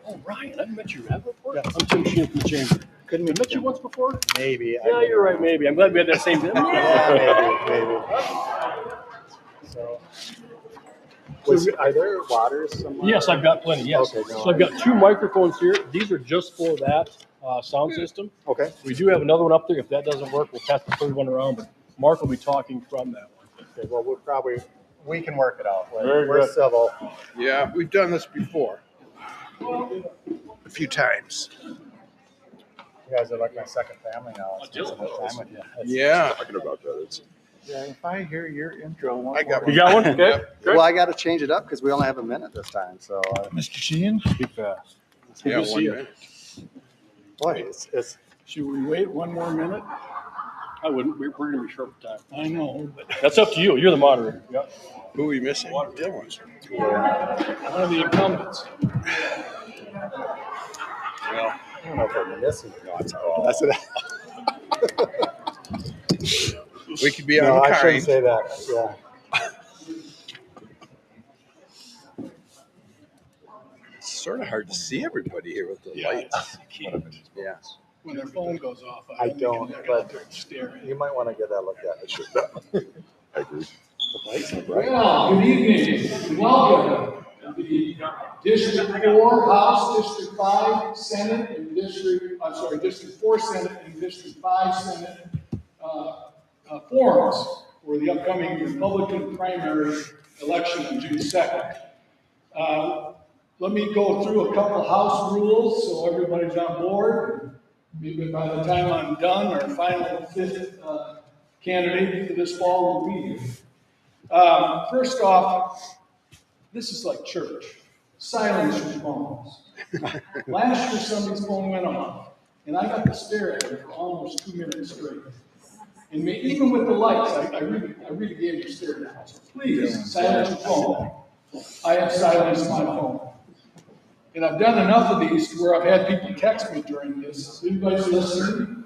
Oh, Ryan, I've met you. Have before? Yeah. I'm Tim Sheehan from the Chamber. Couldn't have met you once before? Maybe. Yeah, you're right, maybe. I'm glad we had that same day. Yeah, maybe. So, are there waters somewhere? Yes, I've got plenty, yes. Okay, so I've got 2 microphones here. These are just for that sound system. Okay. We do have another one up there. If that doesn't work, we'll pass the third one around, but Mark will be talking from that one. Okay, well, we can work it out. Very We're good. civil. Yeah, we've done this before. A few times. You guys are like my second family now. I'll spend so much time with you. Yeah. Talking about that. Yeah, if I hear your intro, I got You got one? Okay. Yep. Good. Well, I got to change it up because we only have a minute this time. So, Mr. Sheehan. Speak fast. Yeah, Good to see 1 you. minute. Boy, it's Should we wait one more minute? I wouldn't. We're going to be short for time. I know, but That's up to you. You're the moderator. Yep. Who are we missing? Dylan. one of the incumbents. Well, I don't know if we're missing. no, it's all. That's it. We could be No, I unkind. shouldn't say that. Yeah. It's sort of hard to see everybody here with the lights. Yeah. When their phone goes off, I think don't, they're but- out there staring. You might want to get that looked at. I agree. The lights are bright. Well, good evening and welcome to the District 4 House, District 5 Senate, and District 4 Senate and District 5 Senate forums for the upcoming Republican primary election on June 2nd. Let me go through a couple House rules so everybody's on board. Maybe by the time I'm done, our final 5th candidate for this fall will be here. First off, this is like church. Silence your phones. Last year, somebody's phone went off, and I got to stare at it for almost 2 minutes straight. And even with the lights, I really gave you a stare down. So please, silence your phone. I have silenced my phone. And I've done enough of these to where I've had people text me during this. If anybody's listening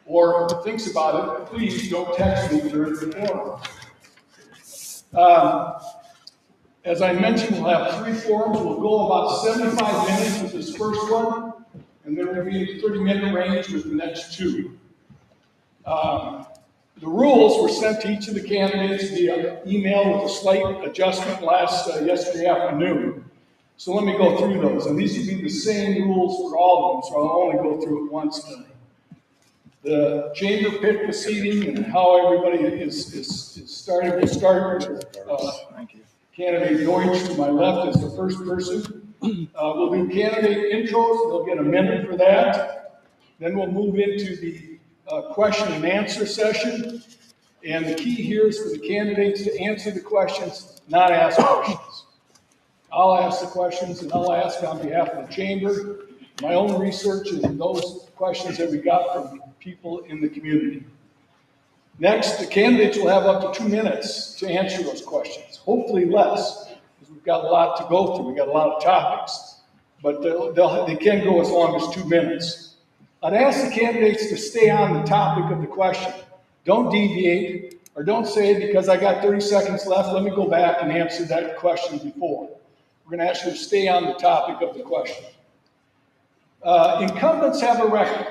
or thinks about it, please don't text me during the forum. As I mentioned, we'll have 3 forums. We'll go about 75 minutes with this first one, and then we'll be in the 30-minute range with the next 2. The rules were sent to each of the candidates via email with a slight adjustment yesterday afternoon. So let me go through those, and these will be the same rules for all of them, so I'll only go through it once tonight. The chamber picked the seating and how everybody is starting to start. Thank you. Candidate Deutsch to my left is the first person. We'll do candidate intros. They'll get a minute for that. Then we'll move into the question and answer session. And the key here is for the candidates to answer the questions, not ask questions. I'll ask the questions and I'll ask on behalf of the chamber, my own research and those questions that we got from people in the community. Next, the candidates will have up to 2 minutes to answer those questions, hopefully less, because we've got a lot to go through. We've got a lot of topics, but they can go as long as 2 minutes. I'd ask the candidates to stay on the topic of the question. Don't deviate, or don't say, because I got 30 seconds left, let me go back and answer that question before. We're going to ask you to stay on the topic of the question. Incumbents have a record.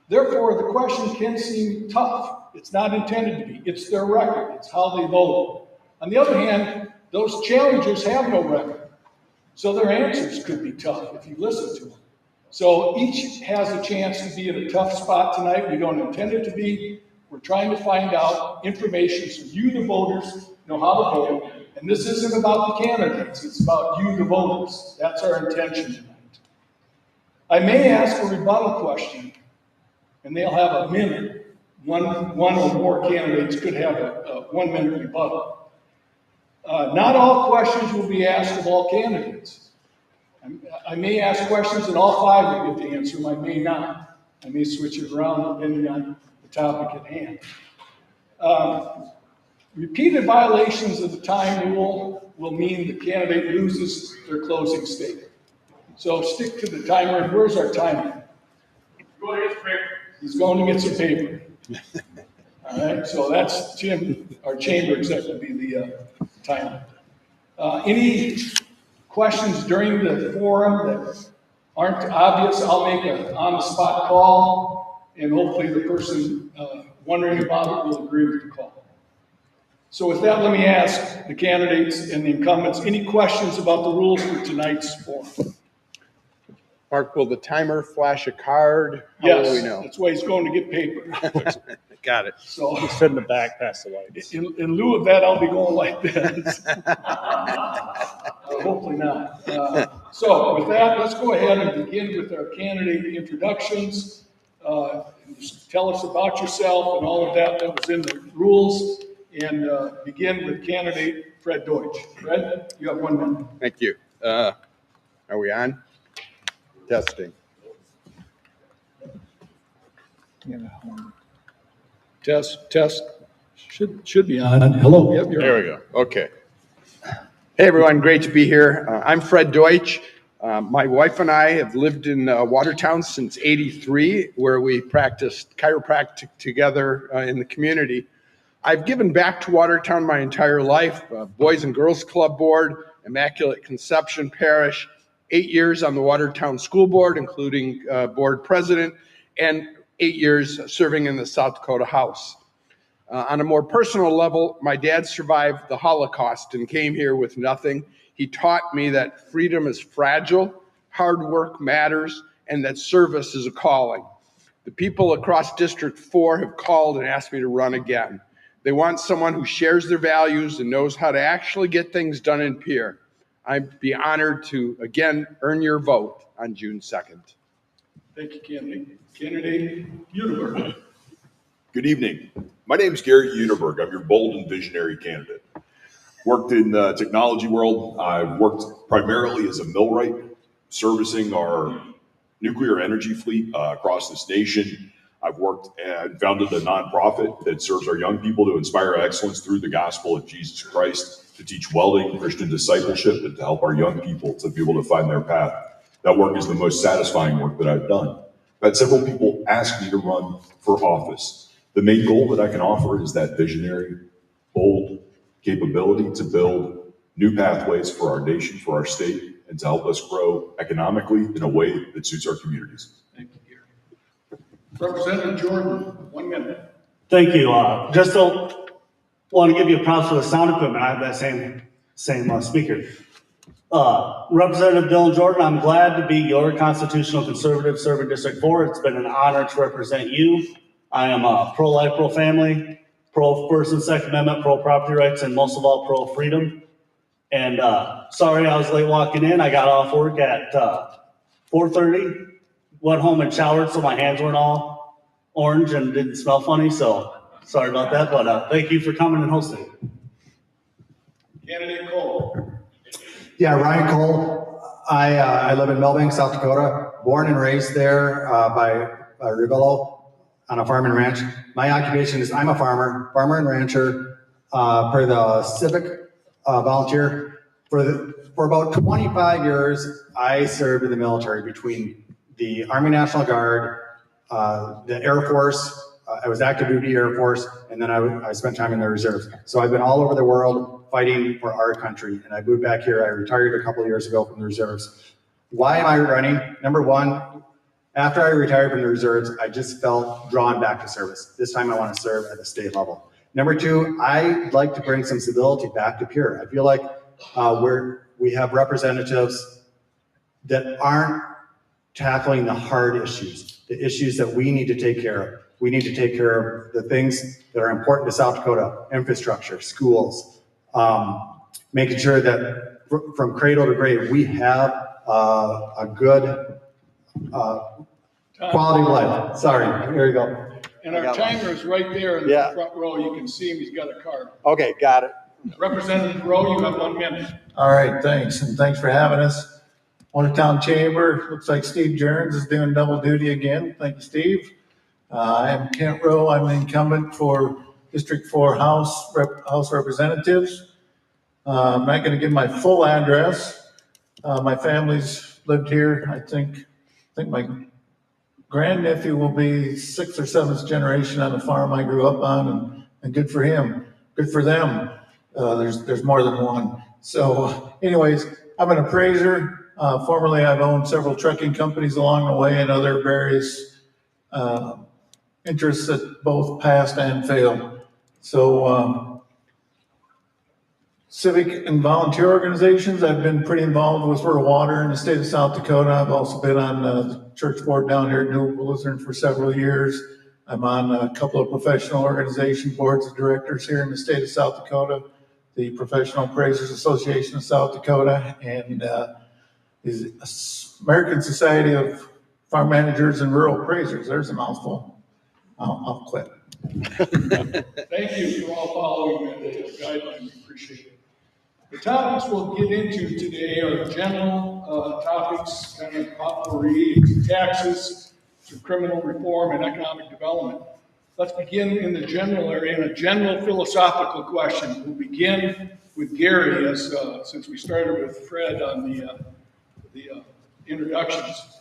Therefore, the question can seem tough. It's not intended to be. It's their record. It's how they vote. On the other hand, those challengers have no record. So their answers could be tough if you listen to them. So each has a chance to be in a tough spot tonight. We don't intend it to be. We're trying to find out information so you, the voters, know how to vote. And this isn't about the candidates. It's about you, the voters. That's our intention tonight. I may ask a rebuttal question, and they'll have a minute. One or more candidates could have a 1 minute rebuttal. Not all questions will be asked of all candidates. I may ask questions and all 5 will get to answer them. I may not. I may switch it around depending on the topic at hand. Repeated violations of the time rule will mean the candidate loses their closing statement. So stick to the timer. And where's our timer? He's going to get some paper. All right, so that's Jim, our chamber exec, will be the timer. Any questions during the forum that aren't obvious, I'll make an on-the-spot call, and hopefully the person wondering about it will agree with the call. So with that, let me ask the candidates and the incumbents, any questions about the rules for tonight's forum? Mark, will the timer flash a card? How will we Yes, know? that's why he's going to get paper. Got it. So Sit in the back past the lights. in lieu of that, I'll be going like this. Hopefully not. So with that, let's go ahead and begin with our candidate introductions. Just tell us about yourself and all of that was in the rules. And begin with candidate Fred Deutsch. Fred, you have 1 minute. Thank you. Are we on? Testing. Test. Should be on. Hello. Yep, you're There we go. Okay. Hey, everyone. Great to be here. I'm Fred Deutsch. My wife and I have lived in Watertown since '83, where we practiced chiropractic together in the community. I've given back to Watertown my entire life, Boys and Girls Club Board, Immaculate Conception Parish, 8 years on the Watertown School Board, including board president, and 8 years serving in the South Dakota House. On a more personal level, my dad survived the Holocaust and came here with nothing. He taught me that freedom is fragile, hard work matters, and that service is a calling. The people across District 4 have called and asked me to run again. They want someone who shares their values and knows how to actually get things done in Pierre. I'd be honored to, again, earn your vote on June 2nd. Thank you, candidate. Candidate Uterberg. Good evening. My name is Gary Uterberg. I'm your bold and visionary candidate. Worked in the technology world. I've worked primarily as a millwright, servicing our nuclear energy fleet across this nation. I've worked and founded a nonprofit that serves our young people to inspire excellence through the gospel of Jesus Christ, to teach welding, Christian discipleship, and to help our young people to be able to find their path. That work is the most satisfying work that I've done. I've had several people ask me to run for office. The main goal that I can offer is that visionary, bold capability to build new pathways for our nation, for our state, and to help us grow economically in a way that suits our communities. Thank you, Gary. Representative Jordan, 1 minute. Thank you. Just want to give you props for the sound equipment. I have that same speaker. Representative Dylan Jordan, I'm glad to be your constitutional conservative serving District 4. It's been an honor to represent you. I am pro-life, pro-family, pro-First and Second Amendment, pro-property rights, and most of all, pro-freedom. And sorry I was late walking in. I got off work at 4:30. Went home and showered so my hands weren't all orange and didn't smell funny, so sorry about that, but thank you for coming and hosting. Candidate Cole. Yeah, Ryan Cole. I live in Melvin, South Dakota. Born and raised there by Rivello on a farm and ranch. My occupation is I'm a farmer and rancher for the civic volunteer. For about 25 years, I served in the military between the Army National Guard, the Air Force. I was active duty Air Force, and then I spent time in the reserves. So I've been all over the world fighting for our country, and I moved back here. I retired a couple of years ago from the reserves. Why am I running? Number one, after I retired from the reserves, I just felt drawn back to service. This time I want to serve at the state level. Number two, I'd like to bring some civility back to Pierre. I feel like we have representatives that aren't tackling the hard issues, the issues that we need to take care of. We need to take care of the things that are important to South Dakota: infrastructure, schools, making sure that from cradle to grave, we have a good quality of life. Sorry, here you go. And our timer is right there in the front row. You can see him, he's got a card. Okay, got it. Representative Rowe, you have 1 minute. All right, thanks, and thanks for having us. Watertown Chamber, looks like Steve Jerns is doing double duty again. Thank you, Steve. I am Kent Rowe. I'm the incumbent for District 4 House Representatives. I'm not going to give my full address. My family's lived here. I think my grandnephew will be 6th or 7th generation on the farm I grew up on, and good for him. Good for them. There's more than one. So anyways, I'm an appraiser. Formerly, I've owned several trucking companies along the way and other various interests that both passed and failed. So civic and volunteer organizations, I've been pretty involved with for water in the state of South Dakota. I've also been on the church board down here at New Lutheran for several years. I'm on a couple of professional organization boards of directors here in the state of South Dakota, the Professional Appraisers Association of South Dakota, and the American Society of Farm Managers and Rural Appraisers. There's a mouthful. I'll quit. Thank you for all following the guidelines. We appreciate it. The topics we'll get into today are general topics, kind of potpourri, taxes, some criminal reform, and economic development. Let's begin in the general area, in a general philosophical question. We'll begin with Gary, as since we started with Fred on the introductions.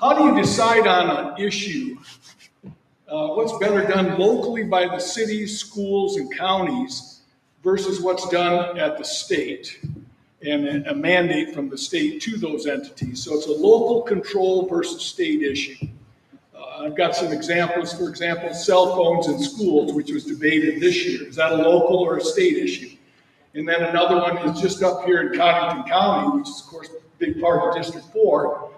How do you decide on an issue? What's better done locally by the cities, schools, and counties versus what's done at the state, and a mandate from the state to those entities? So it's a local control versus state issue. I've got some examples. For example, cell phones in schools, which was debated this year. Is that a local or a state issue? And then another one is just up here in Cottington County, which is, of course, a big part of District 4,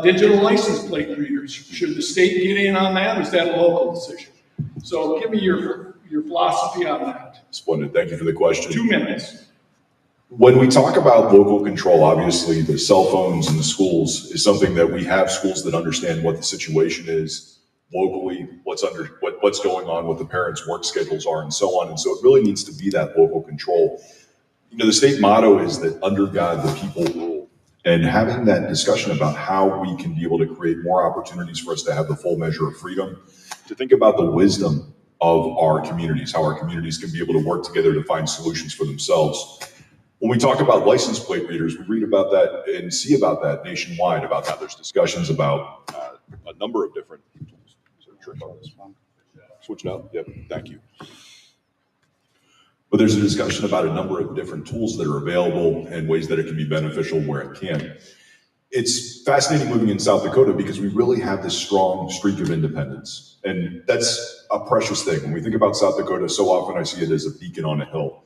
digital license plate readers. Should the state get in on that, or is that a local decision? So give me your philosophy on that. Splendid. Thank you for the question. 2 minutes. When we talk about local control, obviously the cell phones in the schools is something that we have schools that understand what the situation is locally, what's going on, what the parents' work schedules are, and so on. And so it really needs to be that local control. You know, the state motto is that under God, the people rule. And having that discussion about how we can be able to create more opportunities for us to have the full measure of freedom, to think about the wisdom of our communities, how our communities can be able to work together to find solutions for themselves. When we talk about license plate readers, we read about that and see about that nationwide, about how there's discussions about a number of different tools. Is there a trick on this one? Switch it out? Yep, thank you. But there's a discussion about a number of different tools that are available and ways that it can be beneficial where it can. It's fascinating living in South Dakota because we really have this strong streak of independence. And that's a precious thing. When we think about South Dakota, so often I see it as a beacon on a hill.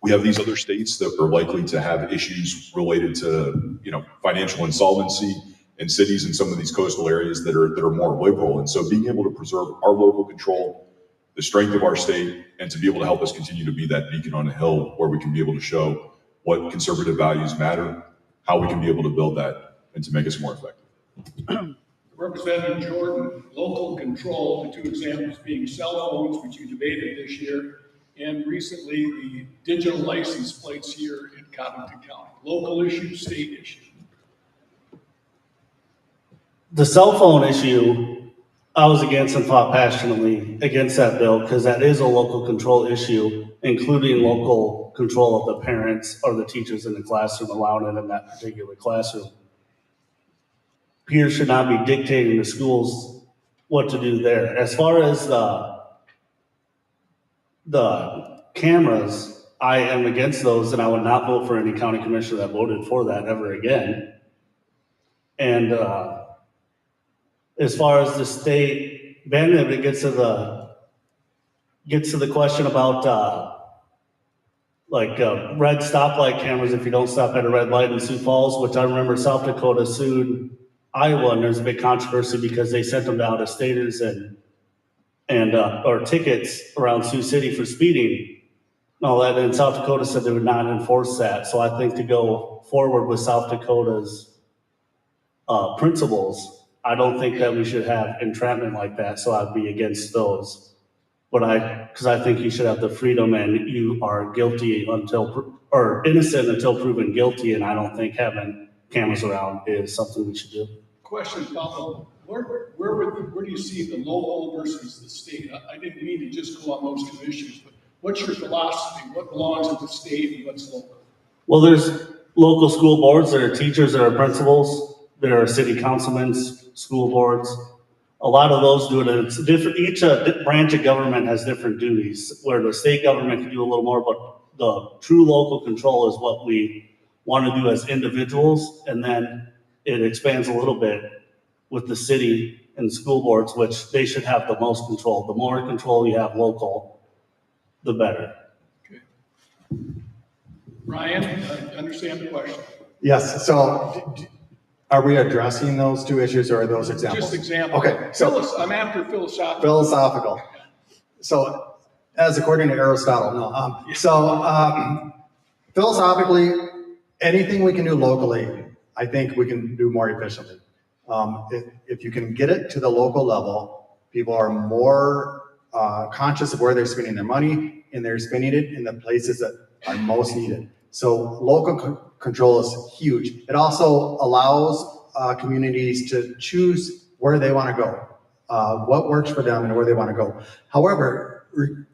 We have these other states that are likely to have issues related to, you know, financial insolvency, and cities in some of these coastal areas that are more liberal. And so being able to preserve our local control, the strength of our state, and to be able to help us continue to be that beacon on a hill where we can be able to show what conservative values matter, how we can be able to build that, and to make us more effective. Representative Jordan, local control, the two examples being cell phones, which you debated this year, and recently the digital license plates here in Cottington County. Local issue, state issue. The cell phone issue, I was against and fought passionately against that bill because that is a local control issue, including local control of the parents or the teachers in the classroom, allowing it in that particular classroom. Peers should not be dictating to schools what to do there. As far as the cameras, I am against those, and I would not vote for any county commissioner that voted for that ever again. And as far as the state banning it, it gets to the question about red stoplight cameras if you don't stop at a red light in Sioux Falls, which I remember South Dakota sued Iowa, and there's a big controversy because they sent them to out-of-staters or tickets around Sioux City for speeding and all that. And South Dakota said they would not enforce that. So I think to go forward with South Dakota's principles, I don't think that we should have entrapment like that. So I'd be against those. Because I think you should have the freedom, and you are guilty or innocent until proven guilty. And I don't think having cameras around is something we should do. Question, follow. Where do you see the local versus the state? I didn't mean to just go on those two issues, but what's your philosophy? What belongs to the state and what's local? Well, there's local school boards. There are teachers, there are principals, there are city councilmen, school boards. A lot of those do it. And it's different. Each branch of government has different duties, where the state government can do a little more, but the true local control is what we want to do as individuals, and then it expands a little bit with the city and school boards, which they should have the most control. The more control you have local, the better. Ryan, I understand the question. Yes, so are we addressing those two issues or are those examples? Just examples. Okay, so I'm after philosophical. philosophical. So as according to Aristotle, no. Philosophically, anything we can do locally, I think we can do more efficiently. If you can get it to the local level, people are more conscious of where they're spending their money, and they're spending it in the places that are most needed. So local control is huge. It also allows communities to choose where they want to go, what works for them and where they want to go. However,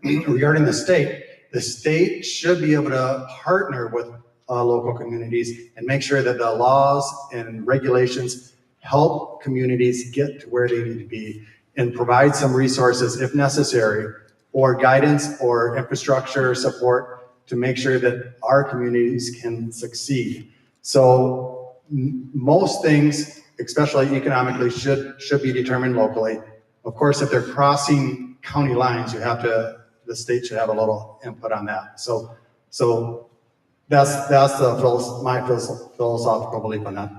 regarding the state should be able to partner with local communities and make sure that the laws and regulations help communities get to where they need to be and provide some resources if necessary, or guidance or infrastructure support to make sure that our communities can succeed. So most things, especially economically, should be determined locally. Of course, if they're crossing county lines, the state should have a little input on that. So that's my philosophical belief on that.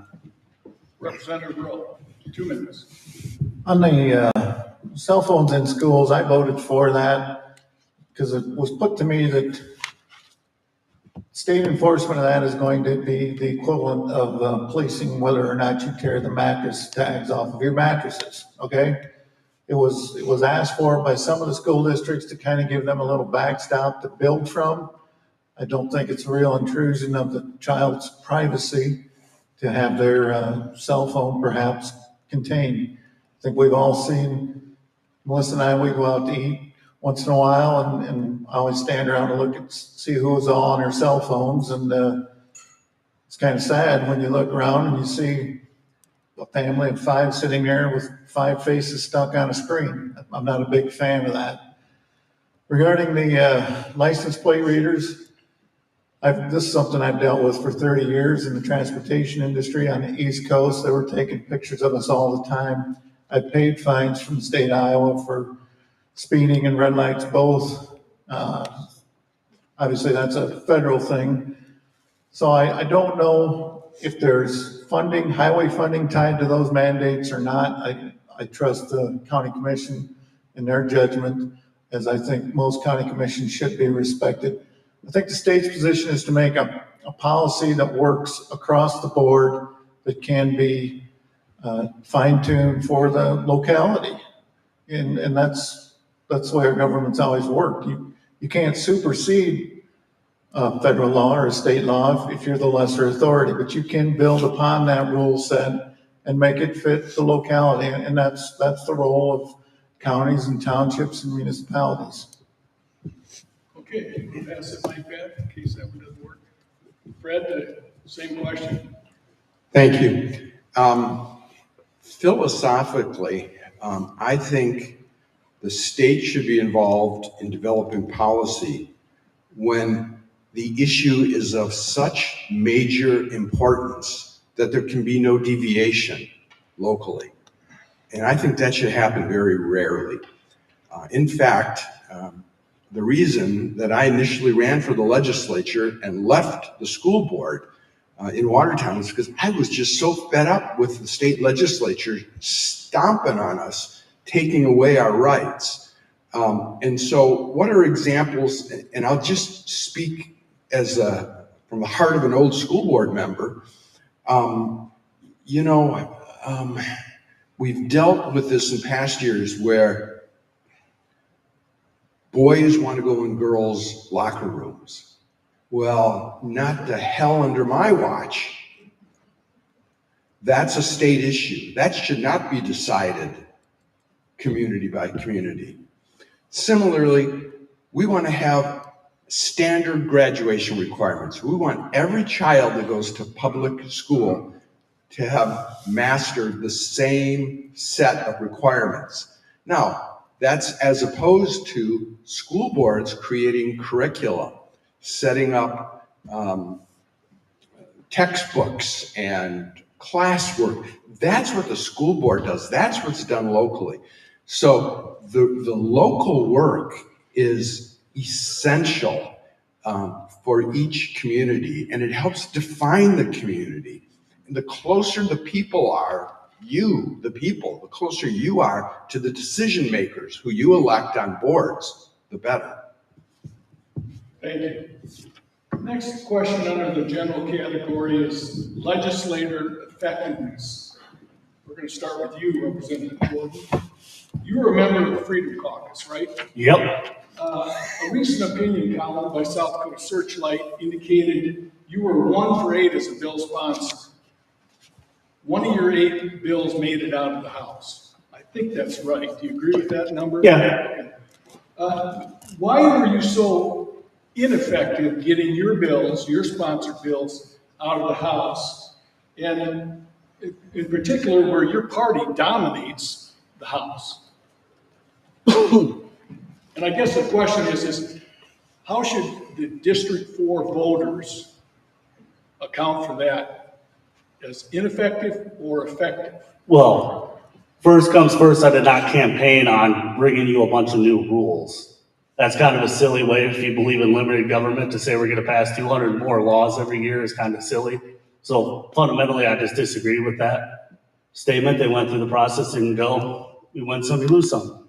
Representative Rowe, 2 minutes. On the cell phones in schools, I voted for that because it was put to me that state enforcement of that is going to be the equivalent of policing whether or not you tear the mattress tags off of your mattresses, okay? It was asked for by some of the school districts to kind of give them a little backstop to build from. I don't think it's a real intrusion of the child's privacy to have their cell phone perhaps contained. I think we've all seen, Melissa and I, we go out to eat once in a while, and I always stand around and look see who's all on their cell phones, and it's kind of sad when you look around and you see a family of 5 sitting there with 5 faces stuck on a screen. I'm not a big fan of that. Regarding the license plate readers, this is something I've dealt with for 30 years in the transportation industry on the East Coast. They were taking pictures of us all the time. I paid fines from the state of Iowa for speeding and red lights both. Obviously, that's a federal thing. So I don't know if there's funding, highway funding tied to those mandates or not. I trust the county commission in their judgment, as I think most county commissions should be respected. I think the state's position is to make a policy that works across the board, that can be fine-tuned for the locality. And that's the way our government's always worked. You can't supersede federal law or state law if you're the lesser authority, but you can build upon that rule set and make it fit the locality. And that's the role of counties and townships and municipalities. Okay, we'll pass it like that in case that one doesn't work. Fred, same question. Thank you. Philosophically, I think the state should be involved in developing policy when the issue is of such major importance that there can be no deviation locally. And I think that should happen very rarely. In fact, the reason that I initially ran for the legislature and left the school board in Watertown is because I was just so fed up with the state legislature stomping on us, taking away our rights. And so what are examples, and I'll just speak from the heart of an old school board member. We've dealt with this in past years where boys want to go in girls' locker rooms. Well, not the hell under my watch. That's a state issue. That should not be decided community by community. Similarly, we want to have standard graduation requirements. We want every child that goes to public school to have mastered the same set of requirements. Now, that's as opposed to school boards creating curricula, setting up textbooks and classwork. That's what the school board does. That's what's done locally. So the local work is essential for each community, and it helps define the community. And the closer the people are, the people, the closer you are to the decision makers who you elect on boards, the better. Thank you. Next question under the general category is legislator effectiveness. We're going to start with you, Representative Gordon. You were a member of the Freedom Caucus, right? Yep. A recent opinion column by South Dakota Searchlight indicated you were 1 for 8 as a bill sponsor. 1 of your 8 bills made it out of the House. I think that's right. Do you agree with that number? Yeah. Okay. Why were you so ineffective getting your bills, your sponsored bills, out of the House? And in particular, where your party dominates the House. And I guess the question is how should the District 4 voters account for that as ineffective or effective? Well, first comes first, I did not campaign on bringing you a bunch of new rules. That's kind of a silly way, if you believe in limited government, to say we're going to pass 200 more laws every year is kind of silly. So fundamentally, I just disagree with that statement. They went through the process and go, we win some, we lose some.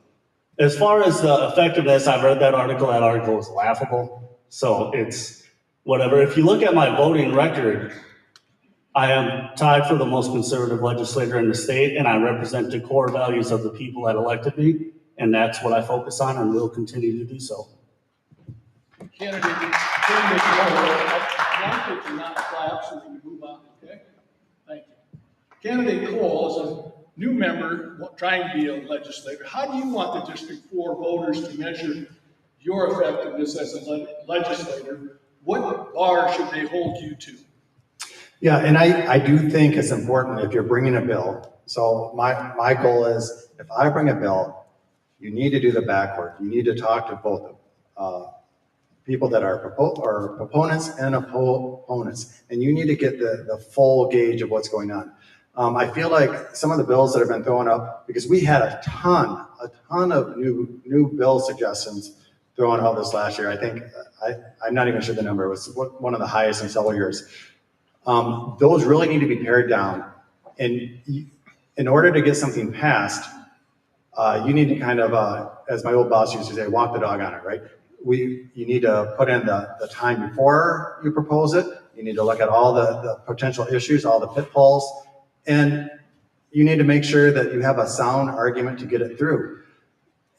As far as the effectiveness, I've read that article. That article is laughable. So it's whatever. If you look at my voting record, I am tied for the most conservative legislator in the state, and I represent the core values of the people that elected me, and that's what I focus on and will continue to do so. Candidate Cole, I'd like it to not clap so we can move on, okay? Thank you. Candidate Cole is a new member trying to be a legislator. How do you want the District 4 voters to measure your effectiveness as a legislator? What bar should they hold you to? Yeah, and I do think it's important if you're bringing a bill. So my goal is, if I bring a bill, you need to do the back work. You need to talk to both people that are proponents and opponents, and you need to get the full gauge of what's going on. I feel like some of the bills that have been thrown up, because we had a ton of new bill suggestions thrown out this last year. I think, I'm not even sure the number, it was one of the highest in several years. Those really need to be pared down. And in order to get something passed, you need to kind of, as my old boss used to say, walk the dog on it, right? You need to put in the time before you propose it. You need to look at all the potential issues, all the pitfalls, and you need to make sure that you have a sound argument to get it through.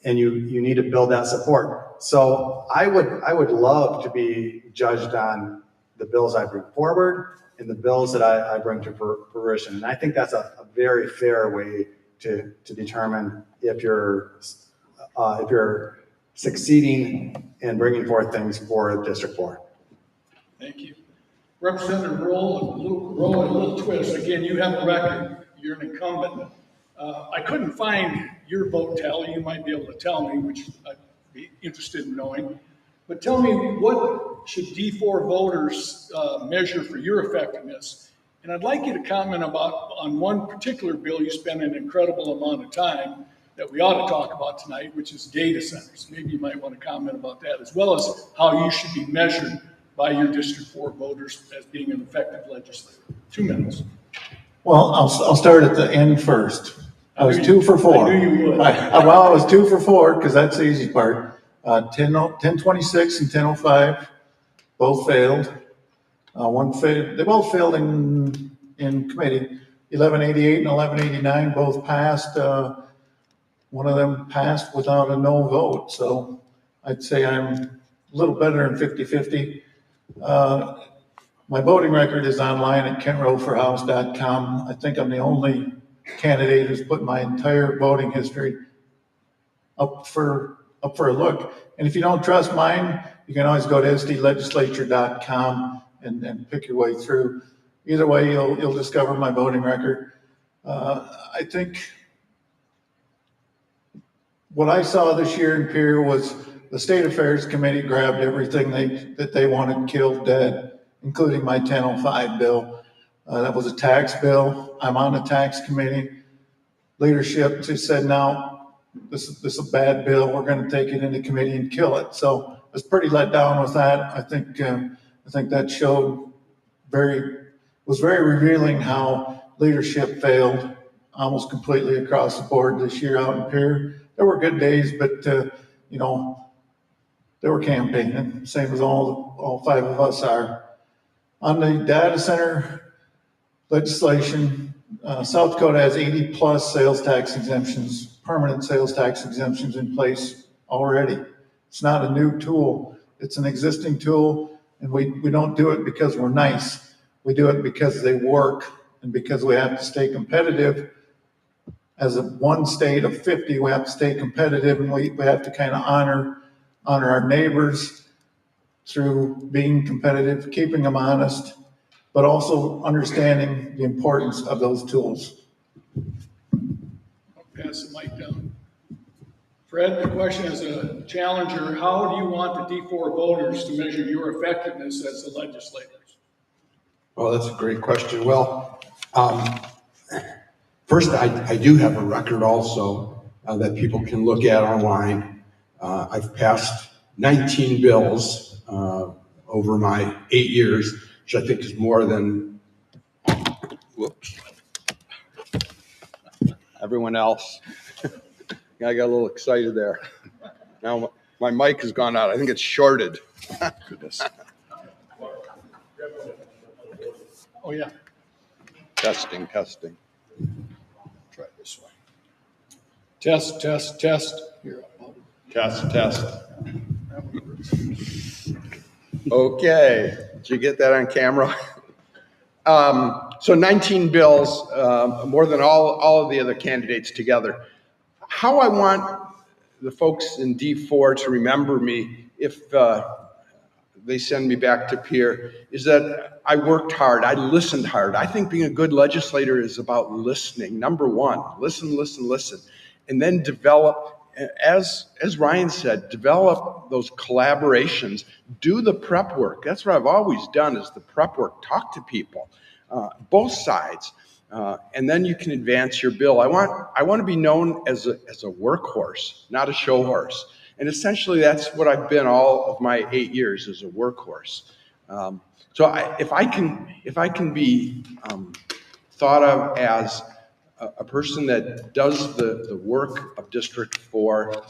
And you need to build that support. So I would love to be judged on the bills I bring forward and the bills that I bring to fruition. And I think that's a very fair way to determine if you're succeeding in bringing forth things for District 4. Thank you. Representative Roll, a little twist. Again, you have a record. You're an incumbent. I couldn't find your vote tally. You might be able to tell me, which I'd be interested in knowing. But tell me, what should D4 voters measure for your effectiveness? And I'd like you to comment on one particular bill you spent an incredible amount of time that we ought to talk about tonight, which is data centers. Maybe you might want to comment about that, as well as how you should be measured by your District 4 voters as being an effective legislator. 2 minutes. Well, I'll start at the end first. I was 2 for 4. I knew you would. I was 2 for 4 because that's the easy part. 1026 and 1005 both failed. One failed. They both failed in committee. 1188 and 1189 both passed. One of them passed without a no vote. So I'd say I'm a little better than 50-50. My voting record is online at kentroforhouse.com. I think I'm the only candidate who's put my entire voting history up for a look. And if you don't trust mine, you can always go to sdlegislature.com and pick your way through. Either way, you'll discover my voting record. I think what I saw this year in Pierre was the State Affairs Committee grabbed everything that they wanted killed dead including my 1005 bill. That was a tax bill. I'm on the tax committee. Leadership just said, no, this is a bad bill. We're going to take it into committee and kill it. So I was pretty let down with that. I think that showed was very revealing how leadership failed almost completely across the board this year out in Pierre. There were good days, but you know, they were campaigning, same as all five of us are. On the data center legislation, South Dakota has 80 plus sales tax exemptions, permanent sales tax exemptions in place already. It's not a new tool. It's an existing tool, and we don't do it because we're nice. We do it because they work and because we have to stay competitive. As one state of 50, we have to stay competitive, and we have to kind of honor our neighbors through being competitive, keeping them honest, but also understanding the importance of those tools. I'll pass the mic down. Fred, the question as a challenger, how do you want the D4 voters to measure your effectiveness as the legislators? Well, that's a great question. Well, first, I do have a record also that people can look at online. I've passed 19 bills over my 8 years, which I think is more than, whoops, everyone else. I got a little excited there. Now my mic has gone out. I think it's shorted. Goodness. Oh, yeah. Testing. Try this way. Test. Here. Test. Okay, did you get that on camera? So 19 bills, more than all of the other candidates together. How I want the folks in D4 to remember me if they send me back to Pierre is that I worked hard, I listened hard. I think being a good legislator is about listening. Number one, listen, and then develop, as Ryan said, develop those collaborations, do the prep work. That's what I've always done is the prep work, talk to people, both sides, and then you can advance your bill. I want to be known as a workhorse, not a show horse. And essentially that's what I've been all of my 8 years as a workhorse. So if I can be thought of as a person that does the work of District 4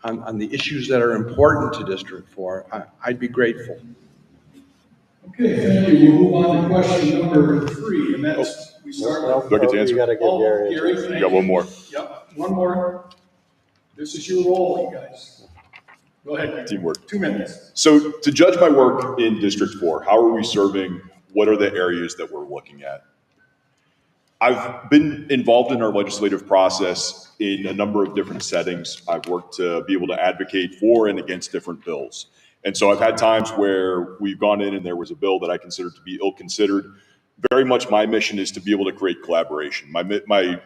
on the issues that are important to District 4, I'd be grateful. Okay, thank you. We'll move on to question number 3, and that's, we start with. Do I get to answer? You gotta give Gary. Gary, thank You got one more. Yep, one more. This is your role, you guys. Go ahead. Gary. Teamwork. 2 minutes. So to judge my work in District 4, how are we serving? What are the areas that we're looking at? I've been involved in our legislative process in a number of different settings. I've worked to be able to advocate for and against different bills. And so I've had times where we've gone in and there was a bill that I considered to be ill-considered. Very much my mission is to be able to create collaboration. My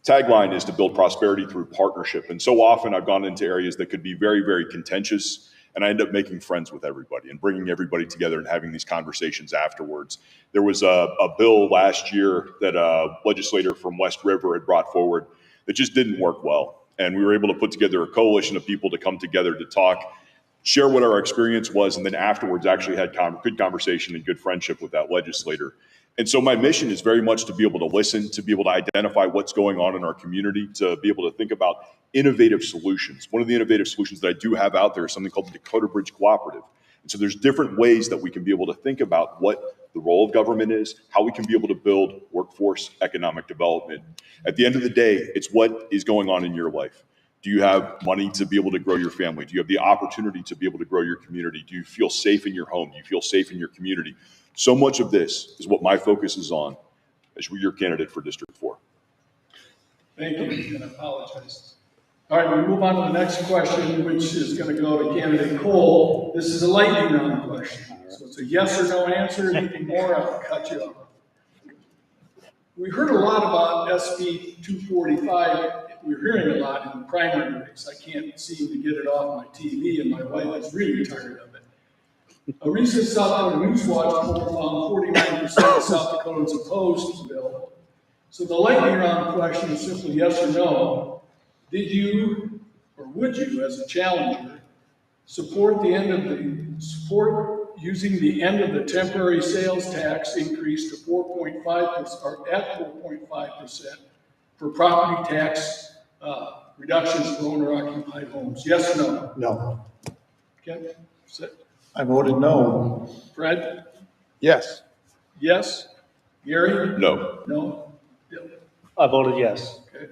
tagline is to build prosperity through partnership. And so often I've gone into areas that could be very, very contentious, and I end up making friends with everybody and bringing everybody together and having these conversations afterwards. There was a bill last year that a legislator from West River had brought forward that just didn't work well. And we were able to put together a coalition of people to come together to talk, share what our experience was, and then afterwards actually had good conversation and good friendship with that legislator. And so my mission is very much to be able to listen, to be able to identify what's going on in our community, to be able to think about innovative solutions. One of the innovative solutions that I do have out there is something called the Dakota Bridge Cooperative. And so there's different ways that we can be able to think about what the role of government is, how we can be able to build workforce economic development. At the end of the day, it's what is going on in your life. Do you have money to be able to grow your family? Do you have the opportunity to be able to grow your community? Do you feel safe in your home? Do you feel safe in your community? So much of this is what my focus is on as your candidate for District 4. Thank you, and I apologize. All right, we move on to the next question, which is going to go to candidate Cole. This is a lightning round question. So it's a yes or no answer. Anything more, I'll cut you off. We heard a lot about SB 245. We're hearing a lot in the primary race. I can't seem to get it off my TV, and my wife is really tired of it. A recent South Dakota News Watch poll found 49% of South Dakotans opposed the bill. So the lightning round question is simply yes or no. Did you, or would you, as a challenger, support using the end of the temporary sales tax increase to 4.5% or at 4.5% for property tax reductions for owner-occupied homes? Yes or no? No. Ken? Sit. I voted no. Fred? Yes. Yes? Gary? No. No? Dylan? I voted yes. Okay.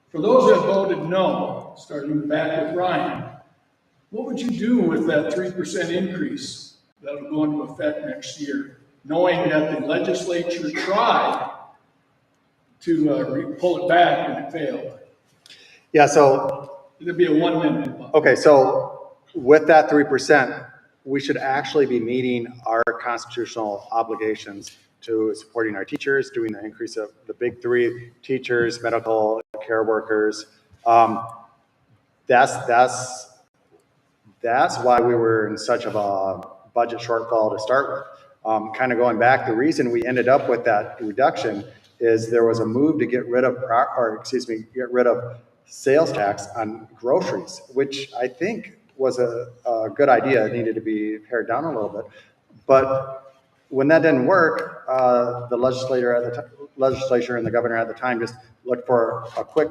For those that voted no, starting back with Ryan, what would you do with that 3% increase that'll go into effect next year, knowing that the legislature tried to pull it back and it failed? Yeah, so, It'd be a 1 minute. okay, so with that 3%, we should actually be meeting our constitutional obligations to supporting our teachers, doing the increase of the big three: teachers, medical care workers. That's why we were in such of a budget shortfall to start with. Kind of going back, the reason we ended up with that reduction is there was a move to get rid of, get rid of sales tax on groceries, which I think was a good idea. It needed to be pared down a little bit. But when that didn't work, the legislature and the governor at the time just looked for a quick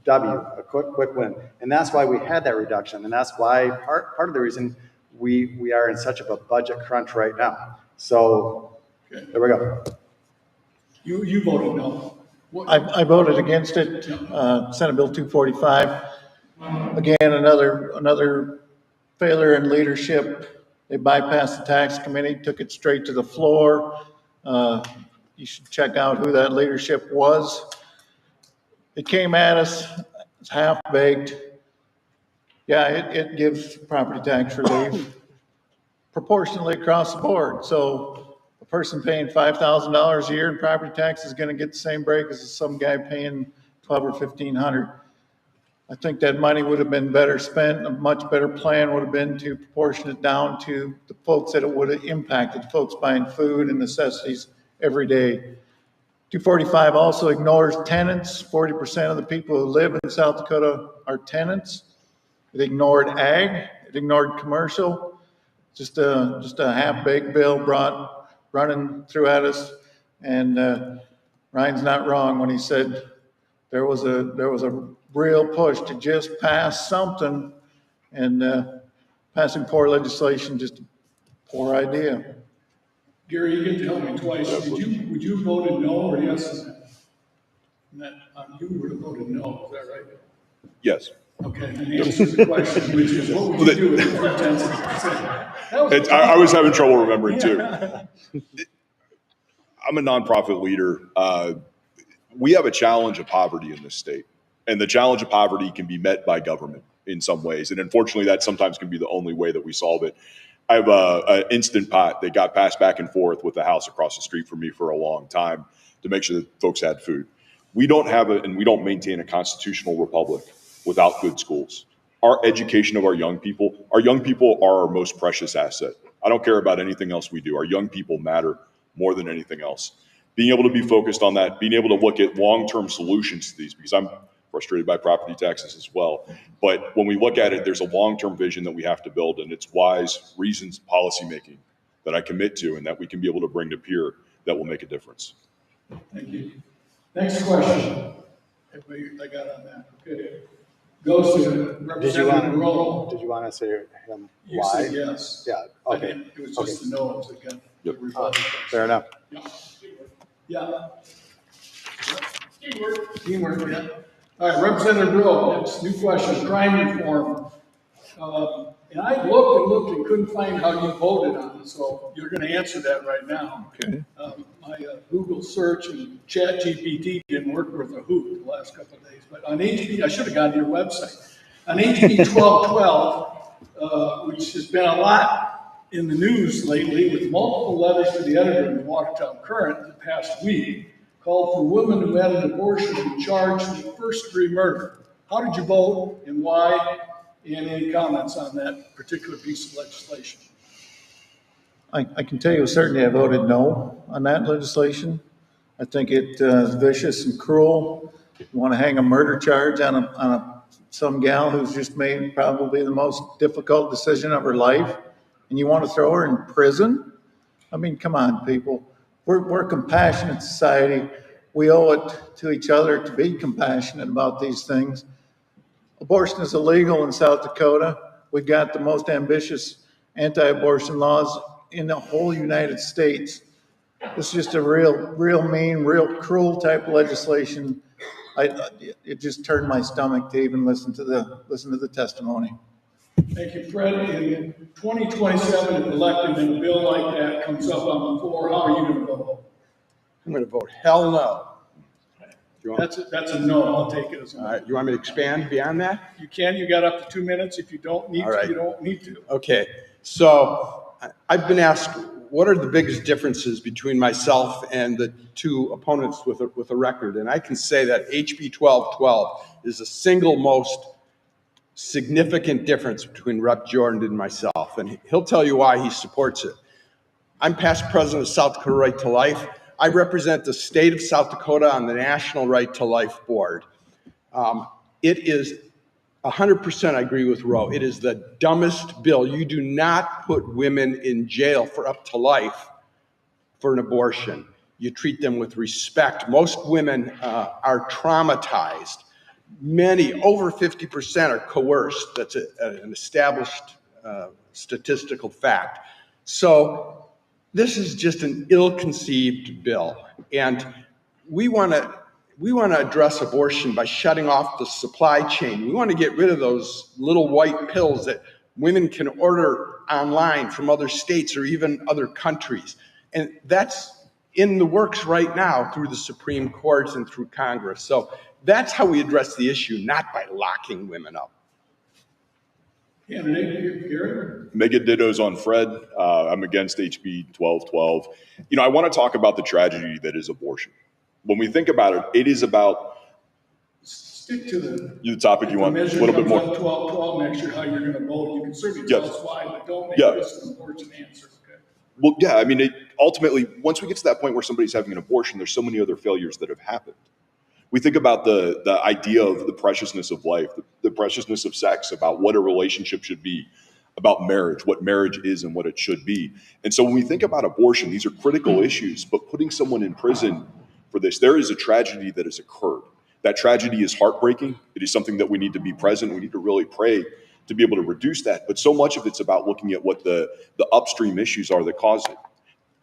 W, a quick win. And that's why we had that reduction. And that's why part of the reason we are in such of a budget crunch right now. So there we go. You voted no. I voted against it, Senate Bill 245. Again, another failure in leadership. They bypassed the tax committee, took it straight to the floor. You should check out who that leadership was. It came at us, it's half-baked. Yeah, it gives property tax relief proportionally across the board. So a person paying $5,000 a year in property tax is gonna get the same break as some guy paying $1,200 or $1,500. I think that money would have been better spent. A much better plan would have been to proportion it down to the folks that it would have impacted, folks buying food and necessities every day. 245 also ignores tenants. 40% of the people who live in South Dakota are tenants. It ignored ag. It ignored commercial. Just a half-baked bill running through at us. And Ryan's not wrong when he said there was a real push to just pass something, and passing poor legislation, just a poor idea. Gary, you can tell me twice. Would you voted no or yes on that? You would have voted no, is that right? Yes. Okay, and answer the question, which is what would you do with the 3/10%? I was having trouble remembering too. I'm a nonprofit leader. We have a challenge of poverty in this state, and the challenge of poverty can be met by government in some ways. And unfortunately, that sometimes can be the only way that we solve it. I have an Instant Pot that got passed back and forth with the house across the street from me for a long time to make sure that folks had food. We don't have and we don't maintain a constitutional republic without good schools. Our education of our young people are our most precious asset. I don't care about anything else we do. Our young people matter more than anything else. Being able to be focused on that, being able to look at long-term solutions to these, because I'm frustrated by property taxes as well. But when we look at it, there's a long-term vision that we have to build, and it's wise, reasons, policymaking that I commit to and that we can be able to bring to peer that will make a difference. Thank you. Next question. Everybody, I got on that. Okay. Goes to Representative Roll. Did you want to say him You why? said yes. Yeah, okay. It was just the no. It was Yep. Fair enough. Yeah. Teamwork, yeah. All right, Representative Rowe, next, new question, crime reform. And I looked and couldn't find how you voted on it, so you're gonna answer that right now. Okay. My Google search and Chat GPT didn't work worth a hoot the last couple of days, but on HB, I should have gone to your website. On HB 1212, which has been a lot in the news lately with multiple letters to the editor in the Watertown Current the past week, called for women who had an abortion to be charged with first-degree murder. How did you vote and why? And any comments on that particular piece of legislation? I can tell you with certainty I voted no on that legislation. I think it is vicious and cruel. You want to hang a murder charge on some gal who's just made probably the most difficult decision of her life, and you want to throw her in prison? I mean, come on, people. We're a compassionate society. We owe it to each other to be compassionate about these things. Abortion is illegal in South Dakota. We've got the most ambitious anti-abortion laws in the whole United States. This is just a real mean, real cruel type of legislation. It just turned my stomach to even listen to the testimony. Thank you, Fred. In 2027, if elected and a bill like that comes up on the floor, how are you going to vote? I'm going to vote hell no. You want, That's a no. I'll take it as a no. all right, you want me to expand beyond that? You can. You got up to 2 minutes. If you don't need All right. to, you don't need to. Okay, so I've been asked, what are the biggest differences between myself and the two opponents with a record? And I can say that HB 1212 is the single most significant difference between Rep. Jordan and myself, and he'll tell you why he supports it. I'm past president of South Dakota Right to Life. I represent the state of South Dakota on the National Right to Life Board. It is 100%, I agree with Roe. It is the dumbest bill. You do not put women in jail for up to life for an abortion. You treat them with respect. Most women are traumatized. Many, over 50%, are coerced. That's an established statistical fact. So this is just an ill-conceived bill. And we want to address abortion by shutting off the supply chain. We want to get rid of those little white pills that women can order online from other states or even other countries. And that's in the works right now through the Supreme Court and through Congress. So that's how we address the issue, not by locking women up. Candidate, Gary? Mega dittos on Fred. I'm against HB 1212. I want to talk about the tragedy that is abortion. When we think about it, it is about Stick to the topic you want a little bit more. 1212 next year, how you're going to vote. You can certainly tell us why, but don't make this an abortion answer. Okay. Well, yeah, I mean, ultimately, once we get to that point where somebody's having an abortion, there's so many other failures that have happened. We think about the idea of the preciousness of life, the preciousness of sex, about what a relationship should be, about marriage, what marriage is and what it should be. And so when we think about abortion, these are critical issues, but putting someone in prison for this, there is a tragedy that has occurred. That tragedy is heartbreaking. It is something that we need to be present. We need to really pray to be able to reduce that. But so much of it's about looking at what the upstream issues are that cause it.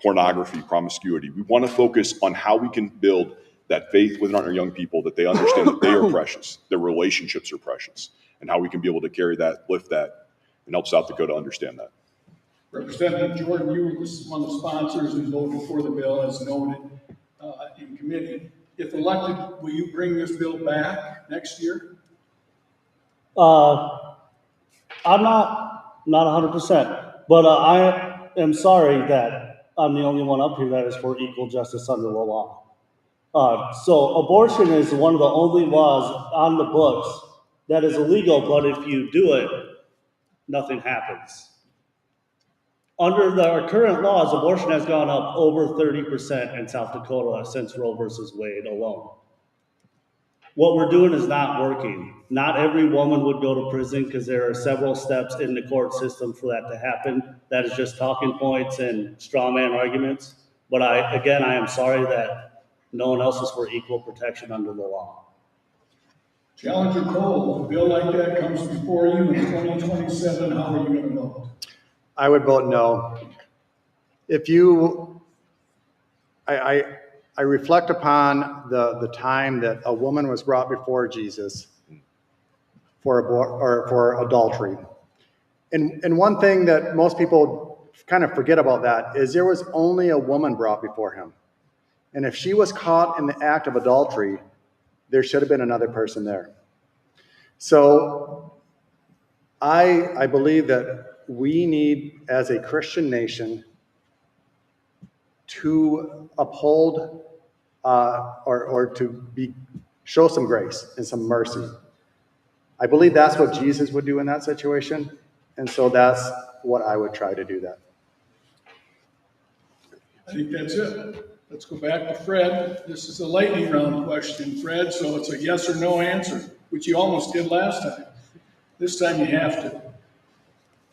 Pornography, promiscuity. We want to focus on how we can build that faith within our young people, that they understand that they are precious, their relationships are precious, and how we can be able to carry that, lift that, and help South Dakota understand that. Representative Jordan, you were one of the sponsors and voted for the bill as noted in committee. If elected, will you bring this bill back next year? I'm not 100%, but I am sorry that I'm the only one up here that is for equal justice under the law. So abortion is one of the only laws on the books that is illegal, but if you do it, nothing happens. Under our current laws, abortion has gone up over 30% in South Dakota since Roe versus Wade alone. What we're doing is not working. Not every woman would go to prison because there are several steps in the court system for that to happen. That is just talking points and straw man arguments. But I am sorry that no one else is for equal protection under the law. Challenger Cole, if a bill like that comes before you in 2027, how are you going to vote? I would vote no. I reflect upon the time that a woman was brought before Jesus for adultery. And one thing that most people kind of forget about that is there was only a woman brought before him. And if she was caught in the act of adultery, there should have been another person there. So I believe that we need, as a Christian nation, to uphold or to show some grace and some mercy. I believe that's what Jesus would do in that situation, and so that's what I would try to do that. I think that's it. Let's go back to Fred. This is a lightning round question, Fred, so it's a yes or no answer, which you almost did last time. This time you have to.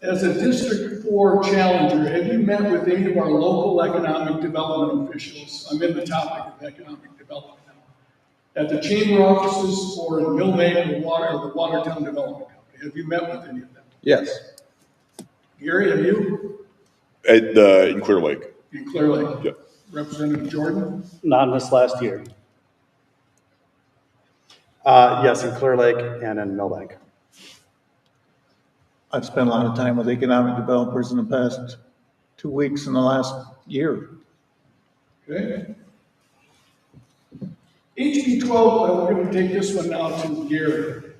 As a District 4 challenger, have you met with any of our local economic development officials? I'm in the topic of economic development now. At the chamber offices or in Millbank or the Watertown Development Company? Have you met with any of them? Yes. Gary, have you? In Clear Lake. In Clear Lake? Yep. Representative Jordan? Not in this last year. Yes, in Clear Lake and in Millbank. I've spent a lot of time with economic developers in the past 2 weeks in the last year. Okay. HB 12, we're going to take this one now to Gary.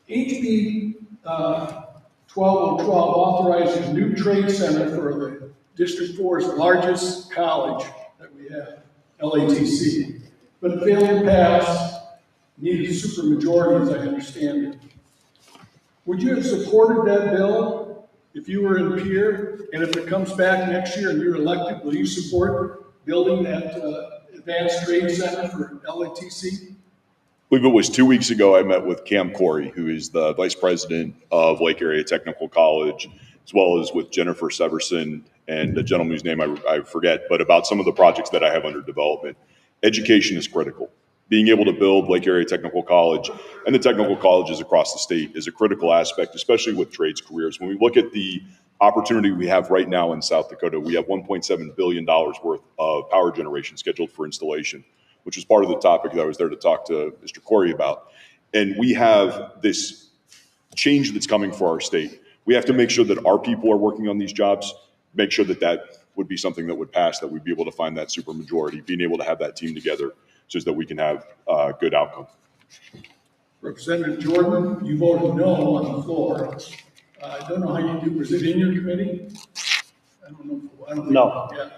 HB 1212 authorizes a new trade center for the District 4's largest college that we have, LATC. But it failed to pass, needed a supermajority, as I understand it. Would you have supported that bill if you were in Pierre? And if it comes back next year and you're elected, will you support building that advanced trade center for LATC? I believe it was 2 weeks ago, I met with Cam Corey, who is the vice president of Lake Area Technical College, as well as with Jennifer Severson and a gentleman whose name I forget, but about some of the projects that I have under development. Education is critical. Being able to build Lake Area Technical College and the technical colleges across the state is a critical aspect, especially with trades careers. When we look at the opportunity we have right now in South Dakota, we have $1.7 billion worth of power generation scheduled for installation, which was part of the topic that I was there to talk to Mr. Corey about. And we have this change that's coming for our state. We have to make sure that our people are working on these jobs, make sure that that would be something that would pass, that we'd be able to find that supermajority, being able to have that team together so that we can have a good outcome. Representative Jordan, you voted no on the floor. I don't know how you do, was it in your committee? I don't know. I don't think, No. Yeah.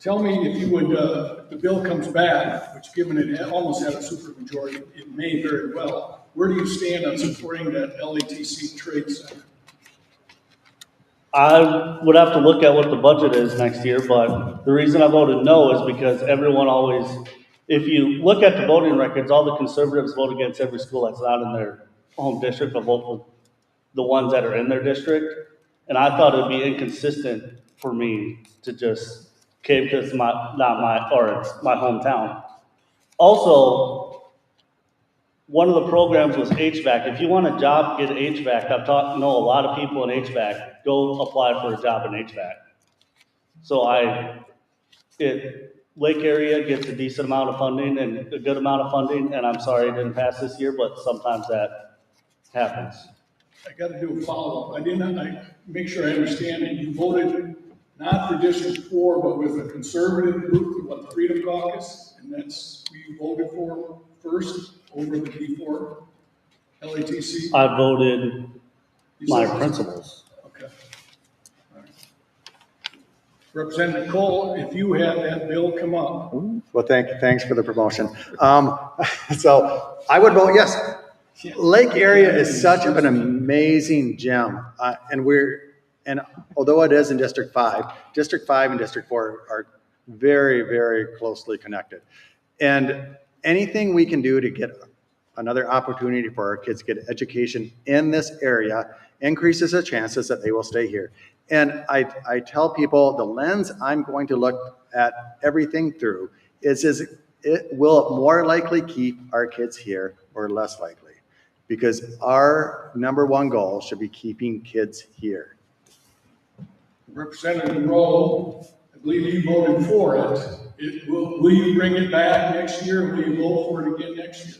Tell me if you would, the bill comes back, which given it almost had a supermajority, it may very well. Where do you stand on supporting that LATC trade center? I would have to look at what the budget is next year, but the reason I voted no is because everyone always, if you look at the voting records, all the conservatives vote against every school that's not in their home district, but vote for the ones that are in their district. And I thought it'd be inconsistent for me to just, okay, because it's my hometown. Also, one of the programs was HVAC. If you want a job, get HVAC. Know a lot of people in HVAC. Go apply for a job in HVAC. So Lake Area gets a decent amount of funding and a good amount of funding, and I'm sorry it didn't pass this year, but sometimes that happens. I got to do a follow-up. I make sure I understand it. You voted not for District 4, but with a conservative group, the Freedom Caucus, and that's who you voted for first over the D4 LATC? I voted my principals. Okay. All right. Representative Cole, if you had that bill come up. Well, thanks for the promotion. So I would vote yes. Lake Area is such an amazing gem, and although it is in District 5, District 5 and District 4 are very, very closely connected. And anything we can do to get another opportunity for our kids to get education in this area increases the chances that they will stay here. And I tell people the lens I'm going to look at everything through is it will more likely keep our kids here or less likely? Because our number one goal should be keeping kids here. Representative Rowe, I believe you voted for it. Will you bring it back next year? Will you vote for it again next year?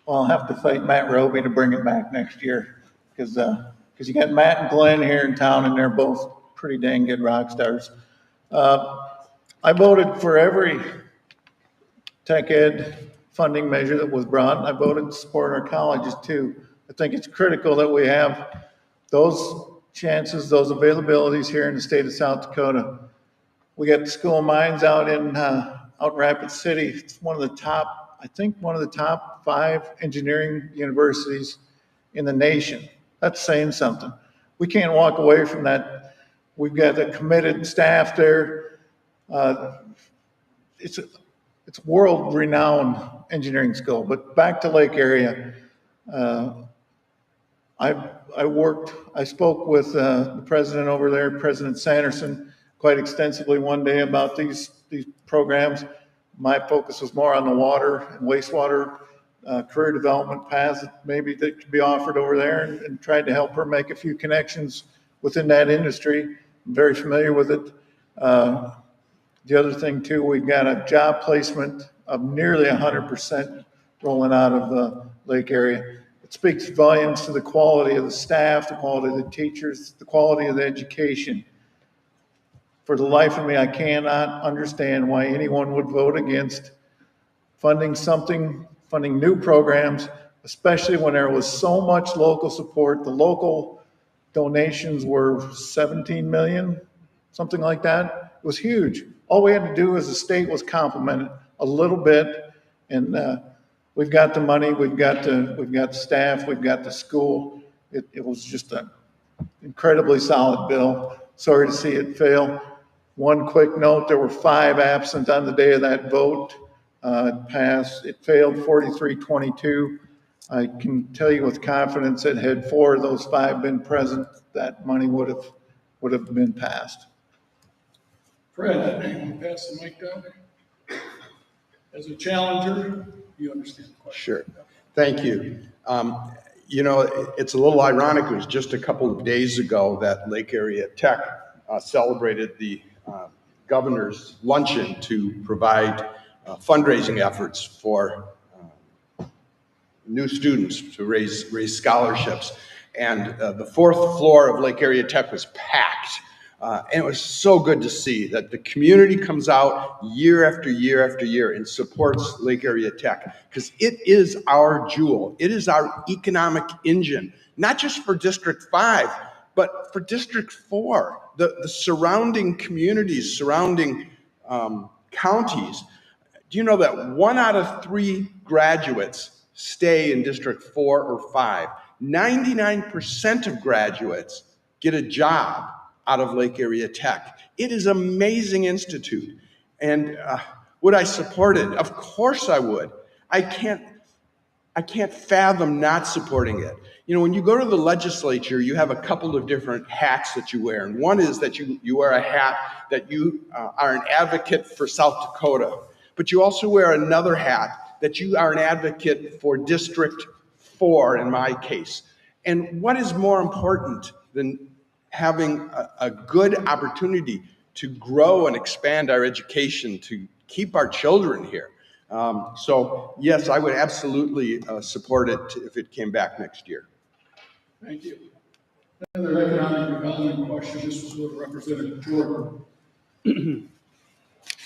Well, I'll have to fight Matt Roby to bring it back next year because you got Matt and Glenn here in town and they're both pretty dang good rock stars. I voted for every tech ed funding measure that was brought. I voted to support our colleges too. I think it's critical that we have those chances, those availabilities here in the state of South Dakota. We got the School of Mines out in Rapid City. It's one of the top 5 engineering universities in the nation. That's saying something. We can't walk away from that. We've got a committed staff there. It's world-renowned engineering skill. But back to Lake Area, I spoke with the president over there, President Sanderson, quite extensively one day about these programs. My focus was more on the water and wastewater career development paths that maybe that could be offered over there, and tried to help her make a few connections within that industry. I'm very familiar with it. The other thing too, we've got a job placement of nearly 100% rolling out of the Lake area. It speaks volumes to the quality of the staff, the quality of the teachers, the quality of the education. For the life of me, I cannot understand why anyone would vote against funding new programs, especially when there was so much local support. The local donations were 17 million, something like that. It was huge. All we had to do as a state was compliment it a little bit, and we've got the money, we've got the staff, we've got the school. It was just an incredibly solid bill. Sorry to see it fail. One quick note, there were 5 absent on the day of that vote. It failed 43-22. I can tell you with confidence that had 4 of those 5 been present, that money would have been passed. Fred, you want to pass the mic down? As a challenger, you understand the question. Sure. Thank you. It's a little ironic. It was just a couple of days ago that Lake Area Tech celebrated the governor's luncheon to provide fundraising efforts for new students to raise scholarships. And the 4th floor of Lake Area Tech was packed. And it was so good to see that the community comes out year after year after year and supports Lake Area Tech, because it is our jewel. It is our economic engine, not just for District 5, but for District 4, the surrounding communities, surrounding counties. Do you know that 1 out of 3 graduates stay in District 4 or 5? 99% of graduates get a job out of Lake Area Tech. It is an amazing institute. And would I support it? Of course I would. I can't fathom not supporting it. When you go to the legislature, you have a couple of different hats that you wear. And one is that you wear a hat that you are an advocate for South Dakota. But you also wear another hat that you are an advocate for District 4, in my case. And what is more important than having a good opportunity to grow and expand our education, to keep our children here? So yes, I would absolutely support it if it came back next year. Thank you. Another economic development question. This was with Representative Jordan.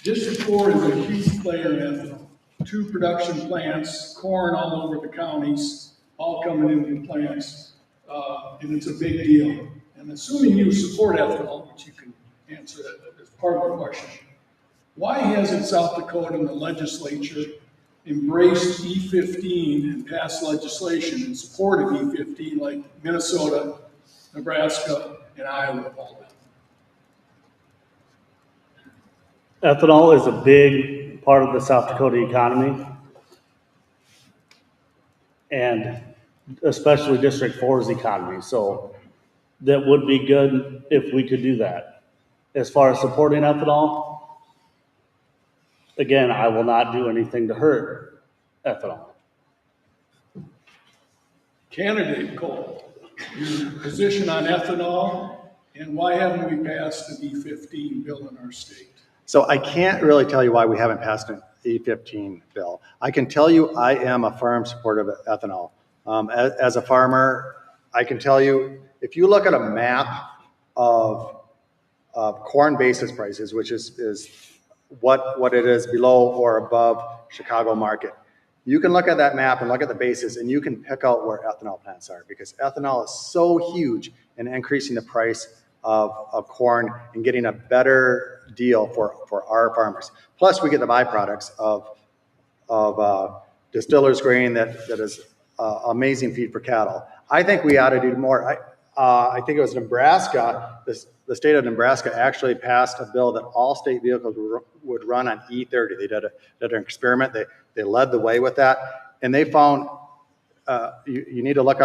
District 4 is a huge player in 2 production plants, corn all over the counties, all coming into the plants, and it's a big deal. And assuming you support ethanol, which you can answer that as part of the question, why hasn't South Dakota and the legislature embraced E15 and passed legislation in support of E15 like Minnesota, Nebraska, and Iowa all done? Ethanol is a big part of the South Dakota economy, and especially District 4's economy. So that would be good if we could do that. As far as supporting ethanol, again, I will not do anything to hurt ethanol. Candidate Cole, your position on ethanol, and why haven't we passed an E15 bill in our state? So I can't really tell you why we haven't passed an E15 bill. I can tell you I am a firm supporter of ethanol. As a farmer, I can tell you, if you look at a map of corn basis prices, which is what it is below or above Chicago market, you can look at that map and look at the basis, and you can pick out where ethanol plants are, because ethanol is so huge in increasing the price of corn and getting a better deal for our farmers. Plus, we get the byproducts of distillers grain that is amazing feed for cattle. I think we ought to do more. I think it was Nebraska, the state of Nebraska actually passed a bill that all state vehicles would run on E30. They did an experiment. They led the way with that, and they found you need to look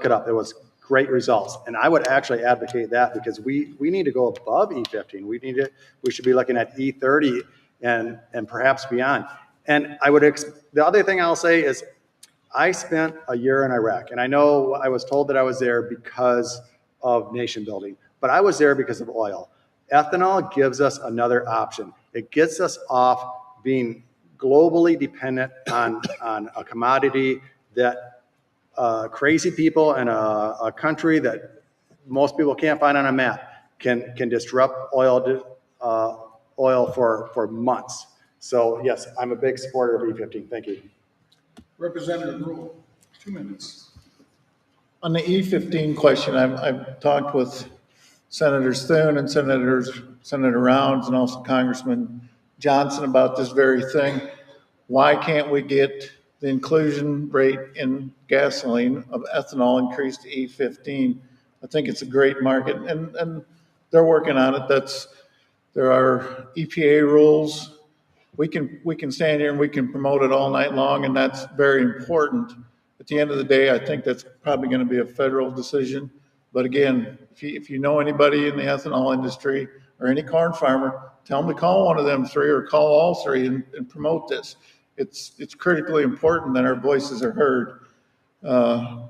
it up. It was great results, and I would actually advocate that because we need to go above E15. We should be looking at E30 and perhaps beyond. And the other thing I'll say is I spent a year in Iraq, and I know I was told that I was there because of nation building, but I was there because of oil. Ethanol gives us another option. It gets us off being globally dependent on a commodity that crazy people in a country that most people can't find on a map can disrupt oil for months. So yes, I'm a big supporter of E15. Thank you. Representative Rule, 2 minutes. On the E15 question, I've talked with Senator Thune and Senator Rounds and also Congressman Johnson about this very thing. Why can't we get the inclusion rate in gasoline of ethanol increased to E15? I think it's a great market, and they're working on it. There are EPA rules. We can stand here and we can promote it all night long, and that's very important. At the end of the day, I think that's probably going to be a federal decision. But again, if you know anybody in the ethanol industry or any corn farmer, tell them to call one of them three or call all three and promote this. It's critically important that our voices are heard. The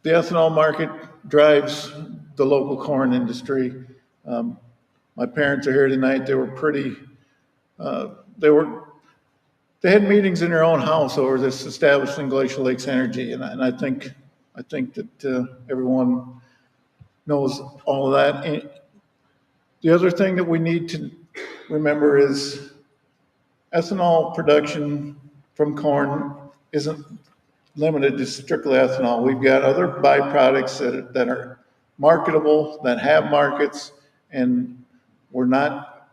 ethanol market drives the local corn industry. My parents are here tonight. They were they had meetings in their own house over this establishing Glacial Lakes Energy, and I think that everyone knows all of that. And the other thing that we need to remember is ethanol production from corn isn't limited to strictly ethanol. We've got other byproducts that are marketable, that have markets, and we're not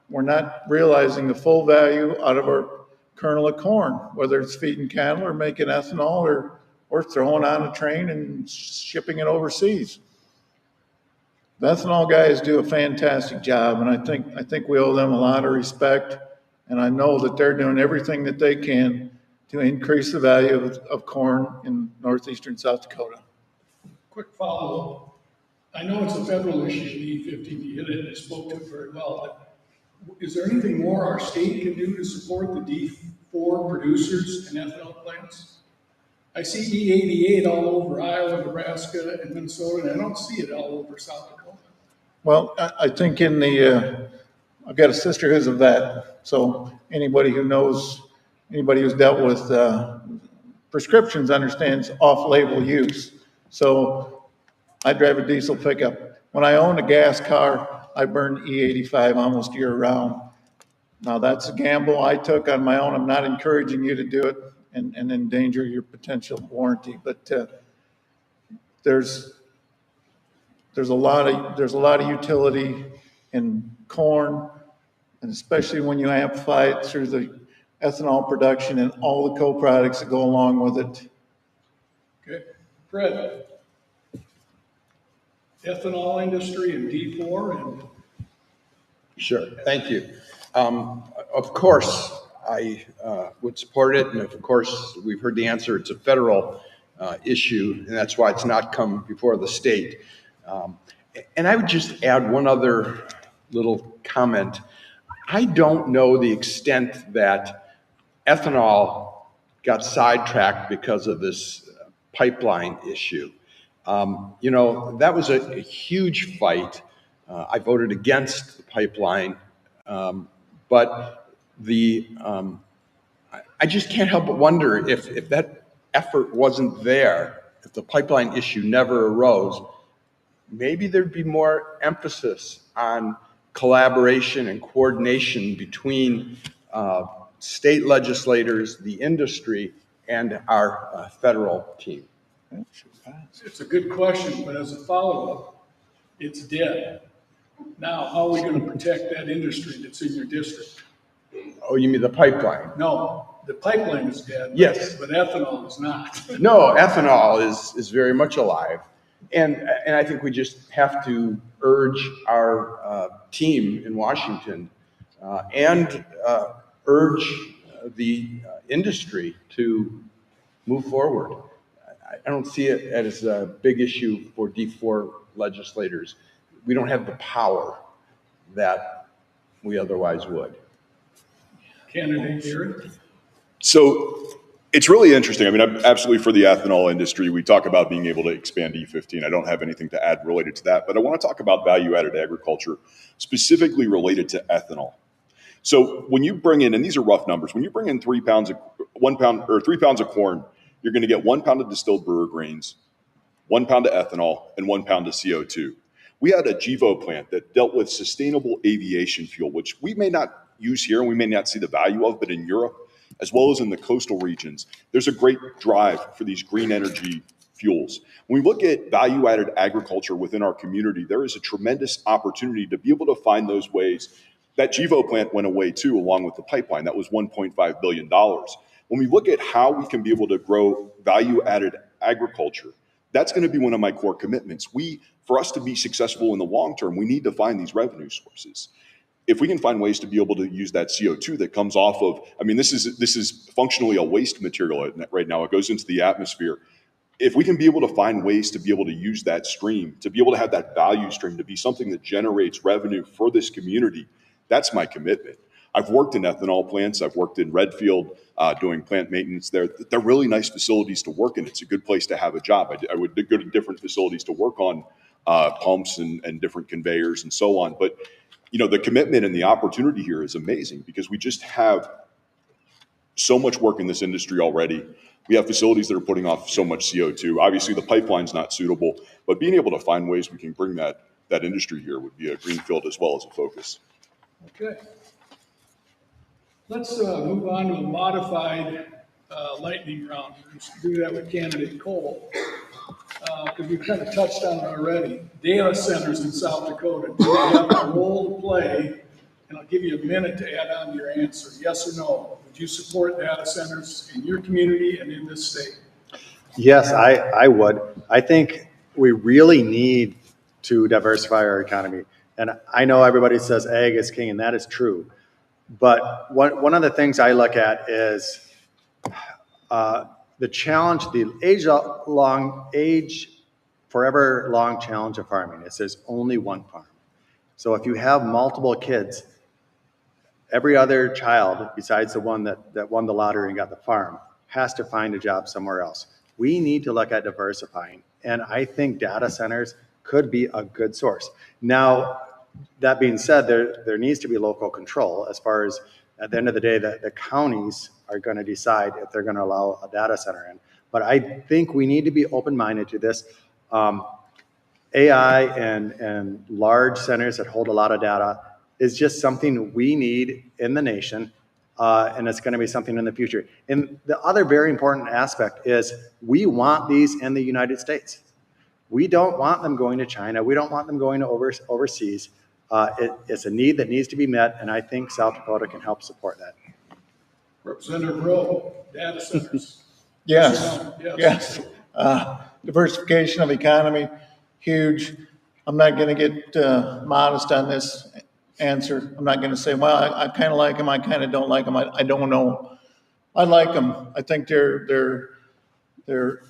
realizing the full value out of our kernel of corn, whether it's feeding cattle or making ethanol or throwing on a train and shipping it overseas. The ethanol guys do a fantastic job, and I think we owe them a lot of respect, and I know that they're doing everything that they can to increase the value of corn in northeastern South Dakota. Quick follow-up. I know it's a federal issue, the E15, you hit it, and I spoke to it very well, but is there anything more our state can do to support the D4 producers and ethanol plants? I see E88 all over Iowa, Nebraska, and Minnesota, and I don't see it all over South Dakota. Well, I think I've got a sister who's a vet, so anybody who's dealt with prescriptions understands off-label use. So I drive a diesel pickup. When I owned a gas car, I burned E85 almost year-round. Now, that's a gamble I took on my own. I'm not encouraging you to do it and endanger your potential warranty, but there's a lot of utility in corn, and especially when you amplify it through the ethanol production and all the co-products that go along with it. Okay, Fred. Ethanol industry and D4 and. Sure, thank you. Of course, I would support it, and of course, we've heard the answer. It's a federal issue, and that's why it's not come before the state. And I would just add one other little comment. I don't know the extent that ethanol got sidetracked because of this pipeline issue. That was a huge fight. I voted against the pipeline, but I just can't help but wonder if that effort wasn't there, if the pipeline issue never arose, maybe there'd be more emphasis on collaboration and coordination between state legislators, the industry, and our federal team. It's a good question, but as a follow-up, it's dead. Now, how are we going to protect that industry that's in your district? Oh, you mean the pipeline? No, the pipeline is dead. Yes. But ethanol is not. No, ethanol is very much alive. And I think we just have to urge our team in Washington and urge the industry to move forward. I don't see it as a big issue for D4 legislators. We don't have the power that we otherwise would. Candidate Gary? So it's really interesting. I mean, I'm absolutely for the ethanol industry. We talk about being able to expand E15. I don't have anything to add related to that, but I want to talk about value-added agriculture, specifically related to ethanol. So when you bring in, and these are rough numbers, when you bring in 3 pounds of 1 pound or 3 pounds of corn, you're going to get 1 pound of distilled brewer grains, 1 pound of ethanol, and 1 pound of CO2. We had a GEVO plant that dealt with sustainable aviation fuel, which we may not use here and we may not see the value of, but in Europe, as well as in the coastal regions, there's a great drive for these green energy fuels. When we look at value-added agriculture within our community, there is a tremendous opportunity to be able to find those ways. That GEVO plant went away too, along with the pipeline. That was $1.5 billion. When we look at how we can be able to grow value-added agriculture, that's going to be one of my core commitments. For us to be successful in the long term, we need to find these revenue sources. If we can find ways to be able to use that CO2 that comes off of, I mean, this is functionally a waste material right now. It goes into the atmosphere. If we can be able to find ways to be able to use that stream, to be able to have that value stream, to be something that generates revenue for this community, that's my commitment. I've worked in ethanol plants. I've worked in Redfield doing plant maintenance there. They're really nice facilities to work in. It's a good place to have a job. I would go to different facilities to work on pumps and different conveyors and so on. But the commitment and the opportunity here is amazing because we just have so much work in this industry already. We have facilities that are putting off so much CO2. Obviously, the pipeline's not suitable, but being able to find ways we can bring that industry here would be a greenfield as well as a focus. Okay. Let's move on to a modified lightning round. Let's do that with candidate Cole. Because we've kind of touched on it already. Data centers in South Dakota, do they have a role to play? And I'll give you a minute to add on to your answer, yes or no. Would you support data centers in your community and in this state? Yes, I would. I think we really need to diversify our economy. And I know everybody says ag is king, and that is true. But one of the things I look at is the challenge, the forever long challenge of farming is there's only one farm. So if you have multiple kids, every other child besides the one that won the lottery and got the farm has to find a job somewhere else. We need to look at diversifying. And I think data centers could be a good source. Now, that being said, there needs to be local control as far as at the end of the day that the counties are going to decide if they're going to allow a data center in. But I think we need to be open-minded to this. AI and large centers that hold a lot of data is just something we need in the nation, and it's going to be something in the future. And the other very important aspect is we want these in the United States. We don't want them going to China. We don't want them going to overseas. It's a need that needs to be met, and I think South Dakota can help support that. Representative Rowe, data centers. Yes, Yes. yes. Diversification of economy, huge. I'm not going to get modest on this answer. I'm not going to say, well, I kind of like them, I kind of don't like them. I don't know. I like them. I think they're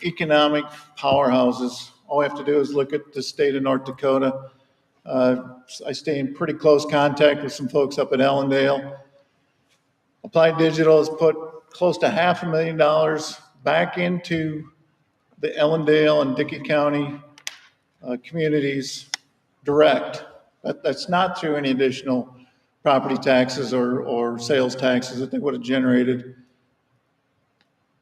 economic powerhouses. All we have to do is look at the state of North Dakota. I stay in pretty close contact with some folks up at Ellendale. Applied Digital has put close to $500,000 back into the Ellendale and Dickey County communities direct. That's not through any additional property taxes or sales taxes that they would have generated.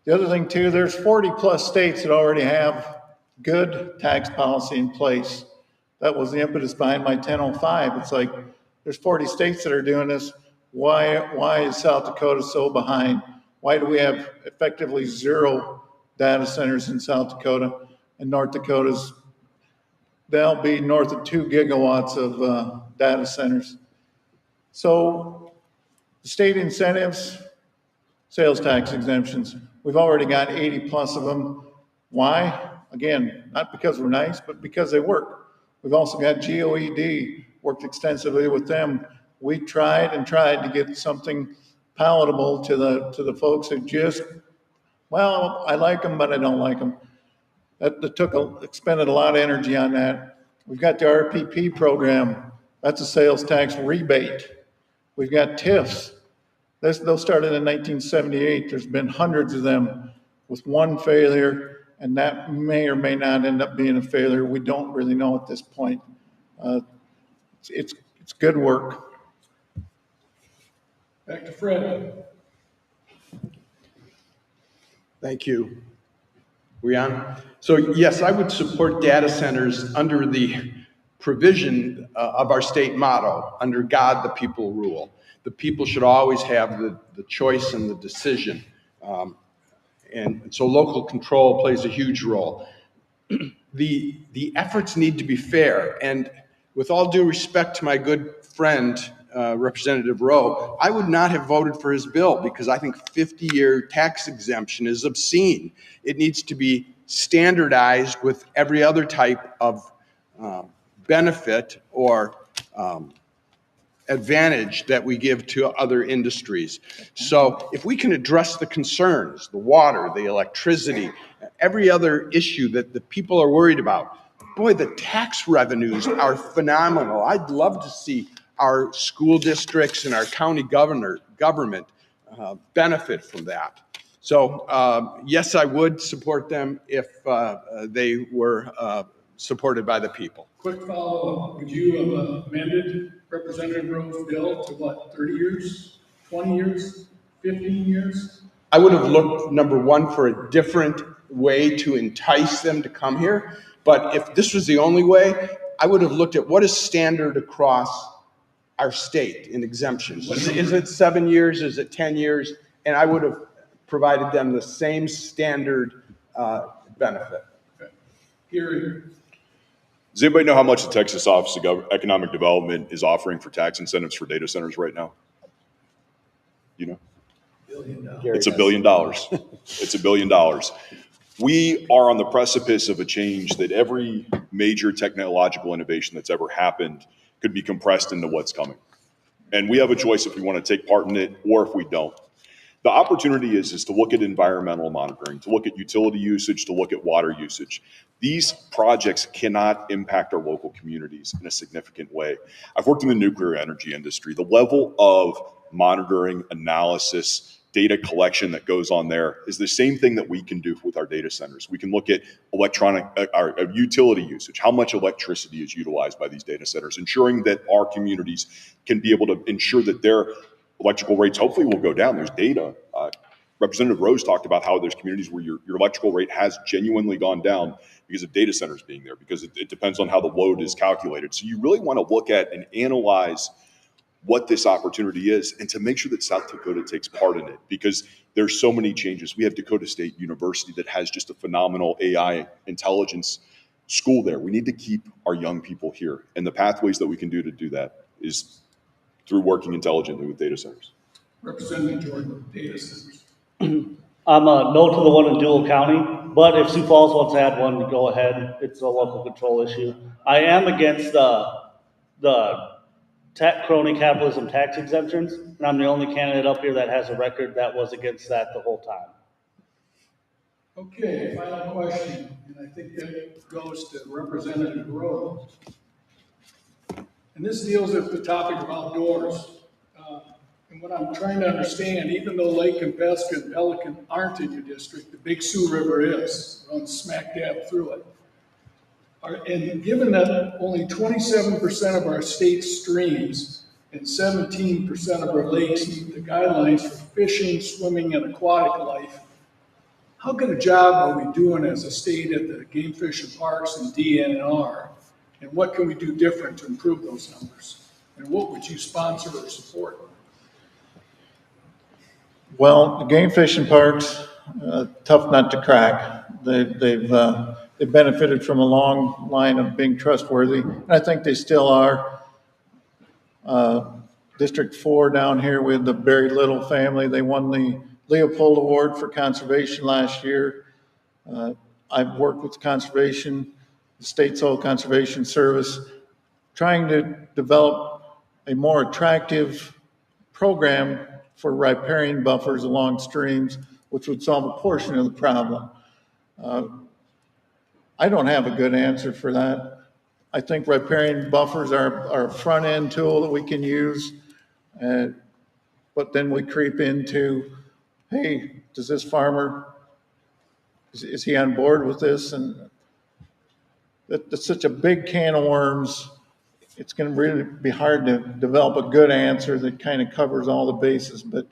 The other thing too, there's 40 plus states that already have good tax policy in place. That was the impetus behind my 1005. It's like, there's 40 states that are doing this. Why is South Dakota so behind? Why do we have effectively 0 data centers in South Dakota? And North Dakota's, they'll be north of 2 gigawatts of data centers. So state incentives, sales tax exemptions, we've already got 80 plus of them. Why? Again, not because we're nice, but because they work. We've also got GOED, worked extensively with them. We tried and tried to get something palatable to the folks who just, well, I like them, but I don't like them. That expended a lot of energy on that. We've got the RPP program. That's a sales tax rebate. We've got TIFs. Those started in 1978. There's been hundreds of them with one failure, and that may or may not end up being a failure. We don't really know at this point. It's good work. Back to Fred. Thank you. We on? So yes, I would support data centers under the provision of our state motto, under God the people rule. The people should always have the choice and the decision. And so local control plays a huge role. The efforts need to be fair. And with all due respect to my good friend, Representative Rowe, I would not have voted for his bill because I think 50-year tax exemption is obscene. It needs to be standardized with every other type of benefit or advantage that we give to other industries. So if we can address the concerns, the water, the electricity, every other issue that the people are worried about, boy, the tax revenues are phenomenal. I'd love to see our school districts and our county government benefit from that. So yes, I would support them if they were supported by the people. Quick follow-up, would you have amended Representative Rowe's bill to what, 30 years, 20 years, 15 years? I would have looked, number one, for a different way to entice them to come here. But if this was the only way, I would have looked at what is standard across our state in exemptions. Is it 7 years? Is it 10 years? And I would have provided them the same standard benefit. Okay. Here. Does anybody know how much the Texas Office of Economic Development is offering for tax incentives for data centers right now? You know? It's $1 billion. It's $1 billion. We are on the precipice of a change that every major technological innovation that's ever happened could be compressed into what's coming. And we have a choice if we want to take part in it or if we don't. The opportunity is to look at environmental monitoring, to look at utility usage, to look at water usage. These projects cannot impact our local communities in a significant way. I've worked in the nuclear energy industry. The level of monitoring, analysis, data collection that goes on there is the same thing that we can do with our data centers. We can look at our utility usage, how much electricity is utilized by these data centers, ensuring that our communities can be able to ensure that their electrical rates hopefully will go down. There's data. Representative Rose talked about how there's communities where your electrical rate has genuinely gone down because of data centers being there, because it depends on how the load is calculated. So you really want to look at and analyze what this opportunity is and to make sure that South Dakota takes part in it, because there's so many changes. We have Dakota State University that has just a phenomenal AI intelligence school there. We need to keep our young people here, and the pathways that we can do to do that is through working intelligently with data centers. Representative Jordan, data centers. I'm a no to the one in Dual County, but if Sioux Falls wants to add one, go ahead. It's a local control issue. I am against the crony capitalism tax exemptions, and I'm the only candidate up here that has a record that was against that the whole time. Okay, final question, and I think that goes to Representative Rowe. And this deals with the topic of outdoors. And what I'm trying to understand, even though Lake and Pesca and Pelican aren't in your district, the Big Sioux River is, runs smack dab through it. And given that only 27% of our state streams and 17% of our lakes meet the guidelines for fishing, swimming, and aquatic life, how good a job are we doing as a state at the Game Fish and Parks and DNR? And what can we do different to improve those numbers? And what would you sponsor or support? Well, the game fish and parks, tough nut to crack. They've benefited from a long line of being trustworthy, and I think they still are. District 4 down here with the Barry Little family, they won the Leopold Award for conservation last year. I've worked with conservation, the State Soil Conservation Service, trying to develop a more attractive program for riparian buffers along streams, which would solve a portion of the problem. I don't have a good answer for that. I think riparian buffers are a front-end tool that we can use, but then we creep into, hey, does this farmer, is he on board with this? And that's such a big can of worms. It's going to really be hard to develop a good answer that kind of covers all the bases. But,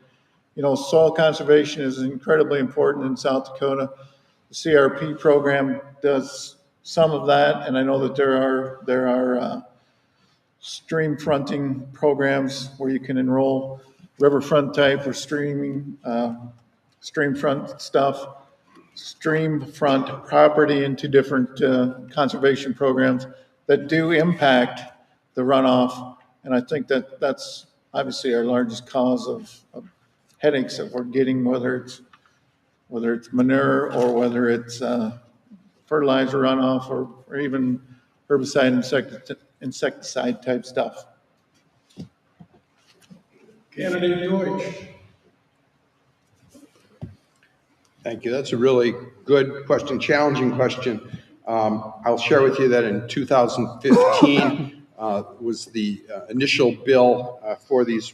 you know, soil conservation is incredibly important in South Dakota. The CRP program does some of that, and I know that there are stream fronting programs where you can enroll riverfront type or stream front stuff, stream front property into different conservation programs that do impact the runoff. And I think that that's obviously our largest cause of headaches that we're getting, whether it's manure or whether it's fertilizer runoff or even herbicide, insecticide type stuff. Candidate Deutsch. Thank you. That's a really good question, challenging question. I'll share with you that in 2015 was the initial bill for these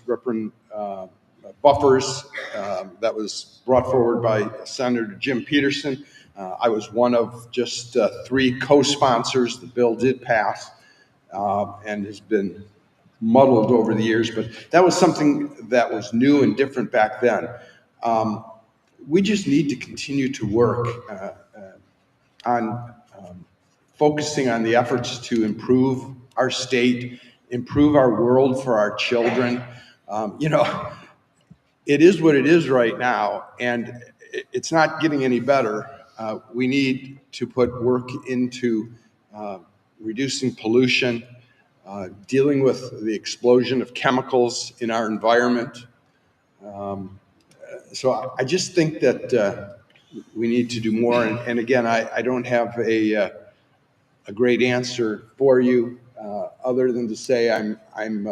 buffers that was brought forward by Senator Jim Peterson. I was one of just 3 co-sponsors. The bill did pass and has been muddled over the years, but that was something that was new and different back then. We just need to continue to work on focusing on the efforts to improve our state, improve our world for our children. You know, it is what it is right now, and it's not getting any better. We need to put work into reducing pollution, dealing with the explosion of chemicals in our environment. So I just think that we need to do more. And again, I don't have a great answer for you other than to say I'm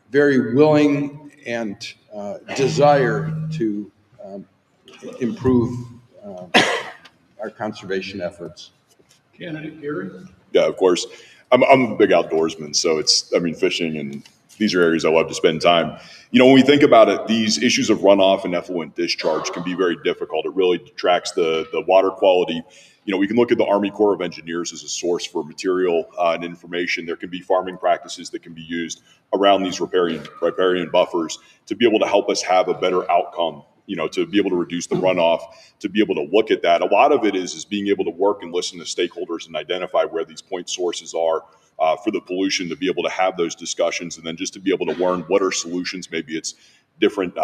very willing and desire to improve our conservation efforts. Candidate Gary. Yeah, of course. I'm a big outdoorsman, so fishing and these are areas I love to spend time. You know, when we think about it, these issues of runoff and effluent discharge can be very difficult. It really detracts the water quality. You know, we can look at the Army Corps of Engineers as a source for material and information. There can be farming practices that can be used around these riparian buffers to be able to help us have a better outcome, you know, to be able to reduce the runoff, to be able to look at that. A lot of it is being able to work and listen to stakeholders and identify where these point sources are for the pollution, to be able to have those discussions, and then just to be able to learn what are solutions. Maybe it's different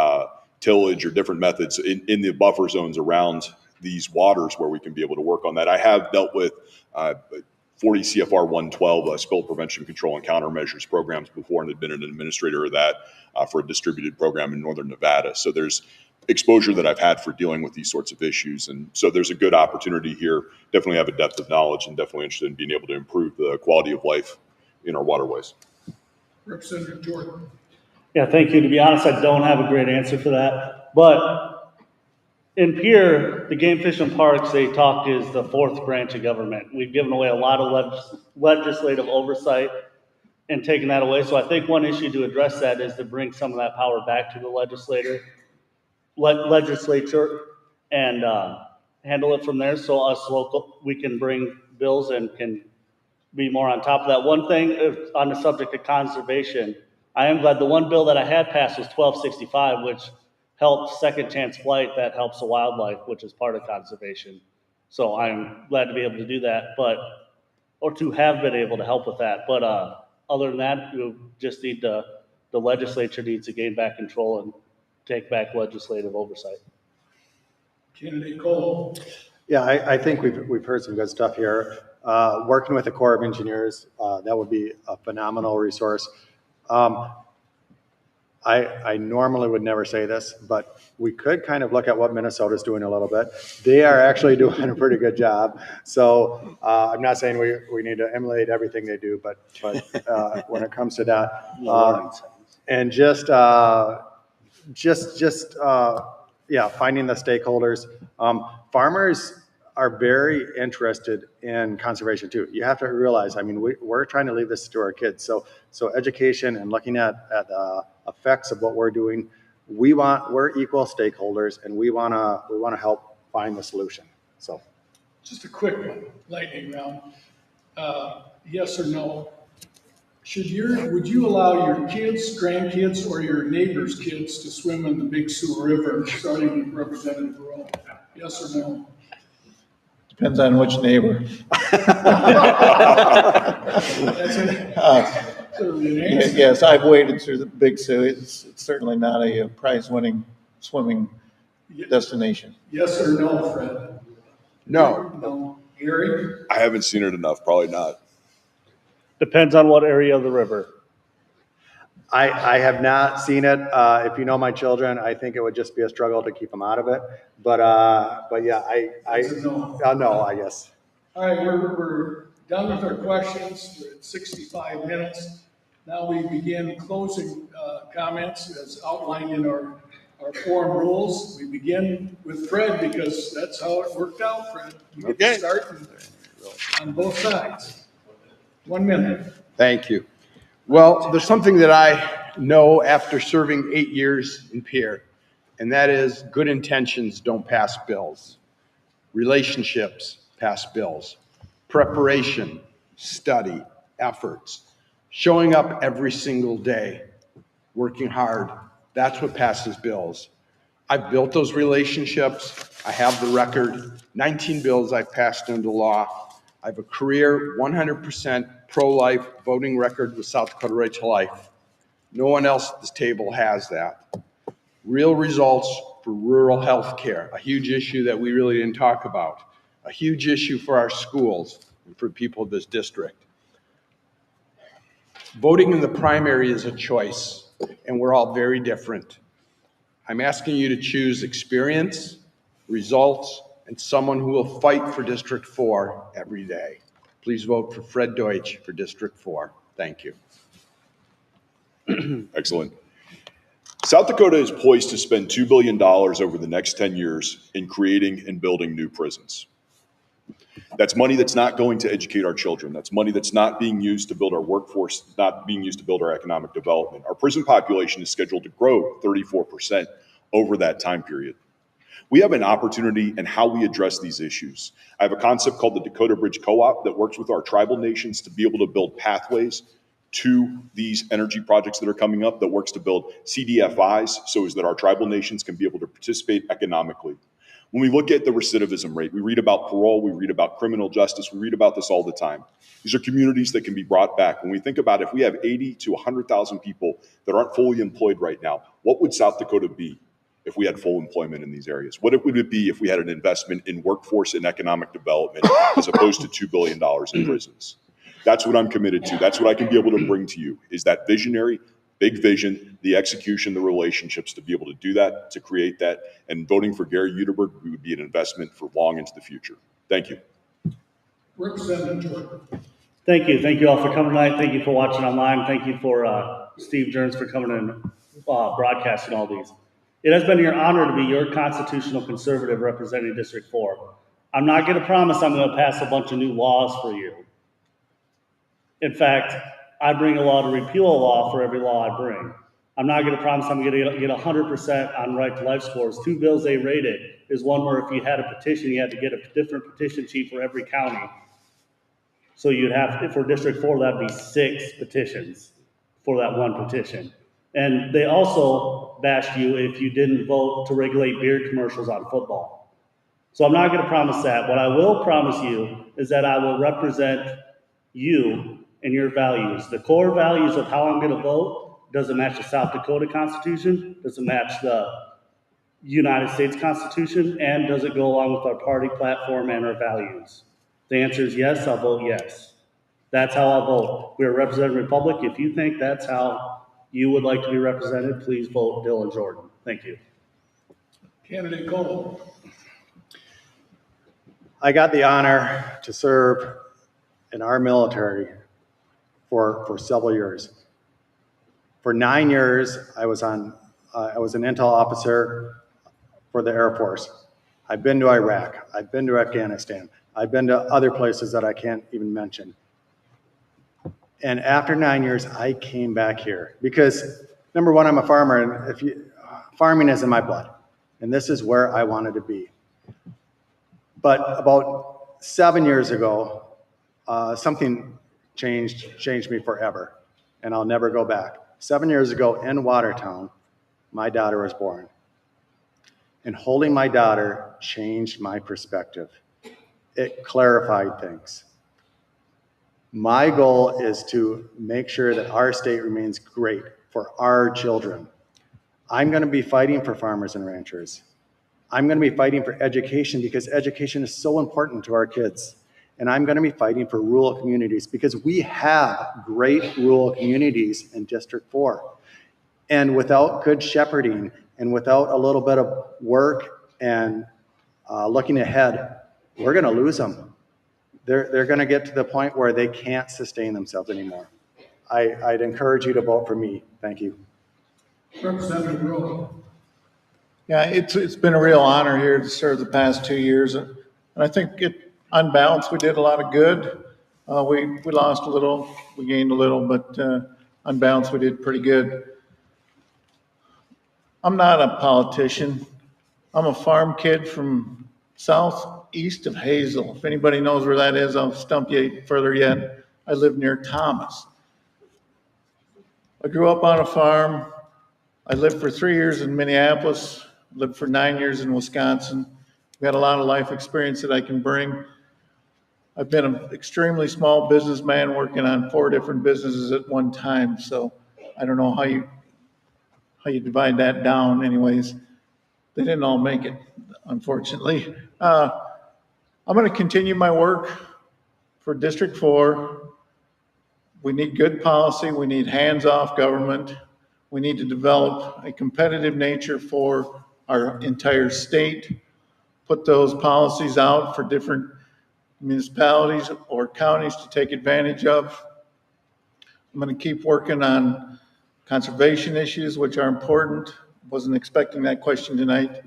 tillage or different methods in the buffer zones around these waters where we can be able to work on that. I have dealt with 40 CFR 112 spill prevention, control, and countermeasures programs before, and had been an administrator of that for a distributed program in northern Nevada. So there's exposure that I've had for dealing with these sorts of issues. And so there's a good opportunity here. Definitely have a depth of knowledge and definitely interested in being able to improve the quality of life in our waterways. Representative Jordan. Yeah, thank you. To be honest, I don't have a great answer for that. But in Pierre, the Game Fish and Parks, they talk is the 4th branch of government. We've given away a lot of legislative oversight and taken that away. So I think one issue to address that is to bring some of that power back to the legislature and handle it from there. So us local, we can bring bills and can be more on top of that. One thing on the subject of conservation, I am glad the one bill that I had passed was 1265, which helps second chance flight. That helps the wildlife, which is part of conservation. So I'm glad to be able to do that, or to have been able to help with that. But other than that, you just need the legislature needs to gain back control and take back legislative oversight. Candidate Cole. Yeah, I think we've heard some good stuff here. Working with the Corps of Engineers, that would be a phenomenal resource. I normally would never say this, but we could kind of look at what Minnesota's doing a little bit. They are actually doing a pretty good job. So I'm not saying we need to emulate everything they do, but when it comes to that, and finding the stakeholders. Farmers are very interested in conservation too. You have to realize, I mean, we're trying to leave this to our kids. So education and looking at effects of what we're doing, we're equal stakeholders, and we wanna help find the solution. So, Just a quick one, lightning round. Yes or no? Would you allow your kids, grandkids, or your neighbors' kids to swim in the Big Sioux River, starting with Representative Rowe? Yes or no? Depends on which neighbor. That's clearly an answer. Yes, I've waded through the Big Sioux. It's certainly not a prize-winning swimming destination. Yes or no, Fred? No. No. Gary? I haven't seen it enough. Probably not. Depends on what area of the river. I have not seen it. If you know my children, I think it would just be a struggle to keep them out of it. But yeah, no, I guess. All right, we're done with our questions. We're at 65 minutes. Now we begin closing comments as outlined in our forum rules. We begin with Fred because that's how it worked out, Fred. You get to start on both sides. 1 minute. Thank you. Well, there's something that I know after serving 8 years in Pierre, and that is good intentions don't pass bills. Relationships pass bills. Preparation, study, efforts, showing up every single day, working hard, that's what passes bills. I've built those relationships. I have the record, 19 bills I've passed into law. I have a career 100% pro-life voting record with South Dakota Right to Life. No one else at this table has that. Real results for rural health care, a huge issue that we really didn't talk about, a huge issue for our schools and for people of this district. Voting in the primary is a choice, and we're all very different. I'm asking you to choose experience, results, and someone who will fight for District 4 every day. Please vote for Fred Deutsch for District 4. Thank you. Excellent. South Dakota is poised to spend $2 billion over the next 10 years in creating and building new prisons. That's money that's not going to educate our children. That's money that's not being used to build our workforce, not being used to build our economic development. Our prison population is scheduled to grow 34% over that time period. We have an opportunity in how we address these issues. I have a concept called the Dakota Bridge Co-op that works with our tribal nations to be able to build pathways to these energy projects that are coming up, that works to build CDFIs so as that our tribal nations can be able to participate economically. When we look at the recidivism rate, we read about parole, we read about criminal justice, we read about this all the time. These are communities that can be brought back. When we think about if we have 80 to 100,000 people that aren't fully employed right now, what would South Dakota be if we had full employment in these areas? What would it be if we had an investment in workforce and economic development as opposed to $2 billion in prisons? That's what I'm committed to. That's what I can be able to bring to you, is that visionary, big vision, the execution, the relationships to be able to do that, to create that. And voting for Gary Uterberg would be an investment for long into the future. Thank you. Representative Jordan. Thank you. Thank you all for coming tonight. Thank you for watching online. Thank you for Steve Jones for coming and broadcasting all these. It has been your honor to be your constitutional conservative representing District 4. I'm not going to promise I'm going to pass a bunch of new laws for you. In fact, I bring a law to repeal a law for every law I bring. I'm not going to promise I'm going to get 100% on right to life scores. 2 bills they rated is one where if you had a petition, you had to get a different petition chief for every county. So you'd have, for District 4, that'd be 6 petitions for that one petition. And they also bashed you if you didn't vote to regulate beer commercials on football. So I'm not going to promise that. What I will promise you is that I will represent you and your values. The core values of how I'm going to vote doesn't match the South Dakota Constitution, doesn't match the United States Constitution, and doesn't go along with our party platform and our values. The answer is yes, I'll vote yes. That's how I'll vote. We're a representative republic. If you think that's how you would like to be represented, please vote Dylan Jordan. Thank you. Candidate Cole. I got the honor to serve in our military for several years. For 9 years, I was an intel officer for the Air Force. I've been to Iraq. I've been to Afghanistan. I've been to other places that I can't even mention. And after 9 years, I came back here because, number one, I'm a farmer, and farming is in my blood, and this is where I wanted to be. But about 7 years ago, something changed me forever, and I'll never go back. 7 years ago in Watertown, my daughter was born. And holding my daughter changed my perspective. It clarified things. My goal is to make sure that our state remains great for our children. I'm going to be fighting for farmers and ranchers. I'm going to be fighting for education because education is so important to our kids. And I'm going to be fighting for rural communities because we have great rural communities in District 4. And without good shepherding and without a little bit of work and looking ahead, we're going to lose them. They're going to get to the point where they can't sustain themselves anymore. I'd encourage you to vote for me. Thank you. Representative Rowe. Yeah, it's been a real honor here to serve the past 2 years. And I think on balance, we did a lot of good. We lost a little, we gained a little, but on balance, we did pretty good. I'm not a politician. I'm a farm kid from southeast of Hazel. If anybody knows where that is, I'll stump you further yet. I live near Thomas. I grew up on a farm. I lived for 3 years in Minneapolis, lived for 9 years in Wisconsin. I've got a lot of life experience that I can bring. I've been an extremely small businessman working on 4 different businesses at one time, so I don't know how you divide that down anyways. They didn't all make it, unfortunately. I'm going to continue my work for District 4. We need good policy. We need hands-off government. We need to develop a competitive nature for our entire state, put those policies out for different municipalities or counties to take advantage of. I'm going to keep working on conservation issues, which are important. Wasn't expecting that question tonight.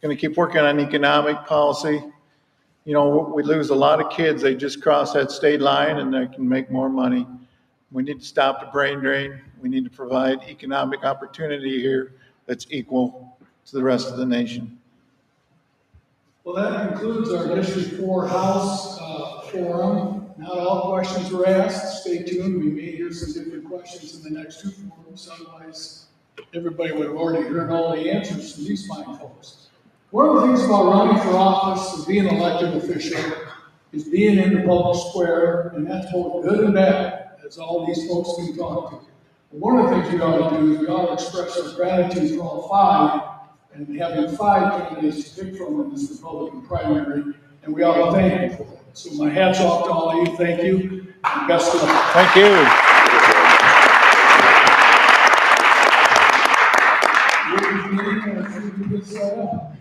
Going to keep working on economic policy. You know, we lose a lot of kids. They just cross that state line and they can make more money. We need to stop the brain drain. We need to provide economic opportunity here that's equal to the rest of the nation. Well, that concludes our District 4 House forum. Not all questions were asked. Stay tuned. We may hear some different questions in the next 2 forums. Otherwise, everybody would have already heard all the answers from these fine folks. One of the things about running for office and being an elected official is being in the public square, and that's both good and bad, as all these folks can talk to. But one of the things we ought to do is we ought to express our gratitude for all 5, and having 5 candidates to pick from in this Republican primary, and we ought to thank you for that. So my hat's off to all of you. Thank you, and best of luck. Thank you. We'll be set up.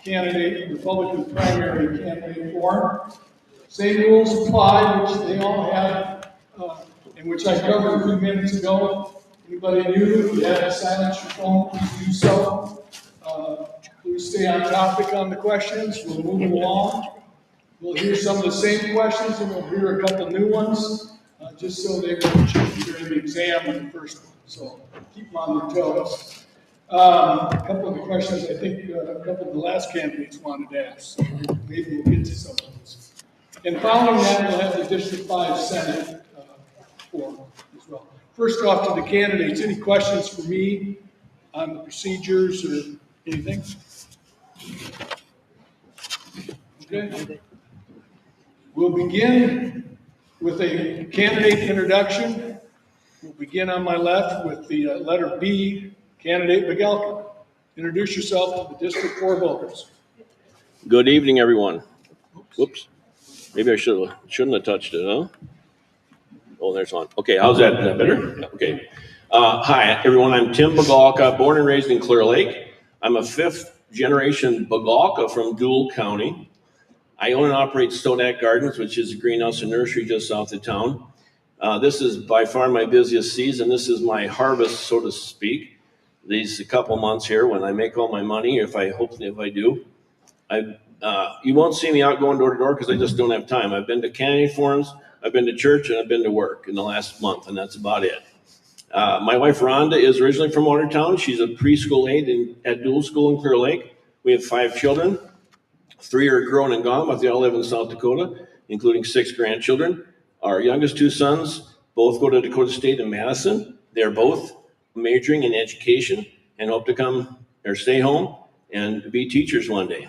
candidate, Republican primary candidate for. Same rules apply, which they all had, and which I covered a few minutes ago. Anybody new, if you have to silence your phone, please do so. Please stay on topic on the questions. We'll move along. We'll hear some of the same questions, and we'll hear a couple new ones, just so they won't cheat during the exam in the first one. So keep them on their toes. A couple of the questions I think a couple of the last candidates wanted to ask, so maybe we'll get to some of those. And following that, we'll have the District 5 Senate forum as well. First off, to the candidates, any questions for me on the procedures or anything? Okay. We'll begin with a candidate introduction. We'll begin on my left with the letter B, candidate Begelka. Introduce yourself to the District 4 voters. Good evening, everyone. Whoops. Maybe I shouldn't have touched it, huh? Oh, there's one. Okay, how's that? Is that better? Okay. Hi, everyone. I'm Tim Begelka, born and raised in Clear Lake. I'm a fifth generation Begelka from Dual County. I own and operate Stodack Gardens, which is a greenhouse and nursery just south of town. This is by far my busiest season. This is my harvest, so to speak. These a couple months here when I make all my money, hopefully if I do. You won't see me out going door to door because I just don't have time. I've been to candidate forums, I've been to church, and I've been to work in the last month, and that's about it. My wife Rhonda is originally from Watertown. She's a preschool aide at Dual School in Clear Lake. We have 5 children. 3 are grown and gone, but they all live in South Dakota, including 6 grandchildren. Our youngest 2 sons both go to Dakota State in Madison. They're both majoring in education and hope to come or stay home and be teachers one day.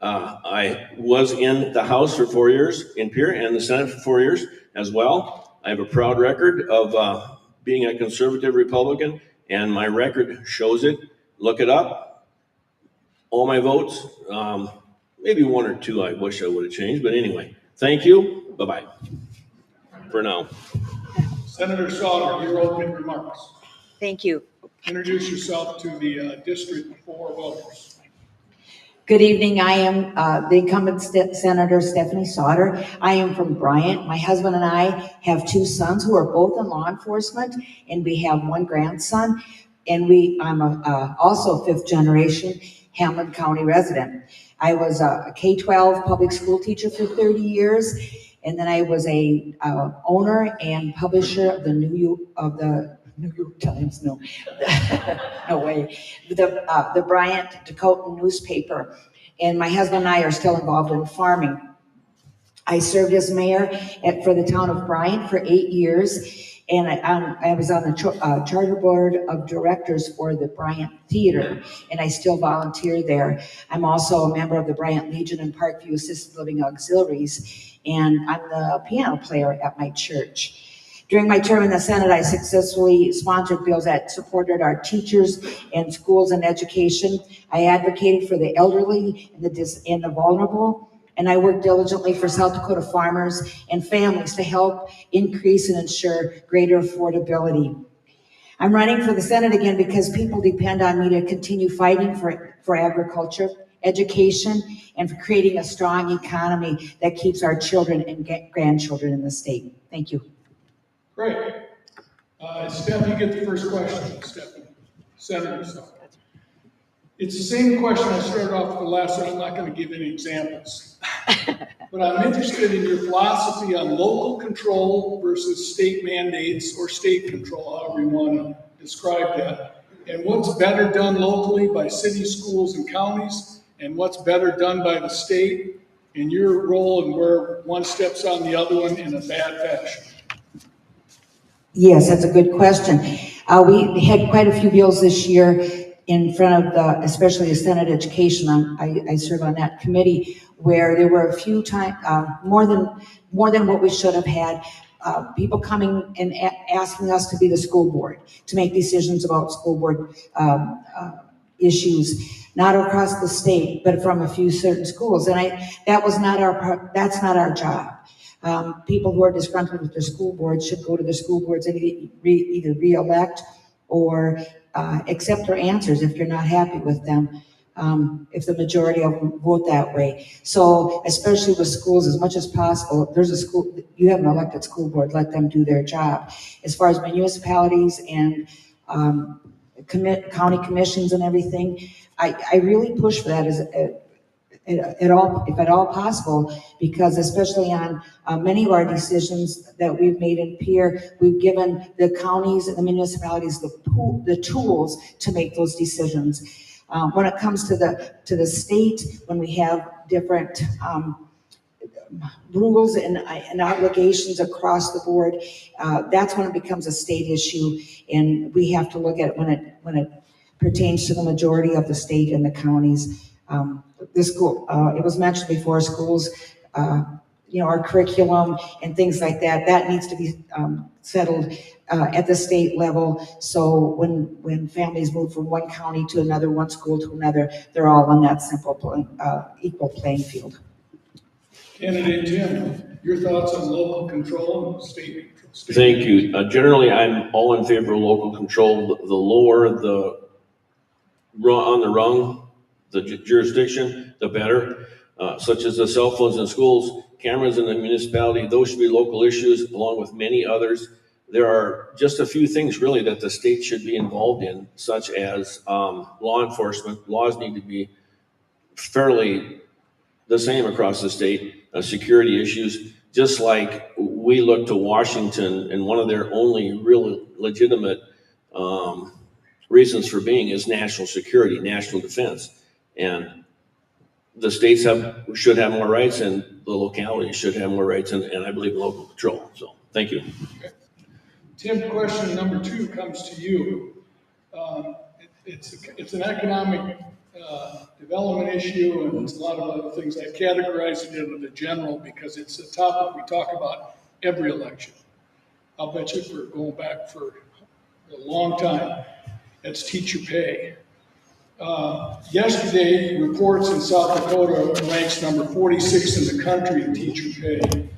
I was in the House for 4 years in Pierre and the Senate for 4 years as well. I have a proud record of being a conservative Republican, and my record shows it. Look it up. All my votes, maybe 1 or 2 I wish I would have changed, but anyway, thank you. Bye-bye for now. Senator Sauter, your opening remarks. Thank you. Introduce yourself to the District 4 voters. Good evening. I am the incumbent Senator Stephanie Sauter. I am from Bryant. My husband and I have 2 sons who are both in law enforcement, and we have 1 grandson. And I'm also a 5th generation Hamlin County resident. I was a K-12 public school teacher for 30 years, and then I was a owner and publisher of the New York Times, no, no way, the Bryant Dakotan newspaper. And my husband and I are still involved in farming. I served as mayor for the town of Bryant for 8 years. And I was on the charter board of directors for the Bryant Theater, and I still volunteer there. I'm also a member of the Bryant Legion and Parkview Assisted Living Auxiliaries, and I'm the piano player at my church. During my term in the Senate, I successfully sponsored bills that supported our teachers and schools and education. I advocated for the elderly and the vulnerable. And I work diligently for South Dakota farmers and families to help increase and ensure greater affordability. I'm running for the Senate again because people depend on me to continue fighting for agriculture, education, and for creating a strong economy that keeps our children and grandchildren in the state. Thank you. Great. Steph, you get the first question, Stephanie. Senator Sauter. It's the same question I started off with the last one. I'm not going to give any examples. But I'm interested in your philosophy on local control versus state mandates or state control, however you want to describe that. And what's better done locally by cities, schools, and counties, and what's better done by the state, and your role and where one steps on the other one in a bad fashion. Yes, that's a good question. We had quite a few bills this year in front of especially the Senate Education. I serve on that committee, where there were a few times, more than what we should have had, people coming and asking us to be the school board, to make decisions about school board issues, not across the state, but from a few certain schools. And that's not our job. People who are disgruntled with their school board should go to the school boards and either re-elect or accept their answers if you're not happy with them. if the majority of them vote that way. So especially with schools, as much as possible, there's a school, you have an elected school board, let them do their job. As far as municipalities and county commissions and everything, I really push for that at all, if at all possible, because especially on many of our decisions that we've made in peer, we've given the counties and the municipalities the tools to make those decisions. When it comes to the state, when we have different rules and obligations across the board, that's when it becomes a state issue, and we have to look at it when it pertains to the majority of the state and the counties. The school, it was mentioned before, schools, our curriculum and things like that, that needs to be settled at the state level. So when families move from one county to another, one school to another, they're all on that equal playing field. Candidate Tim, your thoughts on local control and state? Thank you. Generally, I'm all in favor of local control. The lower on the rung, the jurisdiction, the better. Such as the cell phones in schools, cameras in the municipality, those should be local issues along with many others. There are just a few things really that the state should be involved in, such as law enforcement. Laws need to be fairly the same across the state. Security issues, just like we look to Washington, and one of their only real legitimate reasons for being is national security, national defense. And the states should have more rights, and the localities should have more rights, and I believe in local control. So, thank you. Okay. Tim, question number 2 comes to you. It's an economic development issue, and it's a lot of other things. I categorize it into the general because it's a topic we talk about every election. I'll bet you for going back for a long time, it's teacher pay. Yesterday, reports in South Dakota ranks number 46 in the country in teacher pay.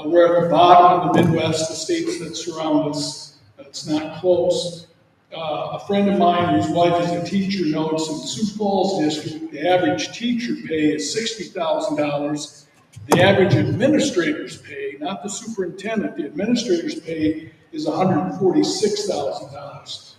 We're at the bottom of the Midwest, the states that surround us. It's not close. A friend of mine whose wife is a teacher notes in Sioux Falls district, the average teacher pay is $60,000. The average administrator's pay, not the superintendent, the administrator's pay is $146,000.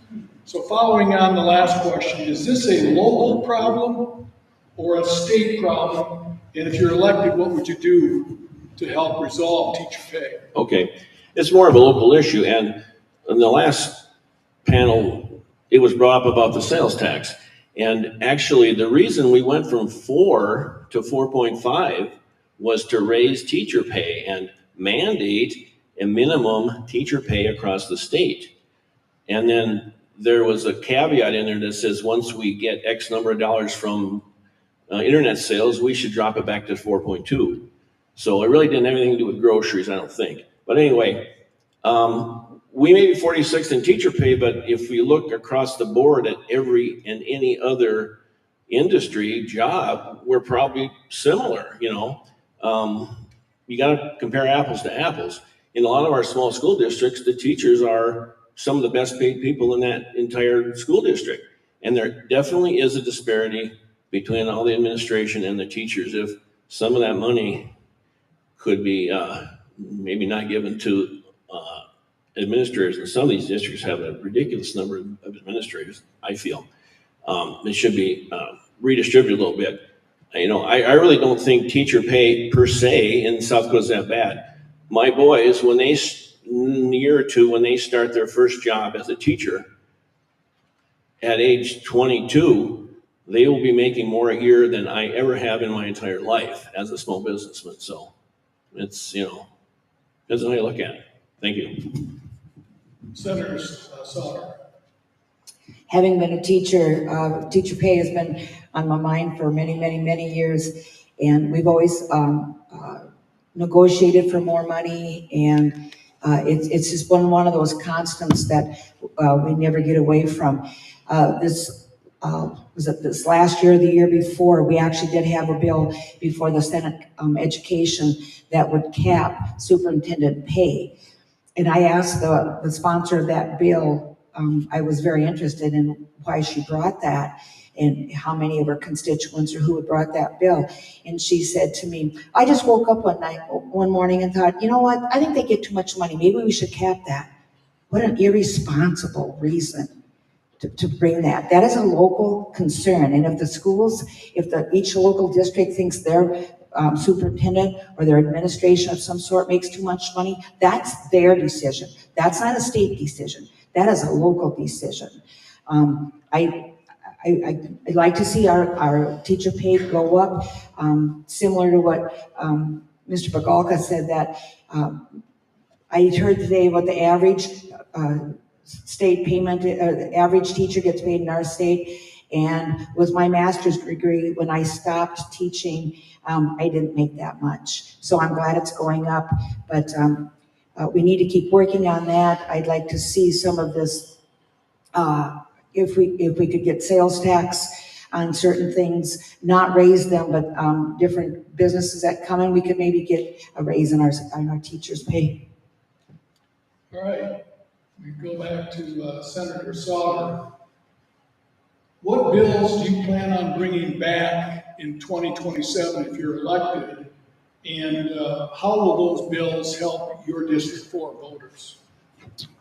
So following on the last question, is this a local problem or a state problem? And if you're elected, what would you do to help resolve teacher pay? Okay, it's more of a local issue, and in the last panel, it was brought up about the sales tax. And actually, the reason we went from 4 to 4.5 was to raise teacher pay and mandate a minimum teacher pay across the state. And then there was a caveat in there that says once we get X number of dollars from internet sales, we should drop it back to 4.2. So it really didn't have anything to do with groceries, I don't think. But anyway, we may be 46th in teacher pay, but if we look across the board at every and any other industry job, we're probably similar, you know. You got to compare apples to apples. In a lot of our small school districts, the teachers are some of the best paid people in that entire school district. And there definitely is a disparity between all the administration and the teachers. If some of that money could be maybe not given to administrators, and some of these districts have a ridiculous number of administrators, I feel. It should be redistributed a little bit. You know, I really don't think teacher pay per se in South Dakota is that bad. My boys, when they, in a year or two, when they start their first job as a teacher, at age 22, they will be making more a year than I ever have in my entire life as a small businessman. So it's, you know, depends on how you look at it. Thank you. Senator Sauter. Having been a teacher, teacher pay has been on my mind for many, many, many years. And we've always negotiated for more money. And it's just been one of those constants that we never get away from. Was it this last year or the year before, we actually did have a bill before the Senate Education that would cap superintendent pay. And I asked the sponsor of that bill, I was very interested in why she brought that and how many of her constituents or who had brought that bill. And she said to me, I just woke up one morning and thought, you know what, I think they get too much money. Maybe we should cap that. What an irresponsible reason to bring that. That is a local concern. And if the schools, each local district thinks their superintendent or their administration of some sort makes too much money, that's their decision. That's not a state decision. That is a local decision. I'd like to see our teacher pay go up, similar to what Mr. Bagalka said, that I heard today about the average state payment, the average teacher gets paid in our state. And with my master's degree, when I stopped teaching, I didn't make that much. So I'm glad it's going up, but we need to keep working on that. I'd like to see some of this, if we could get sales tax on certain things, not raise them, but different businesses that come in, we could maybe get a raise in our teachers' pay. All right, we go back to Senator Sauter. What bills do you plan on bringing back in 2027 if you're elected? And how will those bills help your District 4 voters?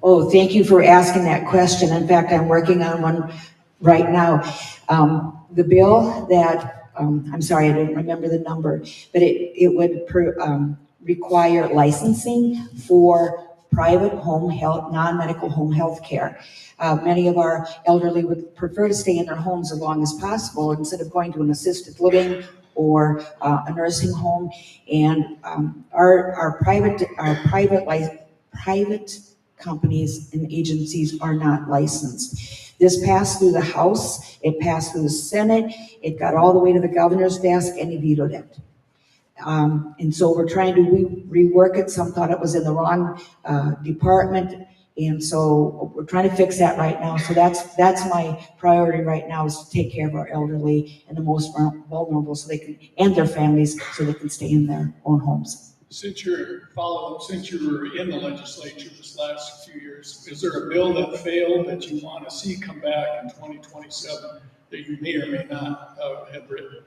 Oh, thank you for asking that question. In fact, I'm working on one right now. The bill that, I'm sorry, I don't remember the number, but it would require licensing for private home health, non-medical home health care. Many of our elderly would prefer to stay in their homes as long as possible instead of going to an assisted living or a nursing home. And our private companies and agencies are not licensed. This passed through the House, it passed through the Senate, it got all the way to the governor's desk, and he vetoed it. And so we're trying to rework it. Some thought it was in the wrong department, and so we're trying to fix that right now. So that's my priority right now, is to take care of our elderly and the most vulnerable, so they can, and their families, so they can stay in their own homes. Since you were in the legislature this last few years, is there a bill that failed that you want to see come back in 2027 that you may or may not have written?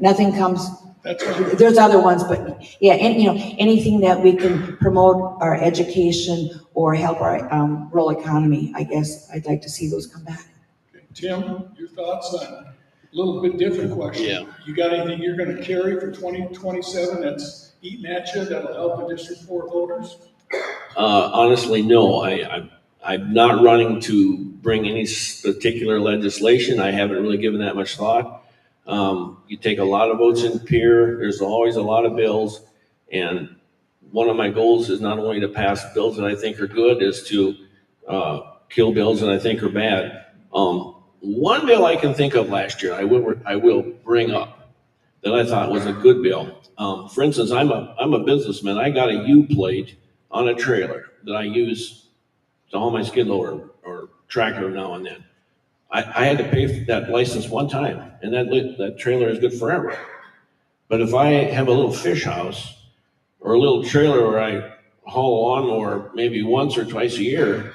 Nothing comes. That's right. There's other ones, but yeah, and anything that we can promote our education or help our rural economy, I guess I'd like to see those come back. Okay. Tim, your thoughts on a little bit different question? Yeah. You got anything you're going to carry for 2027 that's eating at you that'll help the District 4 voters? Honestly, no. I'm not running to bring any particular legislation. I haven't really given that much thought. You take a lot of votes in Pierre, there's always a lot of bills, and one of my goals is not only to pass bills that I think are good, is to kill bills that I think are bad. One bill I can think of last year, I will bring up, that I thought was a good bill. For instance, I'm a businessman. I got a U plate on a trailer that I use to haul my skid loader or tractor now and then. I had to pay for that license one time, and that trailer is good forever. But if I have a little fish house or a little trailer where I haul a lawnmower maybe once or twice a year,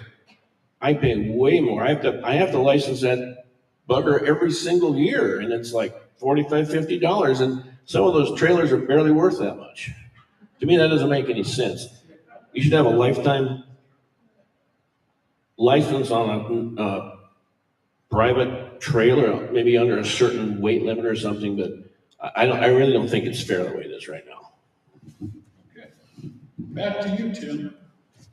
I pay way more. I have to license that bugger every single year, and it's like $45, $50, and some of those trailers are barely worth that much. To me, that doesn't make any sense. You should have a lifetime license on a private trailer, maybe under a certain weight limit or something, but I really don't think it's fair the way it is right now. Okay. Back to you, Tim.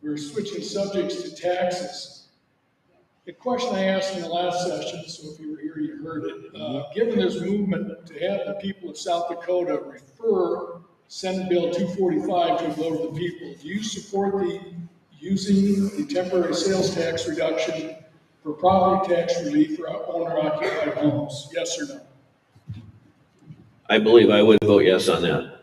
We're switching subjects to taxes. The question I asked in the last session, so if you were here, you heard it. Given this movement to have the people of South Dakota refer Senate Bill 245 to a vote of the people, do you support using the temporary sales tax reduction for property tax relief for owner-occupied homes? Yes or no? I believe I would vote yes on that.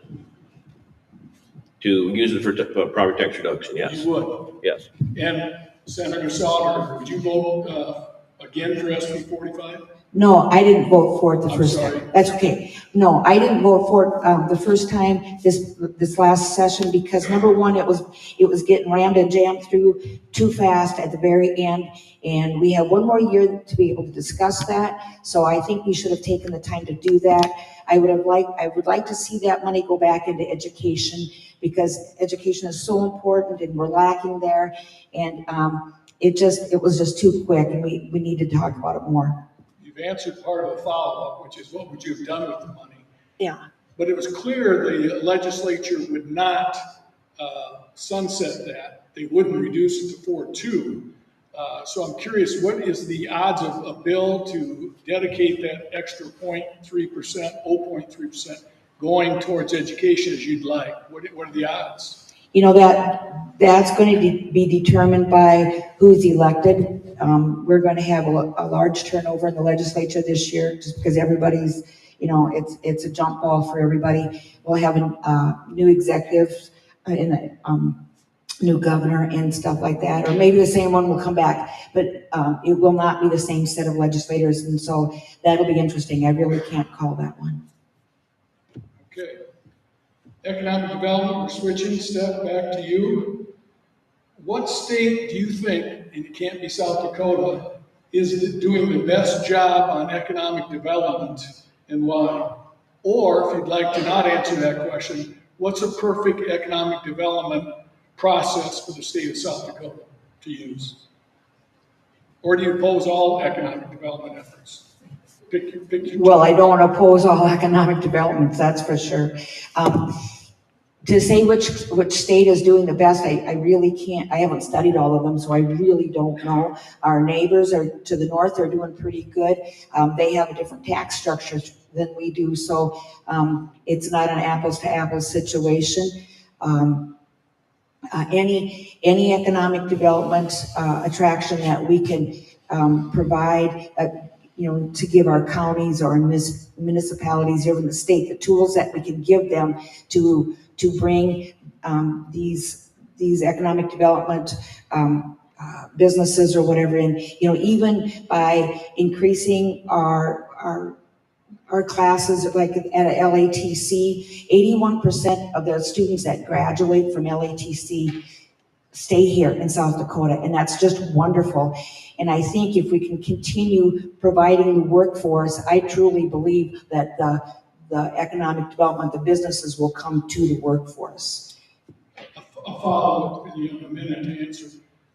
To use it for property tax reduction, yes. You would? Yes. And Senator Sauter, would you vote again for SB 45? No, I didn't vote for it the I'm first sorry. time. That's okay. No, I didn't vote for it the first time this last session because number one, it was getting rammed and jammed through too fast at the very end, and we have one more year to be able to discuss that. So I think we should have taken the time to do that. I would like to see that money go back into education because education is so important and we're lacking there, and it was just too quick, and we need to talk about it more. You've answered part of the follow-up, which is what would you have done with the money? Yeah. But it was clear the legislature would not sunset that. They wouldn't reduce it to 4.2. So I'm curious, what is the odds of a bill to dedicate that extra 0.3%, 0.3% going towards education as you'd like? What are the odds? You know, that's going to be determined by who's elected. We're going to have a large turnover in the legislature this year just because everybody's, you know, it's a jump ball for everybody. We'll have a new executive in a new governor and stuff like that, or maybe the same one will come back, but it will not be the same set of legislators, and so that'll be interesting. I really can't call that one. Okay. Economic development, we're switching, Steph, back to you. What state do you think, and it can't be South Dakota, is doing the best job on economic development and why? Or if you'd like to not answer that question, what's a perfect economic development process for the state of South Dakota to use? Or do you oppose all economic development efforts? Pick your Well, I don't oppose all economic developments, that's for sure. To say which state is doing the best, I really can't. I haven't studied all of them, so I really don't know. Our neighbors are to the north are doing pretty good. They have a different tax structure than we do, so it's not an apples to apples situation. Any economic development attraction that we can provide, you know, to give our counties or municipalities, even the state, the tools that we can give them to bring these economic development businesses or whatever in, you know, even by increasing our classes, like at LATC, 81% of the students that graduate from LATC stay here in South Dakota, and that's just wonderful. And I think if we can continue providing the workforce, I truly believe that the economic development, the businesses will come to the workforce. A follow-up, and you have a minute to answer.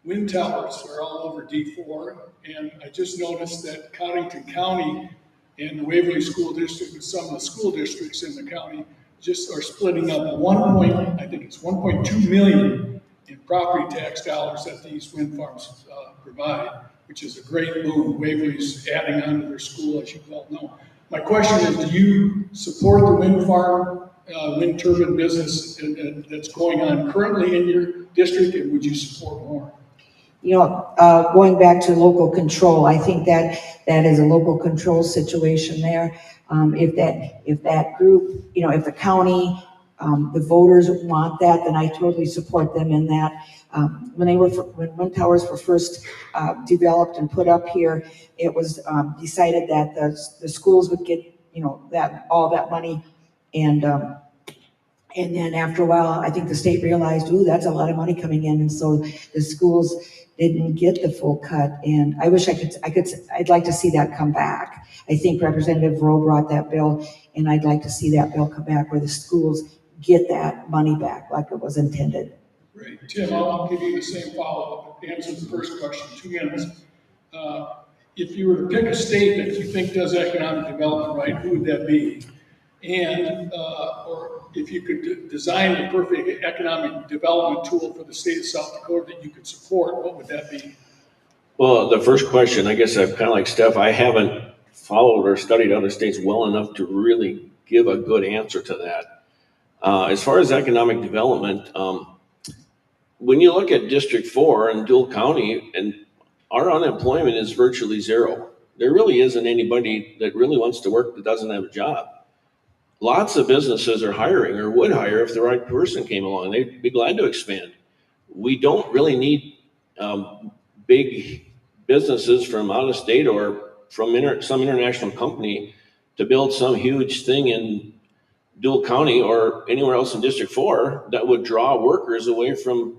Wind towers are all over D4, and I just noticed that Cottington County and the Waverly School District and some of the school districts in the county just are splitting up I think it's 1.2 million in property tax dollars that these wind farms provide, which is a great move. Waverly's adding on to their school, as you well know. My question is, do you support the wind farm, wind turbine business that's going on currently in your district, and would you support more? You know, going back to local control, I think that is a local control situation there. If that group, you know, if the county, the voters want that, then I totally support them in that. When wind towers were first developed and put up here, it was decided that the schools would get, you know, all that money, and then after a while, I think the state realized, ooh, that's a lot of money coming in, and so the schools didn't get the full cut. And I wish I'd like to see that come back. I think Representative Rowe brought that bill, and I'd like to see that bill come back where the schools get that money back like it was intended. Great. Tim, I'll give you the same follow-up. Answer the first question, 2 minutes. If you were to pick a state that you think does economic development right, who would that be? And, or if you could design the perfect economic development tool for the state of South Dakota that you could support, what would that be? Well, the first question, I guess I'm kind of like Steph, I haven't followed or studied other states well enough to really give a good answer to that. As far as economic development, when you look at District 4 in Dual County, and our unemployment is virtually zero. There really isn't anybody that really wants to work that doesn't have a job. Lots of businesses are hiring or would hire if the right person came along. They'd be glad to expand. We don't really need big businesses from out of state or from some international company to build some huge thing in Dual County or anywhere else in District 4 that would draw workers away from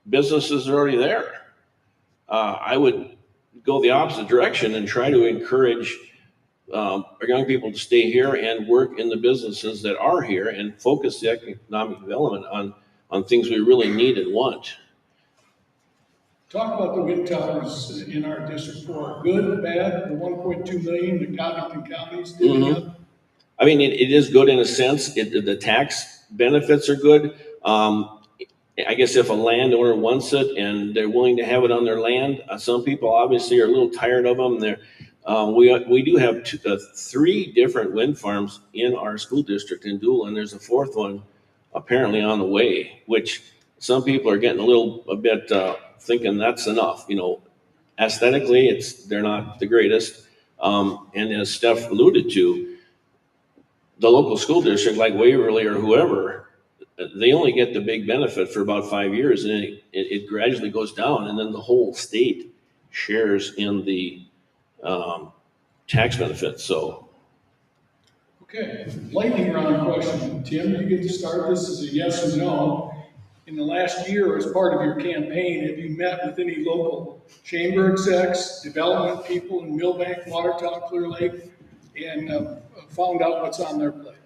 businesses that are already there. I would go the opposite direction and try to encourage our young people to stay here and work in the businesses that are here and focus the economic development on things we really need and want. Talk about the wind towers in our District 4. Good, bad, the 1.2 million, the Covington counties giving up. I mean, it is good in a sense. The tax benefits are good. I guess if a landowner wants it and they're willing to have it on their land, some people obviously are a little tired of them. We do have 3 different wind farms in our school district in Dual, and there's a 4th one apparently on the way, which some people are getting a bit thinking that's enough. You know, aesthetically, they're not the greatest. And as Steph alluded to, the local school district like Waverly or whoever, they only get the big benefit for about 5 years, and then it gradually goes down, and then the whole state shares in the tax benefits. So, okay, lightning round question. Tim, you get to start this as a yes or no. In the last year, as part of your campaign, have you met with any local chamber execs, development people in Millbank, Watertown, Clear Lake, and found out what's on their plate?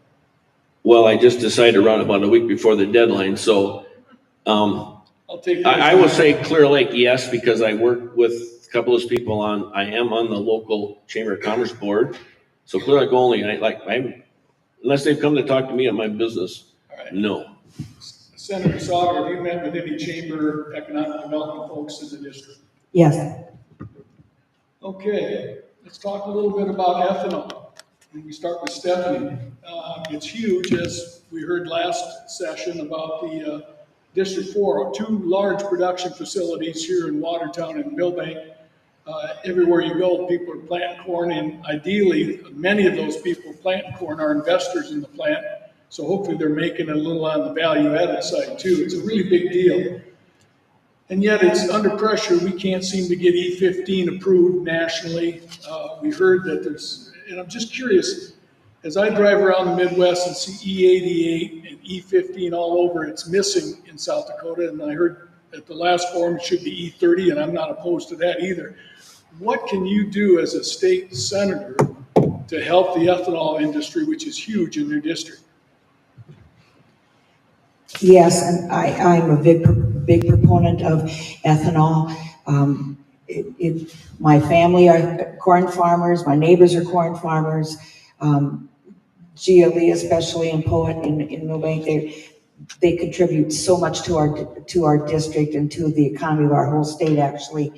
well, I just decided to run about a week before the deadline, so I'll take. I will say Clear Lake, yes, because I work with a couple of those people I am on the local Chamber of Commerce board. So Clear Lake only, unless they've come to talk to me at my business, no. Senator Sauter, have you met with any chamber economic development folks in the district? Yes. Okay, let's talk a little bit about ethanol. We start with Stephanie. It's huge, as we heard last session about the District 4, 2 large production facilities here in Watertown and Millbank. Everywhere you go, people are planting corn, and ideally, many of those people planting corn are investors in the plant. So hopefully they're making a little on the value-added side too. It's a really big deal. And yet it's under pressure. We can't seem to get E15 approved nationally. We heard that and I'm just curious, as I drive around the Midwest and see E88 and E15 all over, it's missing in South Dakota. And I heard at the last forum it should be E30, and I'm not opposed to that either. What can you do as a state senator to help the ethanol industry, which is huge in your district? Yes, and I'm a big proponent of ethanol. My family are corn farmers, my neighbors are corn farmers. Gia Lee, especially in Poet in Millbank, they contribute so much to our district and to the economy of our whole state, actually.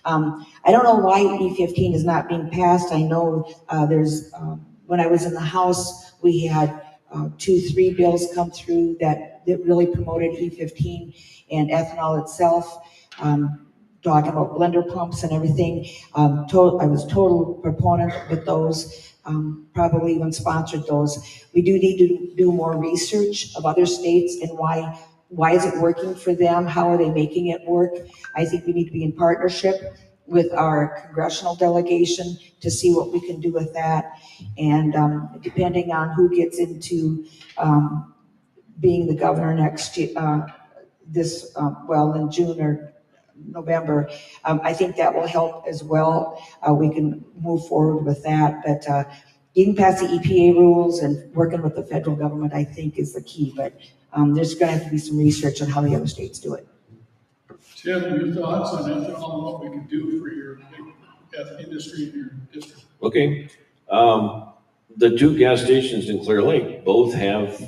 I don't know why E15 is not being passed. I know when I was in the House, we had 2-3 bills come through that really promoted E15 and ethanol itself, talking about blender pumps and everything. I was total proponent with those, probably even sponsored those. We do need to do more research of other states and why is it working for them? How are they making it work? I think we need to be in partnership with our congressional delegation to see what we can do with that. And depending on who gets into being the governor next year, in June or November, I think that will help as well. We can move forward with that, but getting past the EPA rules and working with the federal government, I think, is the key. But there's going to have to be some research on how the other states do it. Tim, your thoughts on ethanol and what we can do for your big industry in your district? Okay. The 2 gas stations in Clear Lake both have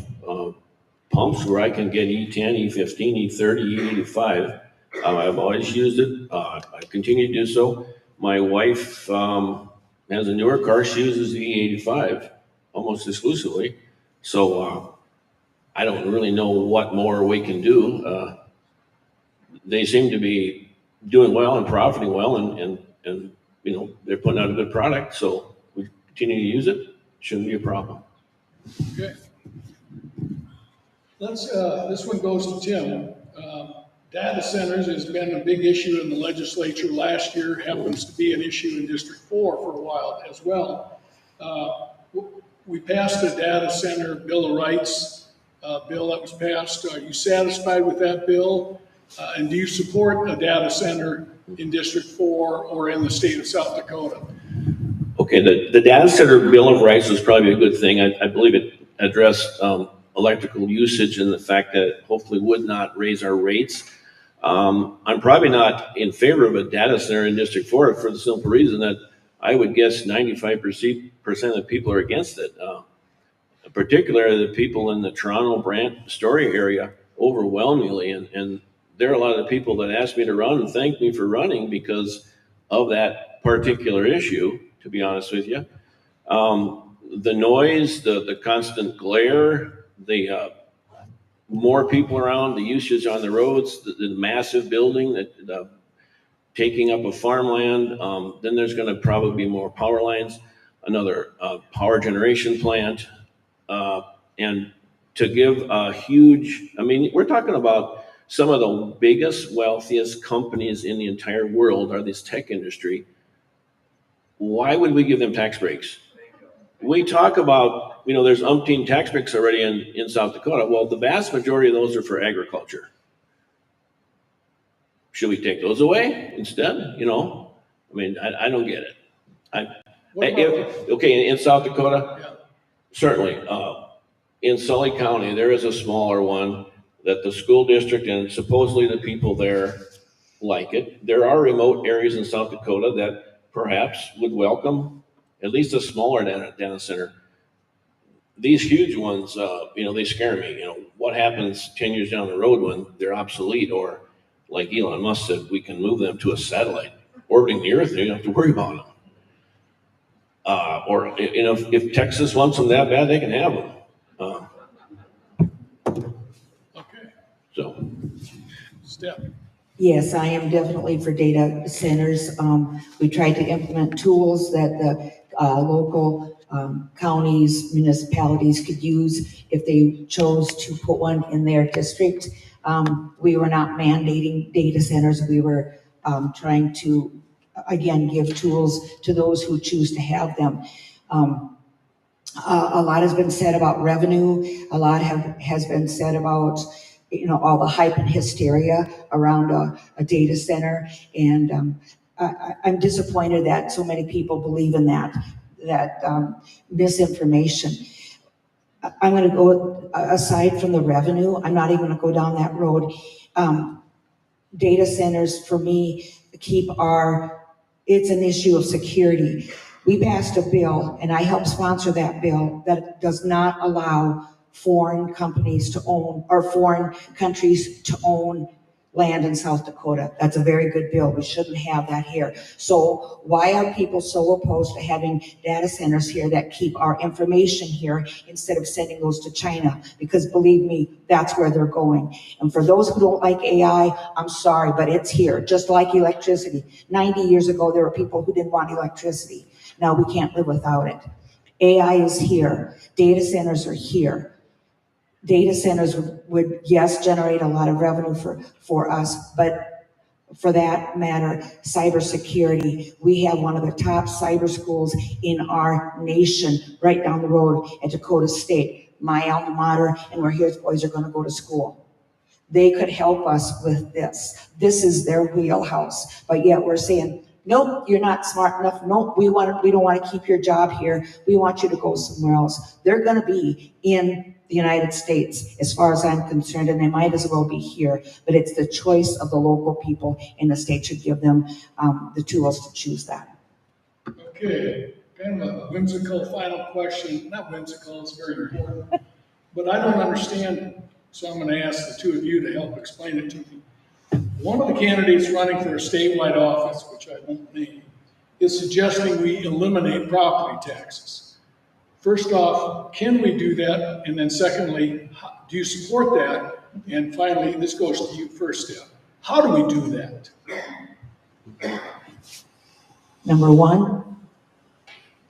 pumps where I can get E10, E15, E30, E85. I've always used it. I continue to do so. My wife has a newer car. She uses the E85 almost exclusively. So I don't really know what more we can do. They seem to be doing well and profiting well, and they're putting out a good product. So we continue to use it. Shouldn't be a problem. Okay. This one goes to Tim. Data centers has been a big issue in the legislature last year, happens to be an issue in District 4 for a while as well. We passed a data center Bill of Rights bill that was passed. Are you satisfied with that bill? And do you support a data center in District 4 or in the state of South Dakota? Okay, the data center Bill of Rights was probably a good thing. I believe it addressed electrical usage and the fact that it hopefully would not raise our rates. I'm probably not in favor of a data center in District 4 for the simple reason that I would guess 95% of the people are against it. Particularly the people in the Toronto, Brant, Story area overwhelmingly. And there are a lot of people that asked me to run and thanked me for running because of that particular issue, to be honest with you. The noise, the constant glare, the more people around, the usage on the roads, the massive building, the taking up of farmland, then there's going to probably be more power lines, another power generation plant, and to give a huge, I mean, we're talking about some of the biggest, wealthiest companies in the entire world are this tech industry. Why would we give them tax breaks? We talk about, you know, there's umpteen tax breaks already in South Dakota. Well, the vast majority of those are for agriculture. Should we take those away instead? You know, I mean, I don't get it. Okay, in South Dakota, certainly. In Sully County, there is a smaller one that the school district and supposedly the people there like it. There are remote areas in South Dakota that perhaps would welcome at least a smaller data center. These huge ones, you know, they scare me. You know, what happens 10 years down the road when they're obsolete, or like Elon Musk said, we can move them to a satellite orbiting the Earth and you don't have to worry about them. Or, you know, if Texas wants them that bad, they can have them. Okay. So. Steph. Yes, I am definitely for data centers. We tried to implement tools that the local counties, municipalities could use if they chose to put one in their district. We were not mandating data centers. We were trying to, again, give tools to those who choose to have them. A lot has been said about revenue. A lot has been said about, you know, all the hype and hysteria around a data center. And I'm disappointed that so many people believe in that misinformation. I'm going to go aside from the revenue. I'm not even going to go down that road. Data centers, for me, it's an issue of security. We passed a bill, and I helped sponsor that bill, that does not allow foreign companies to own, or foreign countries to own land in South Dakota. That's a very good bill. We shouldn't have that here. So why are people so opposed to having data centers here that keep our information here instead of sending those to China? Because believe me, that's where they're going. And for those who don't like AI, I'm sorry, but it's here, just like electricity. 90 years ago, there were people who didn't want electricity. Now we can't live without it. AI is here. Data centers are here. Data centers would, yes, generate a lot of revenue for us, but for that matter, cybersecurity. We have one of the top cyber schools in our nation right down the road at Dakota State, my alma mater, and where his boys are going to go to school. They could help us with this. This is their wheelhouse, but yet we're saying, nope, you're not smart enough. Nope, we don't want to keep your job here. We want you to go somewhere else. They're going to be in the United States, as far as I'm concerned, and they might as well be here. But it's the choice of the local people, and the state should give them the tools to choose that. Okay, kind of a whimsical final question. Not whimsical, it's very important. But I don't understand, so I'm going to ask the two of you to help explain it to me. One of the candidates running for a statewide office, which I won't name, is suggesting we eliminate property taxes. First off, can we do that? And then secondly, do you support that? And finally, this goes to you first, Steph. How do we do that? Number one,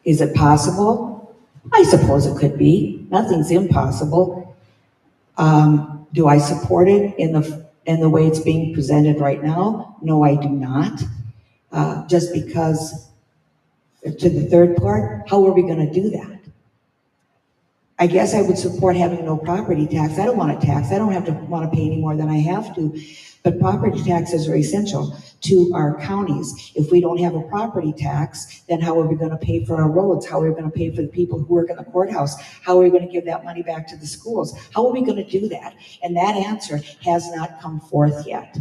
is it possible? I suppose it could be. Nothing's impossible. Do I support it in And the way it's being presented right now, no, I do not. Just because, to the third part, how are we gonna do that? I guess I would support having no property tax. I don't want a tax. I don't have to want to pay any more than I have to. But property taxes are essential to our counties. If we don't have a property tax, then how are we going to pay for our roads? How are we going to pay for the people who work in the courthouse? How are we going to give that money back to the schools? How are we going to do that? And that answer has not come forth yet.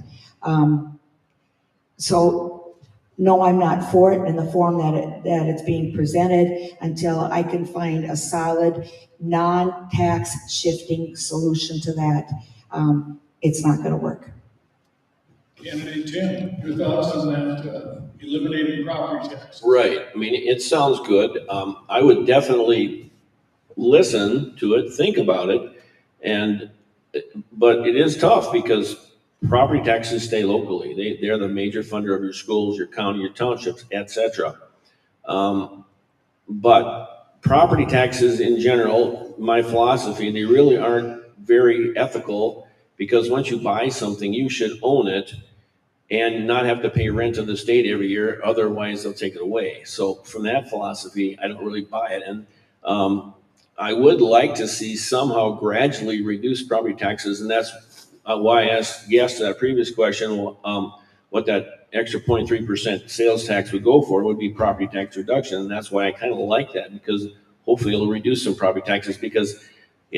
So no, I'm not for it in the form that it's being presented until I can find a solid, non-tax shifting solution to that. It's not going to work. Candidate Tim, your thoughts on that, eliminating property tax? Right. I mean, it sounds good. I would definitely listen to it, think about it, but it is tough because property taxes stay locally. They're the major funder of your schools, your county, your townships, etc. But property taxes in general, my philosophy, they really aren't very ethical, because once you buy something, you should own it and not have to pay rent to the state every year. Otherwise, they'll take it away. So from that philosophy, I don't really buy it. And I would like to see somehow gradually reduce property taxes. And that's why I asked yes to that previous question, what that extra 0.3% sales tax would go for would be property tax reduction. And that's why I kind of like that, because hopefully it'll reduce some property taxes, because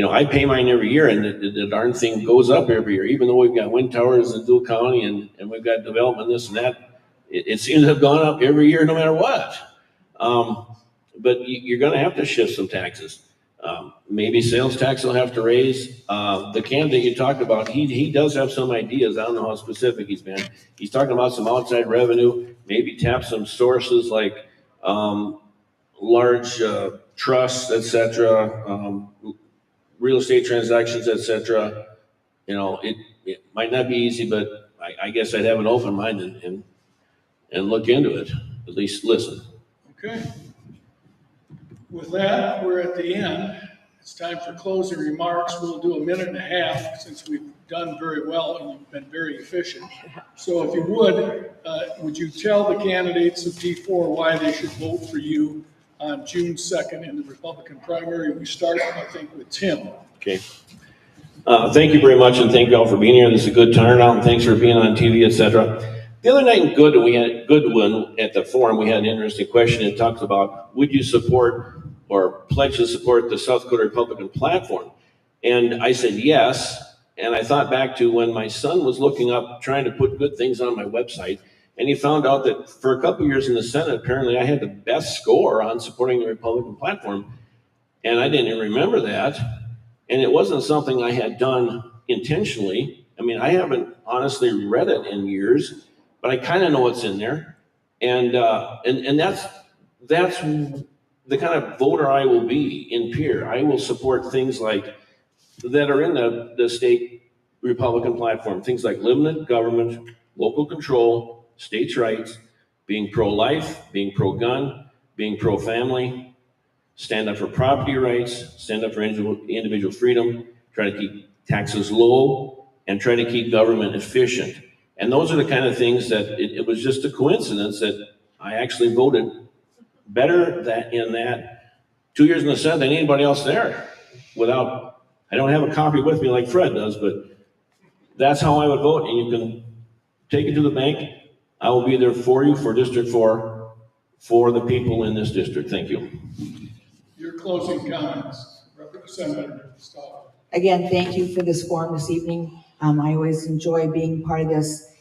I pay mine every year, and the darn thing goes up every year. Even though we've got wind towers in Dual County and we've got development, this and that, it seems to have gone up every year no matter what. But you're going to have to shift some taxes. Maybe sales tax will have to raise. The candidate you talked about, he does have some ideas. I don't know how specific he's been. He's talking about some outside revenue, maybe tap some sources like large trusts, etc., real estate transactions, etc. It might not be easy, but I guess I'd have an open mind and look into it, at least listen. Okay. With that, we're at the end. It's time for closing remarks. We'll do a minute and a half since we've done very well and you've been very efficient. So if you would you tell the candidates of P4 why they should vote for you on June 2nd in the Republican primary? We start, I think, with Tim. Okay. Thank you very much, and thank you all for being here. This is a good turnout, and thanks for being on TV, etc. The other night in Goodwin at the forum, we had an interesting question. It talks about, would you support or pledge to support the South Dakota Republican platform? And I said yes, and I thought back to when my son was looking up, trying to put good things on my website, and he found out that for a couple of years in the Senate, apparently I had the best score on supporting the Republican platform, and I didn't even remember that. And it wasn't something I had done intentionally. I mean, I haven't honestly read it in years, but I kind of know what's in there. And that's the kind of voter I will be in Pierre. I will support things like that are in the state Republican platform, things like limited government, local control, states' rights, being pro-life, being pro-gun, being pro-family, stand up for property rights, stand up for individual freedom, try to keep taxes low, and try to keep government efficient. And those are the kind of things that it was just a coincidence that I actually voted better in that 2 years in the Senate than anybody else there. I don't have a copy with me like Fred does, but that's how I would vote, and you can take it to the bank. I will be there for you for District 4, for the people in this district. Thank you. Your closing comments, Representative Stahl. Again, thank you for this forum this evening. I always enjoy being part of this.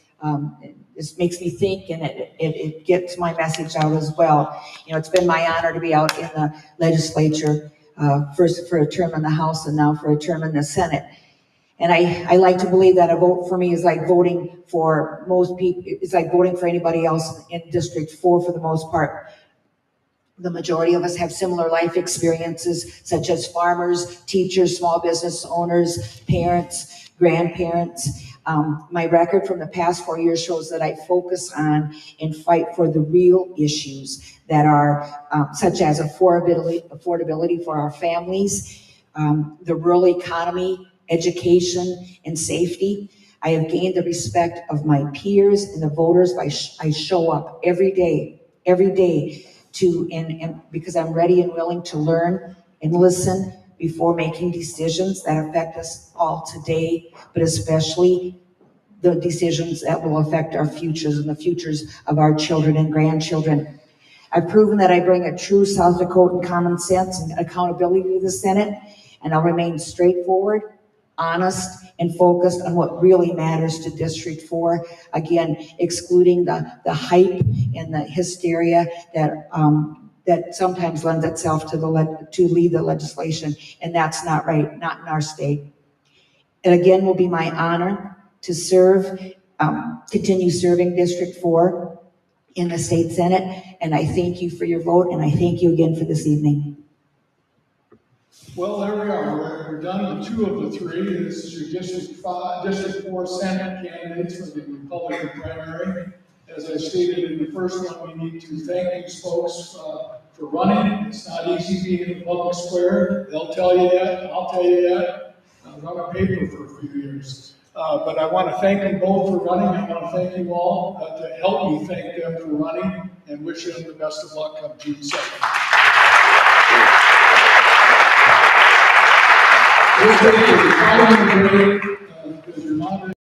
This makes me think, and it gets my message out as well. It's been my honor to be out in the legislature, first for a term in the House and now for a term in the Senate. And I like to believe that a vote for me is like voting for most people. It's like voting for anybody else in District 4 for the most part. The majority of us have similar life experiences, such as farmers, teachers, small business owners, parents, grandparents. My record from the past 4 years shows that I focus on and fight for the real issues that are such as affordability for our families, the rural economy, education, and safety. I have gained the respect of my peers and the voters by I show up every day and because I'm ready and willing to learn and listen before making decisions that affect us all today, but especially the decisions that will affect our futures and the futures of our children and grandchildren. I've proven that I bring a true South Dakotan common sense and accountability to the Senate, and I'll remain straightforward, honest, and focused on what really matters to District 4. Again, excluding the hype and the hysteria that sometimes lends itself to lead the legislation, and that's not right, not in our state. It again will be my honor to continue serving District 4 in the state Senate, and I thank you for your vote, and I thank you again for this evening. Well, there we are. We're done with 2 of the 3. This is your District 4 Senate candidates for the Republican primary. As I stated in the first one, we need to thank these folks for running. It's not easy being in the public square. They'll tell you that, I'll tell you that. I was on a paper for a few years. But I want to thank them both for running. I want to thank you all to help me thank them for running and wish them the best of luck on June 2nd. We'll take a 5-minute break because your moderator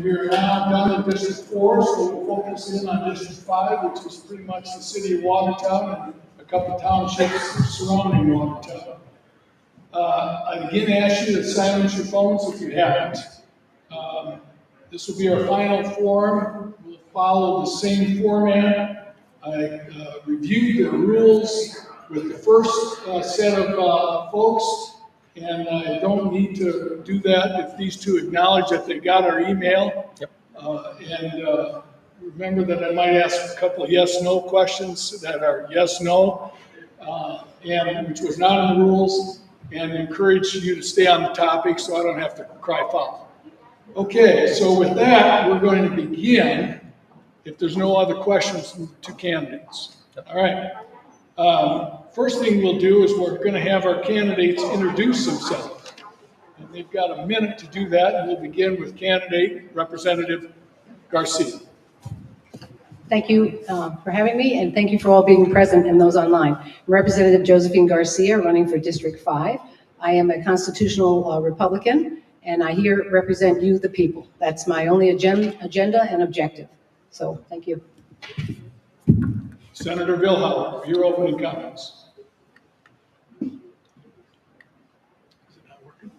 We are now done with District 4, so we'll focus in on District 5, which is pretty much the city of Watertown and a couple townships surrounding Watertown. I again ask you to silence your phones if you haven't. This will be our final forum. We'll follow the same format. I reviewed the rules with the first set of folks, and I don't need to do that if these two acknowledge that they got our email. Yep. And remember that I might ask a couple of yes/no questions that are yes/no, and which was not in the rules, and encourage you to stay on the topic so I don't have to cry foul. Okay, so with that, we're going to begin, if there's no other questions to candidates. All right. First thing we'll do is we're going to have our candidates introduce themselves. And they've got a minute to do that, and we'll begin with candidate Representative Garcia. Thank you for having me, and thank you for all being present and those online. I'm Representative Josephine Garcia, running for District 5. I am a constitutional Republican, and I here represent you, the people. That's my only agenda and objective. So, thank you. Senator Vilhauer, your opening comments.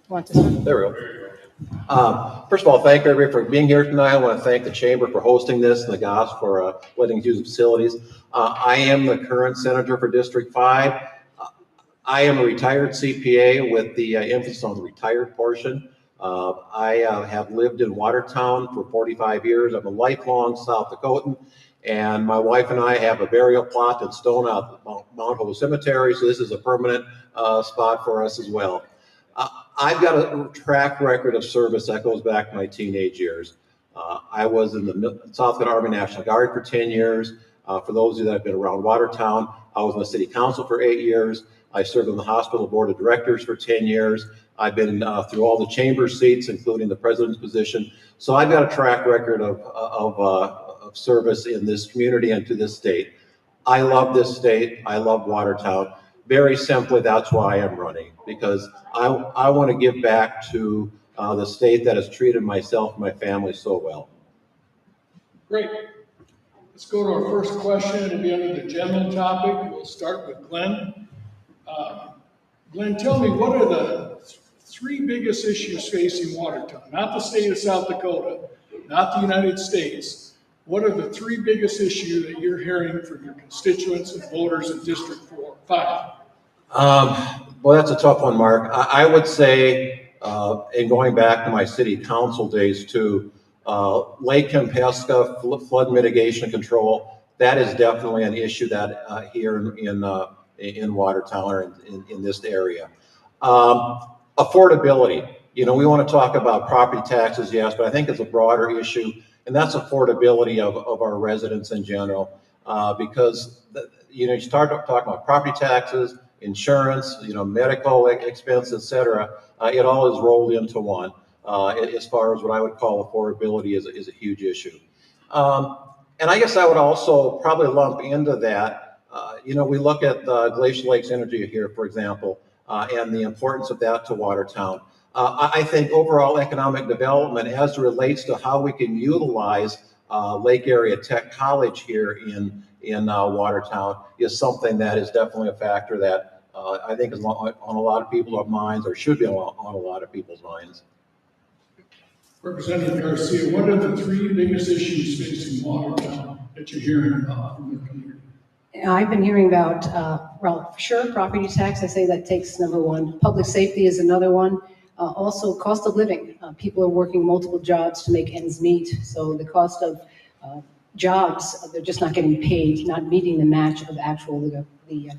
There we go. First of all, thank everybody for being here tonight. I want to thank the Chamber for hosting this and the GOS for letting us use the facilities. I am the current senator for District 5. I am a retired CPA with the emphasis on the retired portion. I have lived in Watertown for 45 years. I'm a lifelong South Dakotan, and my wife and I have a burial plot in stone out at Mount Hope Cemetery, so this is a permanent spot for us as well. I've got a track record of service that goes back to my teenage years. I was in the South Dakota Army National Guard for 10 years. For those of you that have been around Watertown, I was in the city council for 8 years. I served on the hospital board of directors for 10 years. I've been through all the chamber seats, including the president's position. So I've got a track record of service in this community and to this state. I love this state. I love Watertown. Very simply, that's why I'm running, because I want to give back to the state that has treated myself and my family so well. Great. Let's go to our first question. It'll be under the general topic. We'll start with Glenn. Glenn, tell me, what are the three biggest issues facing Watertown? Not the state of South Dakota, not the United States. What are the three biggest issues that you're hearing from your constituents and voters in District 5? Well, that's a tough one, Mark. I would say, and going back to my city council days too, Lake Kempesca flood mitigation control, that is definitely an issue that here in Watertown or in this area. Affordability. You know, we want to talk about property taxes, yes, but I think it's a broader issue, and that's affordability of our residents in general. Because, you start talking about property taxes, insurance, medical expense, et cetera. It all is rolled into one. As far as what I would call affordability is a huge issue. And I guess I would also probably lump into that, we look at Glacial Lakes Energy here, for example, and the importance of that to Watertown. I think overall economic development as it relates to how we can utilize Lake Area Tech College here in Watertown is something that is definitely a factor that I think is on a lot of people's minds, or should be on a lot of people's minds. Representative Garcia, what are the three biggest issues facing Watertown that you're hearing about from the community? I've been hearing about, well, for sure, property tax. I say that takes number one. Public safety is another one. Also, cost of living. People are working multiple jobs to make ends meet. So the cost of jobs, they're just not getting paid, not meeting the match of the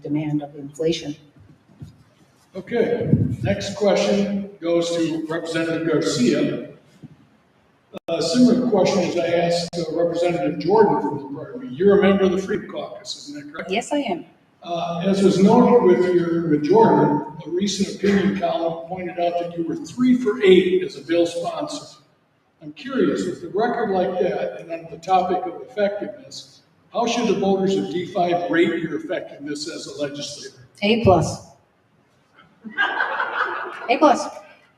demand of inflation. Okay, next question goes to Representative Garcia. A similar question as I asked Representative Jordan from the party. You're a member of the Freedom Caucus, isn't that correct? Yes, I am. As was noted with Jordan, a recent opinion column pointed out that you were 3 for 8 as a bill sponsor. I'm curious, with a record like that, and on the topic of effectiveness, how should the voters of D5 rate your effectiveness as a legislator? A+. A+.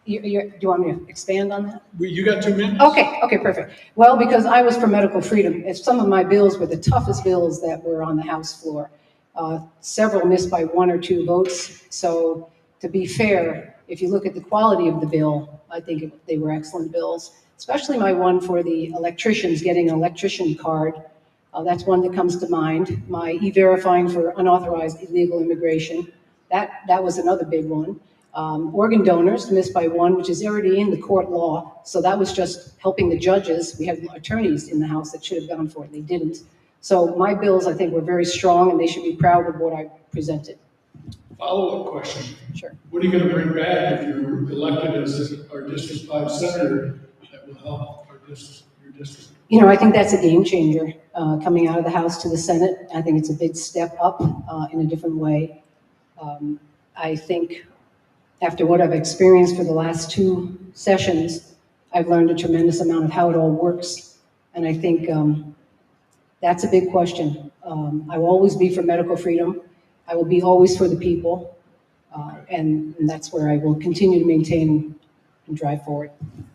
Do you want me to expand on that? You got 2 minutes? Okay, perfect. Well, because I was for medical freedom, if some of my bills were the toughest bills that were on the House floor. Several missed by 1 or 2 votes. So to be fair, if you look at the quality of the bill, I think they were excellent bills, especially my one for the electricians getting an electrician card. That's one that comes to mind. My e-verifying for unauthorized illegal immigration. That was another big one. Organ donors missed by 1, which is already in the court law. So that was just helping the judges. We have attorneys in the House that should have gone for it. They didn't. So my bills, I think, were very strong, and they should be proud of what I presented. Follow-up question. Sure. What are you going to bring back if you're elected as our District 5 senator that will help our district, your district? You know, I think that's a game changer coming out of the House to the Senate. I think it's a big step up in a different way. I think after what I've experienced for the last 2 sessions, I've learned a tremendous amount of how it all works. And I think that's a big question. I will always be for medical freedom. I will be always for the people. And that's where I will continue to maintain and drive forward.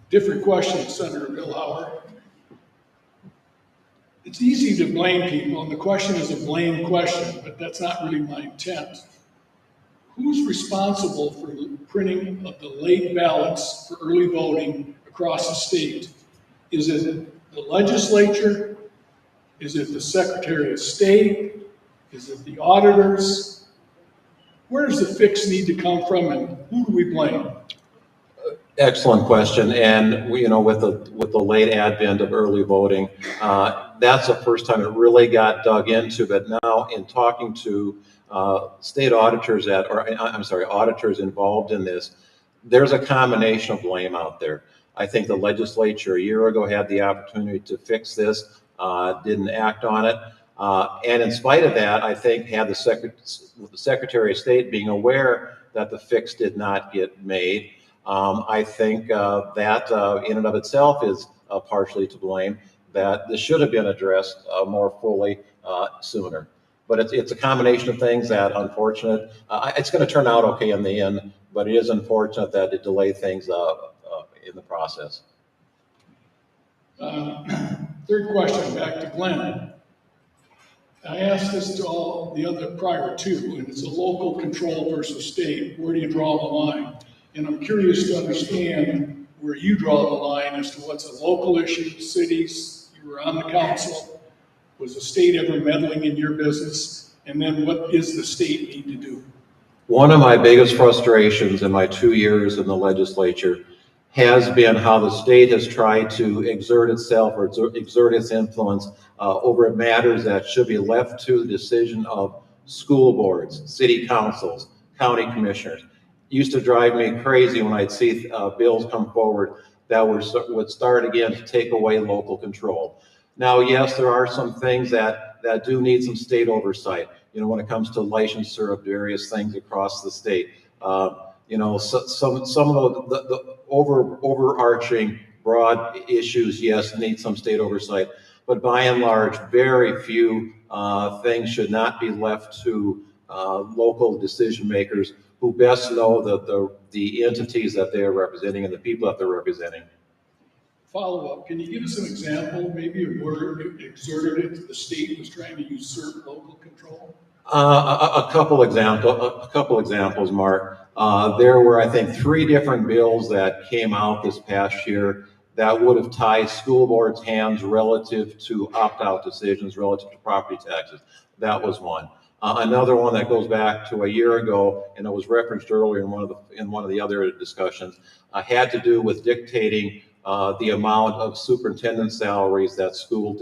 Different question, Senator Bill Howard. It's easy to blame people, and the question is a blame question, but that's not really my intent. Who's responsible for the printing of the late ballots for early voting across the state? Is it the legislature? Is it the Secretary of State? Is it the auditors? Where does the fix need to come from, and who do we blame? Excellent question. And we, with the late advent of early voting, that's the first time it really got dug into. But now, in talking to state auditors auditors involved in this, there's a combination of blame out there. I think the legislature a year ago had the opportunity to fix this, didn't act on it. And in spite of that, I think had the Secretary of State being aware that the fix did not get made, I think that in and of itself is partially to blame, that this should have been addressed more fully sooner. But it's a combination of things that, unfortunate, it's going to turn out okay in the end, but it is unfortunate that it delayed things in the process. Third question, back to Glenn. I asked this to all the other prior to, and it's a local control versus state. Where do you draw the line? And I'm curious to understand where you draw the line as to what's a local issue, cities, you were on the council. Was the state ever meddling in your business? And then what does the state need to do? One of my biggest frustrations in my 2 years in the legislature has been how the state has tried to exert itself or exert its influence over matters that should be left to the decision of school boards, city councils, county commissioners. It used to drive me crazy when I'd see bills come forward that would start again to take away local control. Now, yes, there are some things that do need some state oversight, when it comes to licensure of various things across the state. Some of the overarching broad issues, yes, need some state oversight. But by and large, very few things should not be left to local decision makers who best know the entities that they are representing and the people that they're representing. Follow-up, can you give us an example, maybe of where it exerted it, the state was trying to usurp local control? A couple examples, Mark. There were, I think, 3 different bills that came out this past year that would have tied school boards' hands relative to opt-out decisions relative to property taxes. That was one. Another one that goes back to a year ago, and it was referenced earlier in one of the other discussions, had to do with dictating the amount of superintendent salaries that school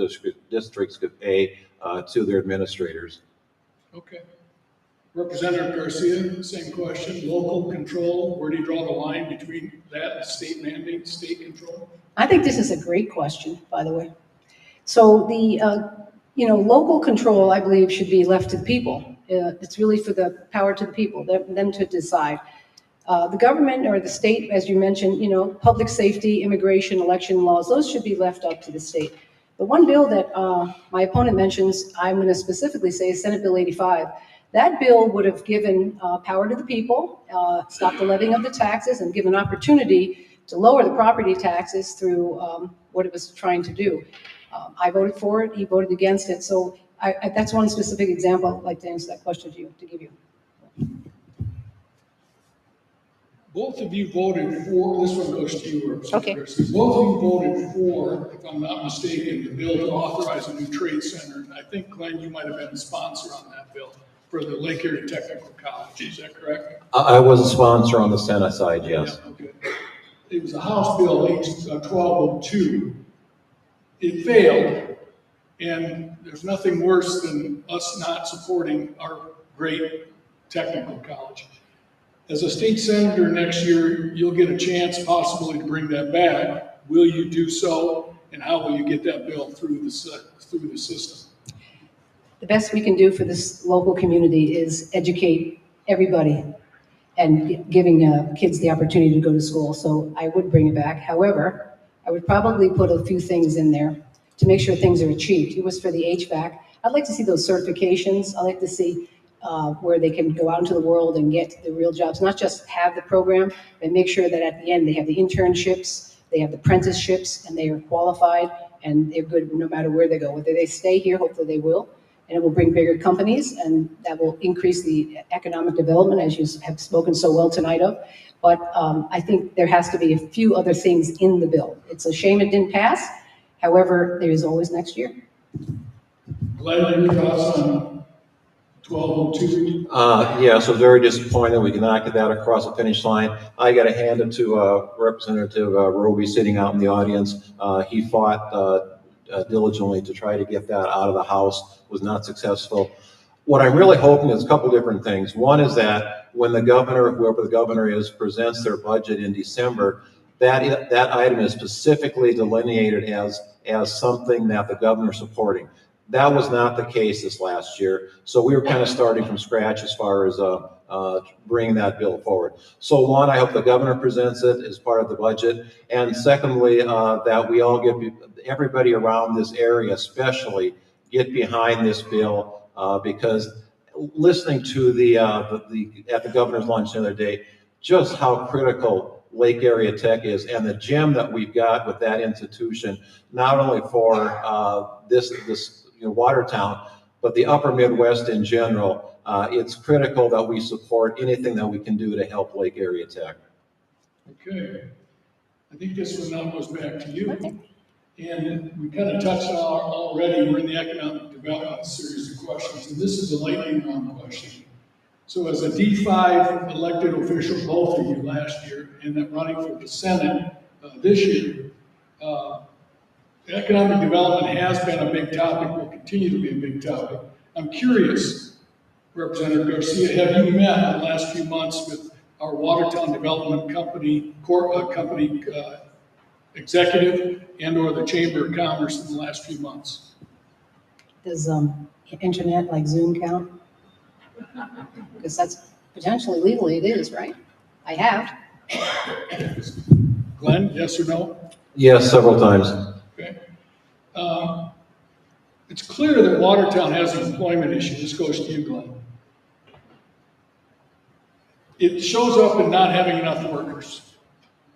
districts could pay to their administrators. Okay. Representative Garcia, same question. Local control, where do you draw the line between that and state mandate, state control? I think this is a great question, by the way. So the, local control, I believe, should be left to the people. It's really for the power to the people, them to decide. The government or the state, as you mentioned, public safety, immigration, election laws, those should be left up to the state. The one bill that my opponent mentions, I'm going to specifically say Senate Bill 85. That bill would have given power to the people, stopped the levying of the taxes, and given opportunity to lower the property taxes through what it was trying to do. I voted for it, he voted against it, so that's one specific example I'd like to answer that question to give you. Both of you voted for, this one goes to you, Representative Okay. Garcia. Both of you voted for, if I'm not mistaken, the bill to authorize a new trade center. And I think, Glenn, you might have been a sponsor on that bill for the Lake Area Technical College. Is that correct? I was a sponsor on the Senate side, yes. Yeah, okay. It was a House Bill, H 1202. It failed, and there's nothing worse than us not supporting our great technical college. As a state senator next year, you'll get a chance possibly to bring that back. Will you do so, and how will you get that bill through the system? The best we can do for this local community is educate everybody and giving kids the opportunity to go to school. So I would bring it back. However, I would probably put a few things in there to make sure things are achieved. It was for the HVAC. I'd like to see those certifications. I'd like to see where they can go out into the world and get the real jobs, not just have the program, but make sure that at the end they have the internships, they have the apprenticeships, and they are qualified, and they're good no matter where they go. Whether they stay here, hopefully they will, and it will bring bigger companies, and that will increase the economic development, as you have spoken so well tonight of. But I think there has to be a few other things in the bill. It's a shame it didn't pass. However, there is always next year. Glenn, your thoughts on 1202? Yeah, so very disappointed we cannot get that across the finish line. I got to hand it to Representative Roby sitting out in the audience. He fought diligently to try to get that out of the House, was not successful. What I'm really hoping is a couple different things. One is that when the governor, whoever the governor is, presents their budget in December, that item is specifically delineated as something that the governor's supporting. That was not the case this last year, so we were kind of starting from scratch as far as bringing that bill forward. So one, I hope the governor presents it as part of the budget, and secondly, that we all get, everybody around this area especially, get behind this bill, because listening to at the governor's lunch the other day, just how critical Lake Area Tech is, and the gem that we've got with that institution, not only for this Watertown, but the upper Midwest in general. It's critical that we support anything that we can do to help Lake Area Tech. Okay. I think this one now goes back to you. And we kind of touched on already, we're in the economic development series of questions, and this is a lightning round question. So as a D5 elected official, both of you last year, and then running for the Senate this year, economic development has been a big topic, will continue to be a big topic. I'm curious, Representative Garcia, have you met in the last few months with our Watertown Development Company executive and or the Chamber of Commerce in the last few months? Does internet like Zoom count? Because that's potentially legally it is, right? I have. Glenn, yes or no? Yes, several times. Okay. It's clear that Watertown has an employment issue. This goes to you, Glenn. It shows up in not having enough workers.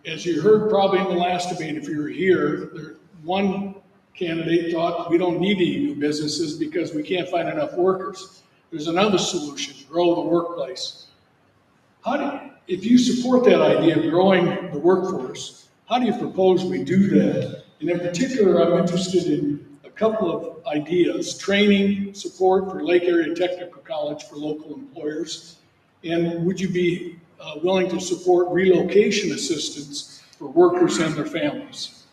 As you heard probably in the last debate, if you were here, one candidate thought we don't need any new businesses because we can't find enough workers. There's another solution, grow the workplace. If you support that idea of growing the workforce, how do you propose we do that? And in particular, I'm interested in a couple of ideas: training, support for Lake Area Technical College for local employers, and would you be willing to support relocation assistance for workers and their families?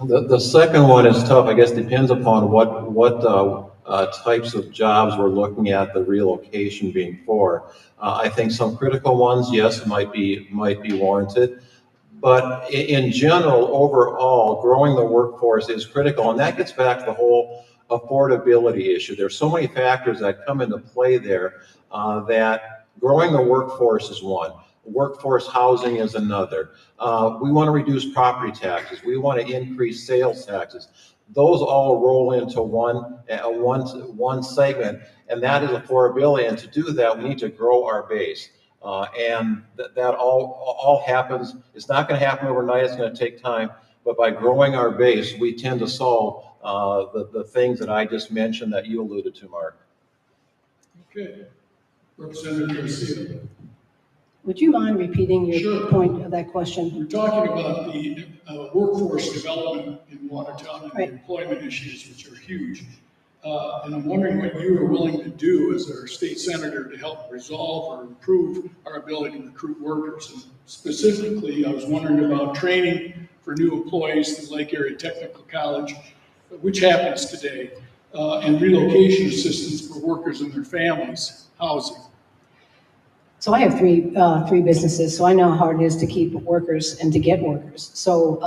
The second one is tough. I guess depends upon what types of jobs we're looking at the relocation being for. I think some critical ones, yes, might be warranted. But in general, overall, growing the workforce is critical, and that gets back to the whole affordability issue. There's so many factors that come into play there that growing the workforce is one. Workforce housing is another. We want to reduce property taxes. We want to increase sales taxes. Those all roll into one segment, and that is affordability. And to do that, we need to grow our base. And that all happens. It's not going to happen overnight. It's going to take time. But by growing our base, we tend to solve the things that I just mentioned that you alluded to, Mark. Okay. Representative Garcia. Would you mind repeating your Sure. point of that question? We're talking about the workforce development in Watertown and Right. the employment issues, which are huge. And I'm wondering what you are willing to do as our state senator to help resolve or improve our ability to recruit workers. And specifically, I was wondering about training for new employees through Lake Area Technical College, which happens today, and relocation assistance for workers and their families, housing. So I have three businesses, so I know how hard it is to keep workers and to get workers. So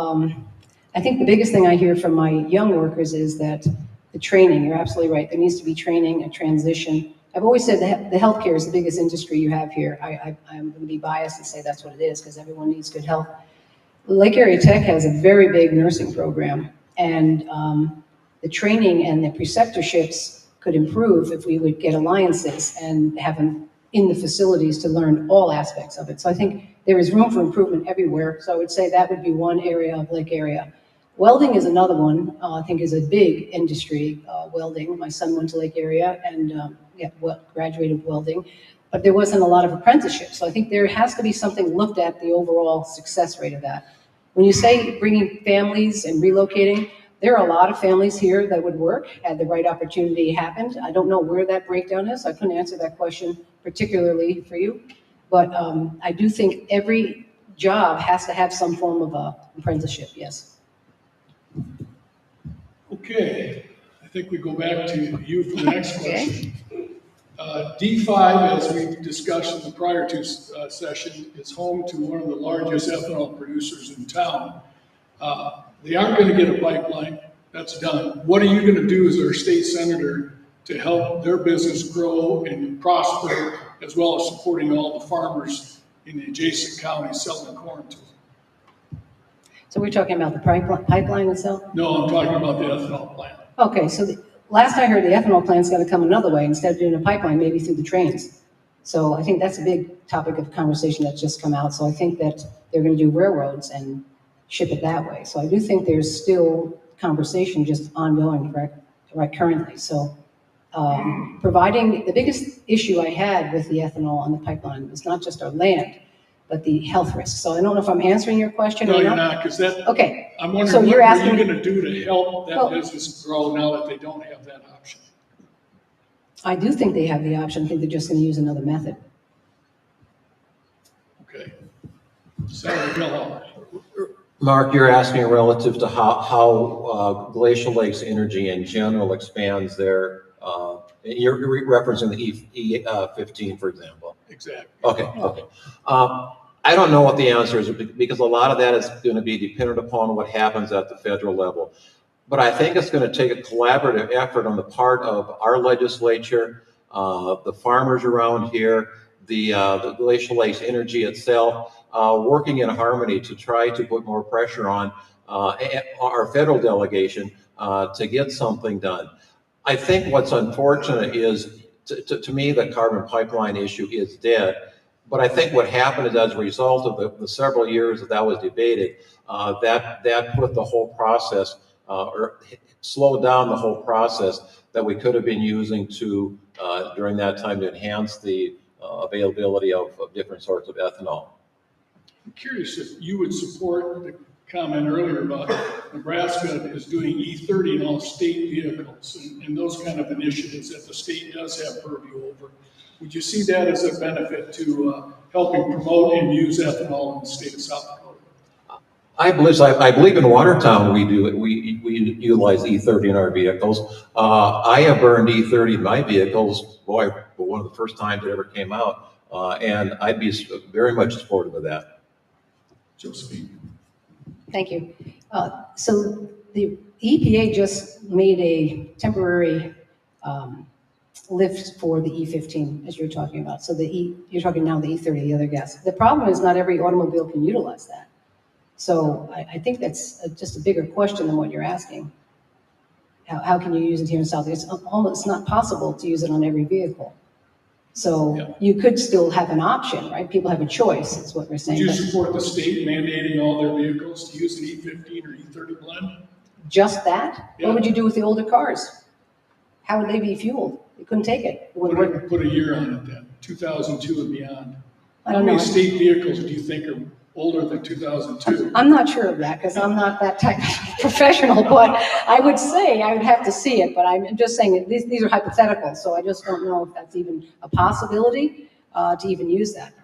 I think the biggest thing I hear from my young workers is that the training, you're absolutely right, there needs to be training and transition. I've always said that the healthcare is the biggest industry you have here. I'm going to be biased and say that's what it is because everyone needs good health. Lake Area Tech has a very big nursing program, and the training and the preceptorships could improve if we would get alliances and have them in the facilities to learn all aspects of it. So I think there is room for improvement everywhere. So I would say that would be one area of Lake Area. Welding is another one, I think is a big industry, welding. My son went to Lake Area and graduated welding, but there wasn't a lot of apprenticeships. So I think there has to be something looked at the overall success rate of that. When you say bringing families and relocating, there are a lot of families here that would work had the right opportunity happened. I don't know where that breakdown is. I couldn't answer that question particularly for you, but I do think every job has to have some form of a apprenticeship, yes. Okay, I think we go back to you for the next question. D5, as we discussed in the prior two sessions, is home to one of the largest ethanol producers in town. They aren't going to get a pipeline. That's done. What are you going to do as our state senator to help their business grow and prosper, as well as supporting all the farmers in the adjacent counties selling corn to them? So we're talking about the pipeline itself? No, I'm talking about the ethanol plant. Okay, so last I heard, the ethanol plant's gonna come another way, instead of doing a pipeline, maybe through the trains. So I think that's a big topic of conversation that's just come out. So I think that they're gonna do railroads and ship it that way. So I do think there's still conversation just ongoing right currently. So providing, the biggest issue I had with the ethanol on the pipeline was not just our land, but the health risks. So I don't know if I'm answering your question No, or you're not. not, because that, Okay. I'm wondering So what you're are asking- you gonna do to help that Well- business grow now that they don't have that option? I do think they have the option. I think they're just gonna use another method. Okay. Senator Gillhall. Mark, you're asking relative to how Glacial Lakes Energy in general expands their, you're referencing the E15, for example. Exactly. Okay. I don't know what the answer is because a lot of that is going to be dependent upon what happens at the federal level. But I think it's going to take a collaborative effort on the part of our legislature, the farmers around here, the Glacial Lakes Energy itself, working in harmony to try to put more pressure on our federal delegation to get something done. I think what's unfortunate is, to me, the carbon pipeline issue is dead. But I think what happened is, as a result of the several years that was debated, that put the whole process, or slowed down the whole process that we could have been using to, during that time, to enhance the availability of different sorts of ethanol. I'm curious if you would support the comment earlier about Nebraska is doing E30 in all state vehicles and those kind of initiatives that the state does have purview over. Would you see that as a benefit to helping promote and use ethanol in the state of South Dakota? I believe in Watertown we utilize E30 in our vehicles. I have burned E30 in my vehicles, one of the first times it ever came out, and I'd be very much supportive of that. Josephine. Thank you. So the EPA just made a temporary lift for the E15, as you're talking about. So you're talking now the E30, the other gas. The problem is not every automobile can utilize that. So I think that's just a bigger question than what you're asking. How can you use it here in South? It's almost not possible to use it on every vehicle. So you could still have an option, right? People have a choice, is what we're Would saying. you But support the state mandating all their vehicles to use an E15 or E30 blend? just that? Yeah. What would you do with the older cars? How would they be fueled? You couldn't take it. Put a year on it then, 2002 and beyond. I How don't many know. state vehicles do you think are older than 2002? I'm not sure of that because I'm not that type of professional, but I would say, I would have to see it, but I'm just saying that these are hypothetical, so I just don't know if that's even a possibility to even use that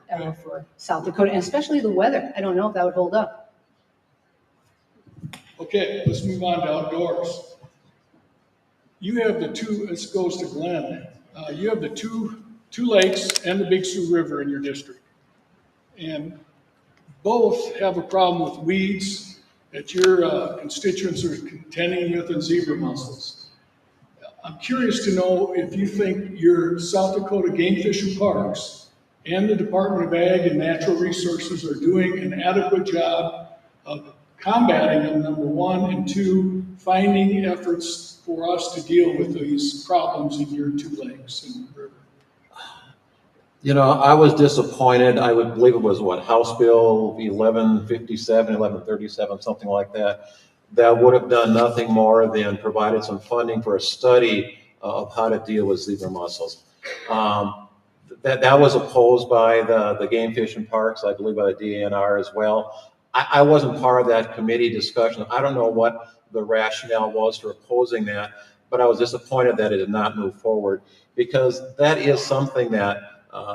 for South Dakota, and especially the weather. I don't know if that would hold up. Okay, let's move on to outdoors. You have the two, this goes to Glenn. You have the two lakes and the Big Sioux River in your district. And both have a problem with weeds that your constituents are contending with and zebra mussels. I'm curious to know if you think your South Dakota Game Fish and Parks and the Department of Ag and Natural Resources are doing an adequate job of combating them, number one, and two, finding efforts for us to deal with these problems in your two lakes and river. You know, I was disappointed. I would believe it was what, House Bill 1157, 1137, something like that. That would have done nothing more than provided some funding for a study of how to deal with zebra mussels. That was opposed by the Game Fish and Parks, I believe by the DNR as well. I wasn't part of that committee discussion. I don't know what the rationale was for opposing that, but I was disappointed that it did not move forward because that is something that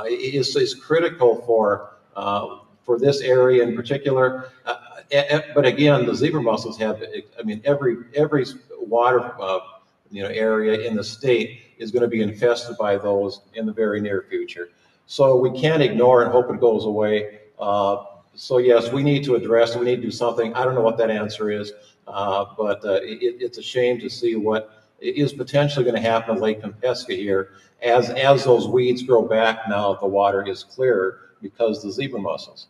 is critical for this area in particular. But again, the zebra mussels have, I mean, every water area in the state is going to be infested by those in the very near future. So we can't ignore and hope it goes away. So yes, we need to address it. We need to do something. I don't know what that answer is, but it's a shame to see what is potentially going to happen in Lake Kempesca here as those weeds grow back now that the water is clearer because of the zebra mussels.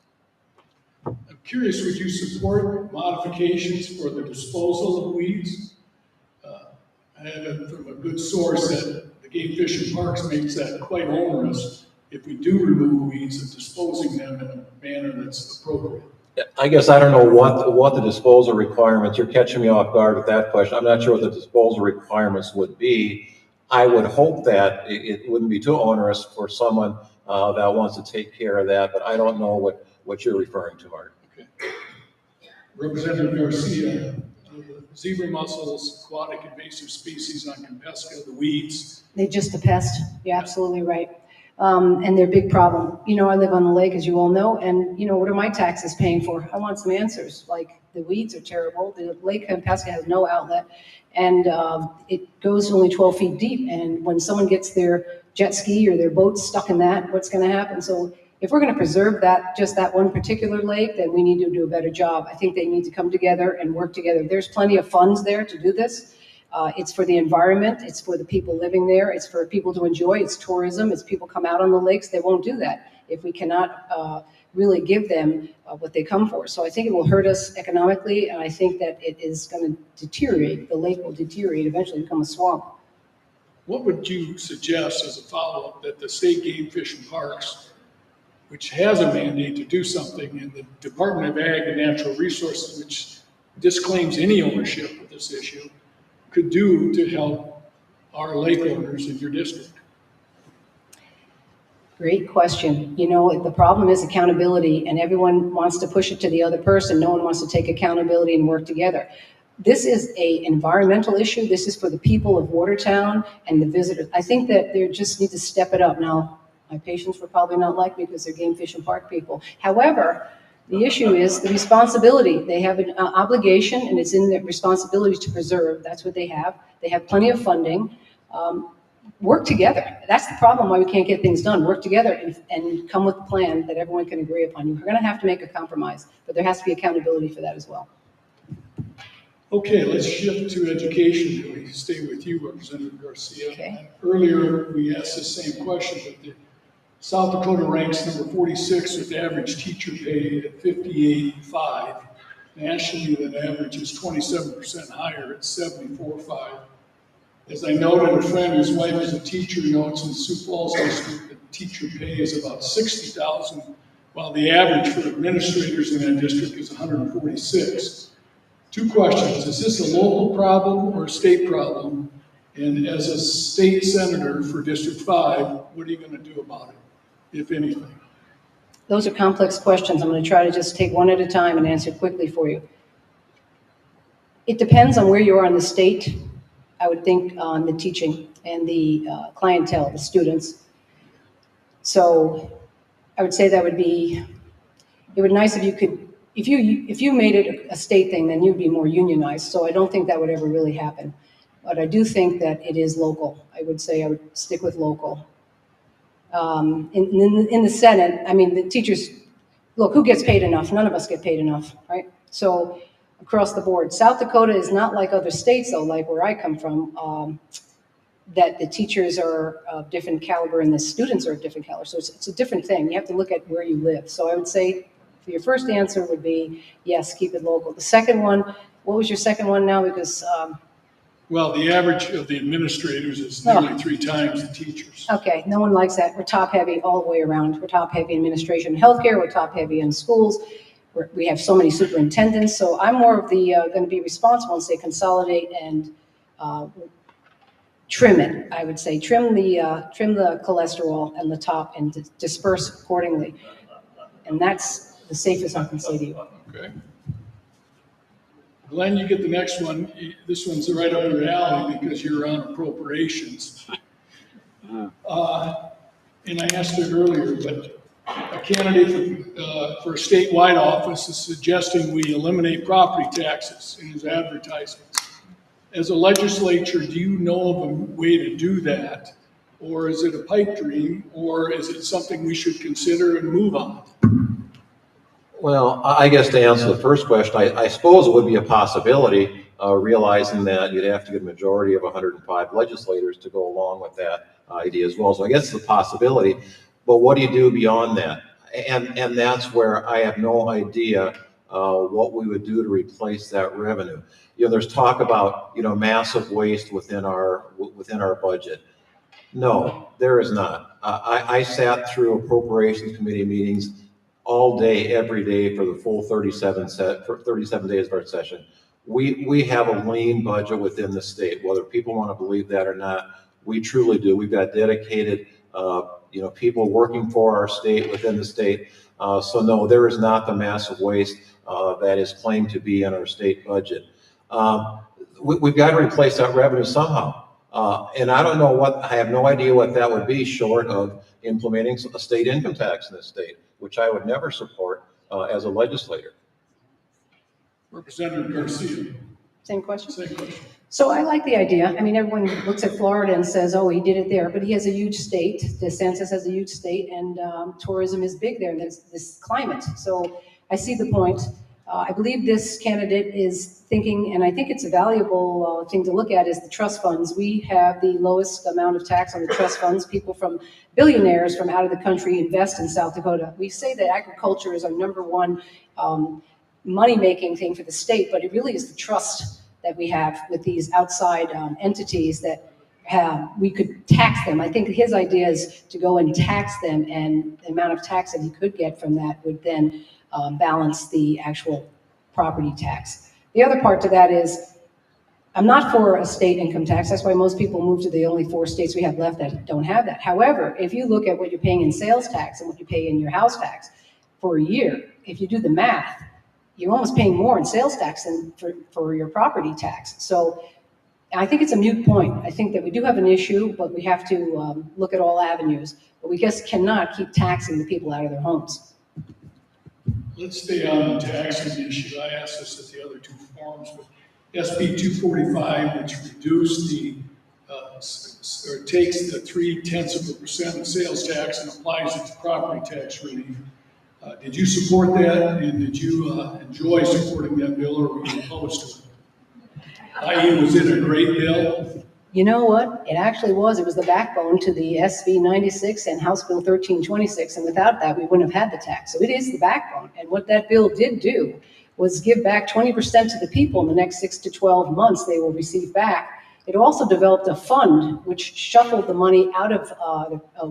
I'm curious, would you support modifications for the disposal of weeds? I have it from a good source that the Game Fish and Parks makes that quite onerous if we do remove weeds and disposing them in a manner that's appropriate. I guess I don't know what the disposal requirements, you're catching me off guard with that question. I'm not sure what the disposal requirements would be. I would hope that it wouldn't be too onerous for someone that wants to take care of that, but I don't know what you're referring to, Mark. Okay. Representative Garcia, the zebra mussels, aquatic invasive species on Kempesca, the weeds. They're just a pest. You're absolutely right. And they're a big problem. You know, I live on the lake, as you all know, and, you know, what are my taxes paying for? I want some answers. Like, the weeds are terrible. The Lake Kempesca has no outlet, and it goes only 12 feet deep. And when someone gets their jet ski or their boat stuck in that, what's going to happen? So if we're going to preserve that, just that one particular lake, then we need to do a better job. I think they need to come together and work together. There's plenty of funds there to do this. It's for the environment, it's for the people living there, it's for people to enjoy, it's tourism, it's people come out on the lakes. They won't do that if we cannot really give them what they come for. So I think it will hurt us economically, and I think that it is going to deteriorate. The lake will deteriorate, eventually become a swamp. What would you suggest as a follow-up that the State Game Fish and Parks, which has a mandate to do something, and the Department of Ag and Natural Resources, which disclaims any ownership of this issue, could do to help our lake owners in your district? Great question. You know, the problem is accountability, and everyone wants to push it to the other person. No one wants to take accountability and work together. This is an environmental issue. This is for the people of Watertown and the visitors. I think that they just need to step it up. Now, my patients will probably not like me because they're Game Fish and Park people. However, the issue is the responsibility. They have an obligation, and it's in their responsibility to preserve. That's what they have. They have plenty of funding. Work together. That's the problem why we can't get things done. Work together and come with a plan that everyone can agree upon. You're going to have to make a compromise, but there has to be accountability for that as well. Okay, let's shift to education. Can we stay with you, Representative Garcia? Okay. Earlier, we asked the same question, but the South Dakota ranks number 46 with average teacher pay at $58,500. Nationally, that average is 27% higher at $74,500. As I noted, a friend whose wife is a teacher notes in Sioux Falls High School, the teacher pay is about $60,000, while the average for administrators in that district is $146,000. Two questions: is this a local problem or a state problem? And as a state senator for District 5, what are you going to do about it, if anything? Those are complex questions. I'm going to try to just take one at a time and answer quickly for you. It depends on where you are in the state. I would think on the teaching and the clientele, the students. So I would say that would be, it would be nice if you could, if you made it a state thing, then you'd be more unionized. So I don't think that would ever really happen. But I do think that it is local. I would say I would stick with local. In the Senate, I mean, the teachers, look, who gets paid enough? None of us get paid enough, right? So across the board. South Dakota is not like other states, though, like where I come from, that the teachers are of different caliber and the students are of different caliber. So it's a different thing. You have to look at where you live. So I would say for your first answer would be, yes, keep it local. The second one, what was your second one now? Because well, the average of the administrators is nearly 3 times the teachers. okay, no one likes that. We're top heavy all the way around. We're top heavy in administration and healthcare. We're top heavy in schools. We have so many superintendents. So I'm more of the going to be responsible and say consolidate and trim it. I would say trim the cholesterol and the top and disperse accordingly. And that's the safest I can say to you. Okay. Glenn, you get the next one. This one's right up your alley because you're on appropriations. And I asked it earlier, but a candidate for a statewide office is suggesting we eliminate property taxes in his advertisements. As a legislature, do you know of a way to do that? Or is it a pipe dream? Or is it something we should consider and move on? Well, I guess to answer the first question, I suppose it would be a possibility, realizing that you'd have to get a majority of 105 legislators to go along with that idea as well. So I guess it's a possibility, but what do you do beyond that? And that's where I have no idea what we would do to replace that revenue. You know, there's talk about, you know, massive waste within our budget. No, there is not. I sat through appropriations committee meetings all day, every day for the full 37 days of our session. We have a lean budget within the state, whether people want to believe that or not. We truly do. We've got dedicated, people working for our state within the state. So no, there is not the massive waste that is claimed to be in our state budget. We've got to replace that revenue somehow. And I don't know I have no idea what that would be short of implementing a state income tax in this state, which I would never support as a legislator. Representative Garcia. Same question? Same question. So I like the idea. I mean, everyone looks at Florida and says, oh, he did it there, but he has a huge state. DeSantis has a huge state, and tourism is big there, and there's this climate. So I see the point. I believe this candidate is thinking, and I think it's a valuable thing to look at, is the trust funds. We have the lowest amount of tax on the trust funds. People from billionaires from out of the country invest in South Dakota. We say that agriculture is our number one money-making thing for the state, but it really is the trust that we have with these outside entities that we could tax them. I think his idea is to go and tax them, and the amount of tax that he could get from that would then balance the actual property tax. The other part to that is, I'm not for a state income tax. That's why most people move to the only 4 states we have left that don't have that. However, if you look at what you're paying in sales tax and what you pay in your house tax for a year, if you do the math, you're almost paying more in sales tax than for your property tax. So I think it's a moot point. I think that we do have an issue, but we have to look at all avenues. But we just cannot keep taxing the people out of their homes. Let's stay on the taxing issue. I asked this at the other 2 forums, but SB 245, which reduced takes the 0.3% sales tax and applies it to property tax relief. Did you support that, and did you enjoy supporting that bill, or were you opposed to it? I.e., was it a great bill? You know what? It actually was. It was the backbone to the SB 96 and House Bill 1326, and without that, we wouldn't have had the tax. So it is the backbone. And what that bill did do was give back 20% to the people in the next 6 to 12 months they will receive back. It also developed a fund which shuffled the money out of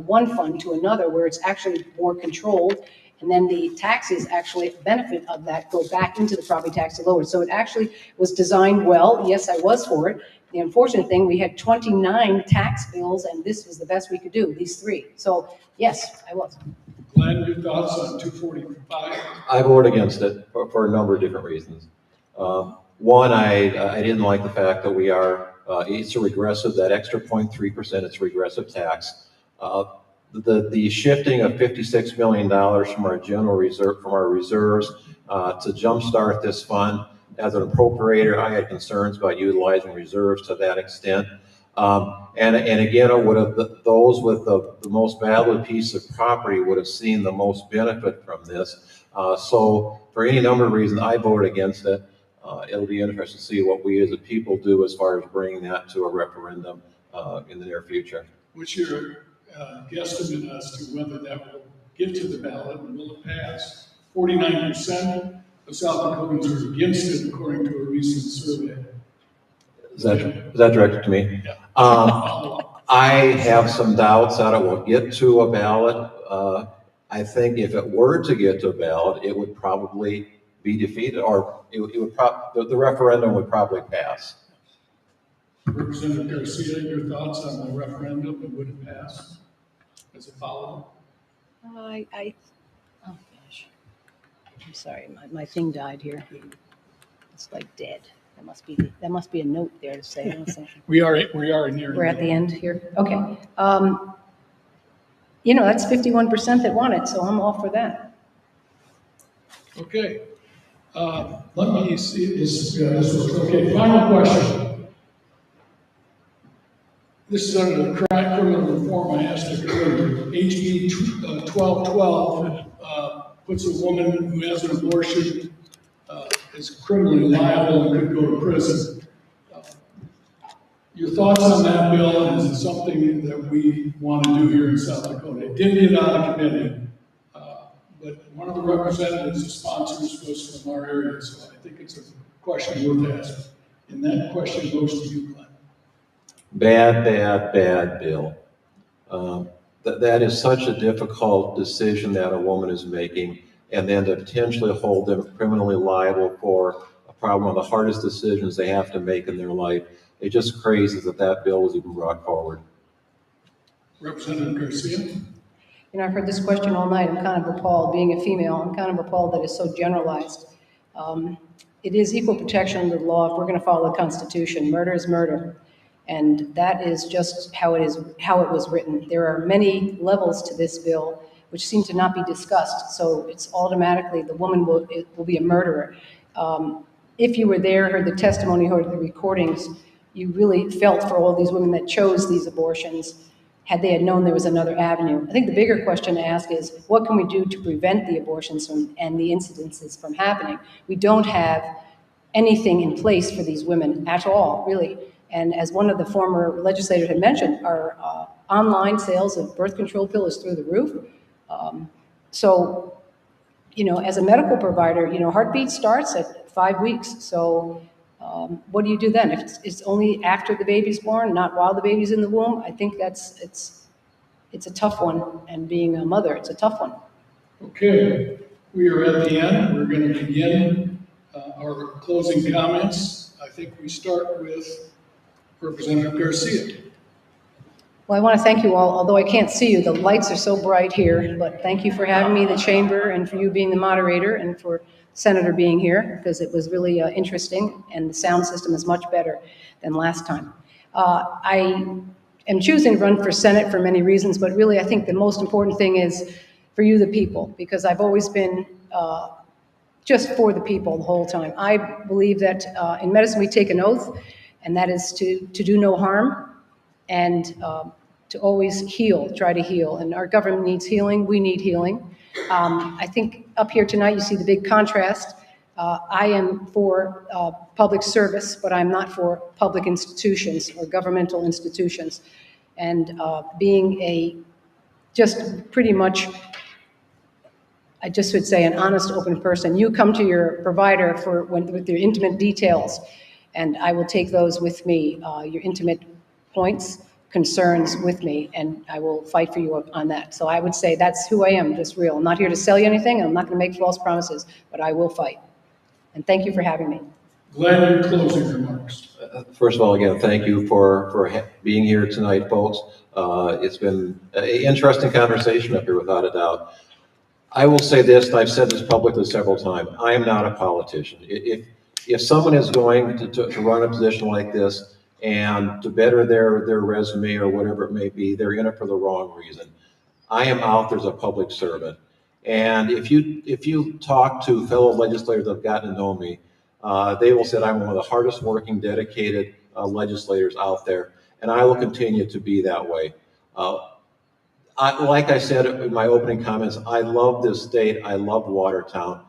one fund to another where it's actually more controlled. And then the taxes actually benefit of that go back into the property tax to lower. So it actually was designed well. Yes, I was for it. The unfortunate thing, we had 29 tax bills, and this was the best we could do, these three. So yes, I was. Glenn, your thoughts on 245? I voted against it for a number of different reasons. One, I didn't like the fact that it's a regressive, that extra 0.3%, it's a regressive tax. The shifting of $56 million from our general reserve, from our reserves, to jumpstart this fund. As an appropriator, I had concerns about utilizing reserves to that extent. And again, those with the most valuable piece of property would have seen the most benefit from this. So for any number of reasons, I voted against it. It'll be interesting to see what we as a people do as far as bringing that to a referendum in the near future. What's your guesstimate as to whether that will get to the ballot and will it pass? 49% of South Dakotans are against it, according to a recent survey. Is that directed to me? Yeah. I have some doubts that it will get to a ballot. I think if it were to get to a ballot, it would probably be defeated, or the referendum would probably pass. Representative Garcia, your thoughts on the referendum and would it pass as a follow-up? Oh gosh, I'm sorry, my thing died here. It's like dead. That must be a note there to say something. We are near. We're at the end here. Okay. That's 51% that want it, so I'm all for that. Okay. Let me see this. Okay, final question. This is under the criminal reform I asked it earlier. HB 1212 puts a woman who has an abortion is criminally liable and could go to prison. Your thoughts on that bill, and is it something that we want to do here in South Dakota? It didn't get out of committee, but one of the representatives, the sponsors, was from our area, so I think it's a question worth asking. And that question goes to you, Glenn. Bad bill. That is such a difficult decision that a woman is making, and then to potentially hold them criminally liable for probably one of the hardest decisions they have to make in their life. It's just crazy that bill was even brought forward. Representative Garcia? I've heard this question all night. I'm kind of appalled, being a female, I'm kind of appalled that it's so generalized. It is equal protection under the law if we're going to follow the Constitution. Murder is murder. And that is just how it was written. There are many levels to this bill which seem to not be discussed. So it's automatically the woman will be a murderer. If you were there, heard the testimony, heard the recordings, you really felt for all these women that chose these abortions had they had known there was another avenue. I think the bigger question to ask is, what can we do to prevent the abortions and the incidences from happening? We don't have anything in place for these women at all, really. And as one of the former legislators had mentioned, our online sales of birth control pill is through the roof. So, as a medical provider, heartbeat starts at 5 weeks. So what do you do then? If it's only after the baby's born, not while the baby's in the womb, I think it's a tough one. And being a mother, it's a tough one. Okay, we are at the end. We're going to begin our closing comments. I think we start with Representative Garcia. Well, I want to thank you all, although I can't see you. The lights are so bright here, but thank you for having me in the chamber and for you being the moderator and for Senator being here, because it was really interesting and the sound system is much better than last time. I am choosing to run for Senate for many reasons, but really I think the most important thing is for you, the people, because I've always been just for the people the whole time. I believe that in medicine we take an oath, and that is to do no harm and to always heal, try to heal. And our government needs healing, we need healing. I think up here tonight you see the big contrast. I am for public service, but I'm not for public institutions or governmental institutions. And being just pretty much, I just would say, an honest, open person. You come to your provider with your intimate details, And I will take those with me, your intimate points, concerns with me, and I will fight for you on that. So I would say that's who I am, just real. I'm not here to sell you anything. I'm not going to make false promises, but I will fight. And thank you for having me. Glenn, your closing remarks. First of all, again, thank you for being here tonight, folks. It's been an interesting conversation up here, without a doubt. I will say this, and I've said this publicly several times, I am not a politician. If someone is going to run a position like this and to better their resume or whatever it may be, they're in it for the wrong reason. I am out there as a public servant. And if you talk to fellow legislators that have gotten to know me, they will say I'm one of the hardest working, dedicated legislators out there, and I will continue to be that way. Like I said in my opening comments, I love this state. I love Watertown.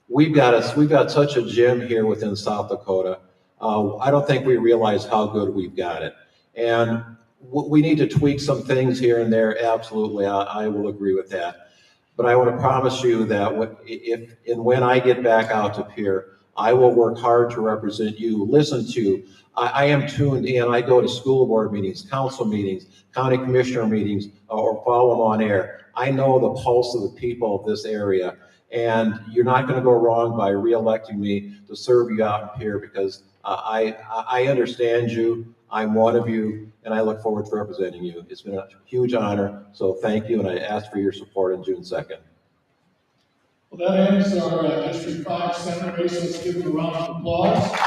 We've got such a gem here within South Dakota. I don't think we realize how good we've got it. And we need to tweak some things here and there. Absolutely, I will agree with that. But I want to promise you that if and when I get back out to Pier, I will work hard to represent you, listen to you. I am tuned in. I go to school board meetings, council meetings, county commissioner meetings, or follow them on air. I know the pulse of the people of this area, and you're not going to go wrong by re-electing me to serve you out in Pier, because I understand you. I'm one of you, and I look forward to representing you. It's been a huge honor, so thank you, and I ask for your support on June 2nd. Well, that ends our District 5 Senate race. Let's give them a round of applause.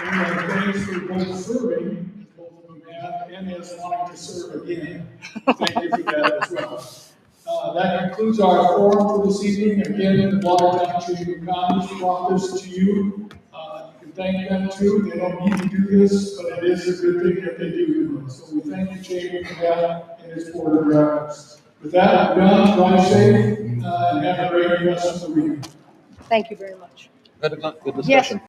And thanks for both serving, as both of them have, and as wanting to serve again. Thank you for that as well. That concludes our forum for this evening. Again, the Watertown Chamber of Commerce brought this to you. You can thank them too. They don't need to do this, but it is a good thing that they do. So we thank the Chamber for that and its board of directors. With that, I'm done. Drive safe and have a great rest of the week. Thank you very much. Good discussion. Yes.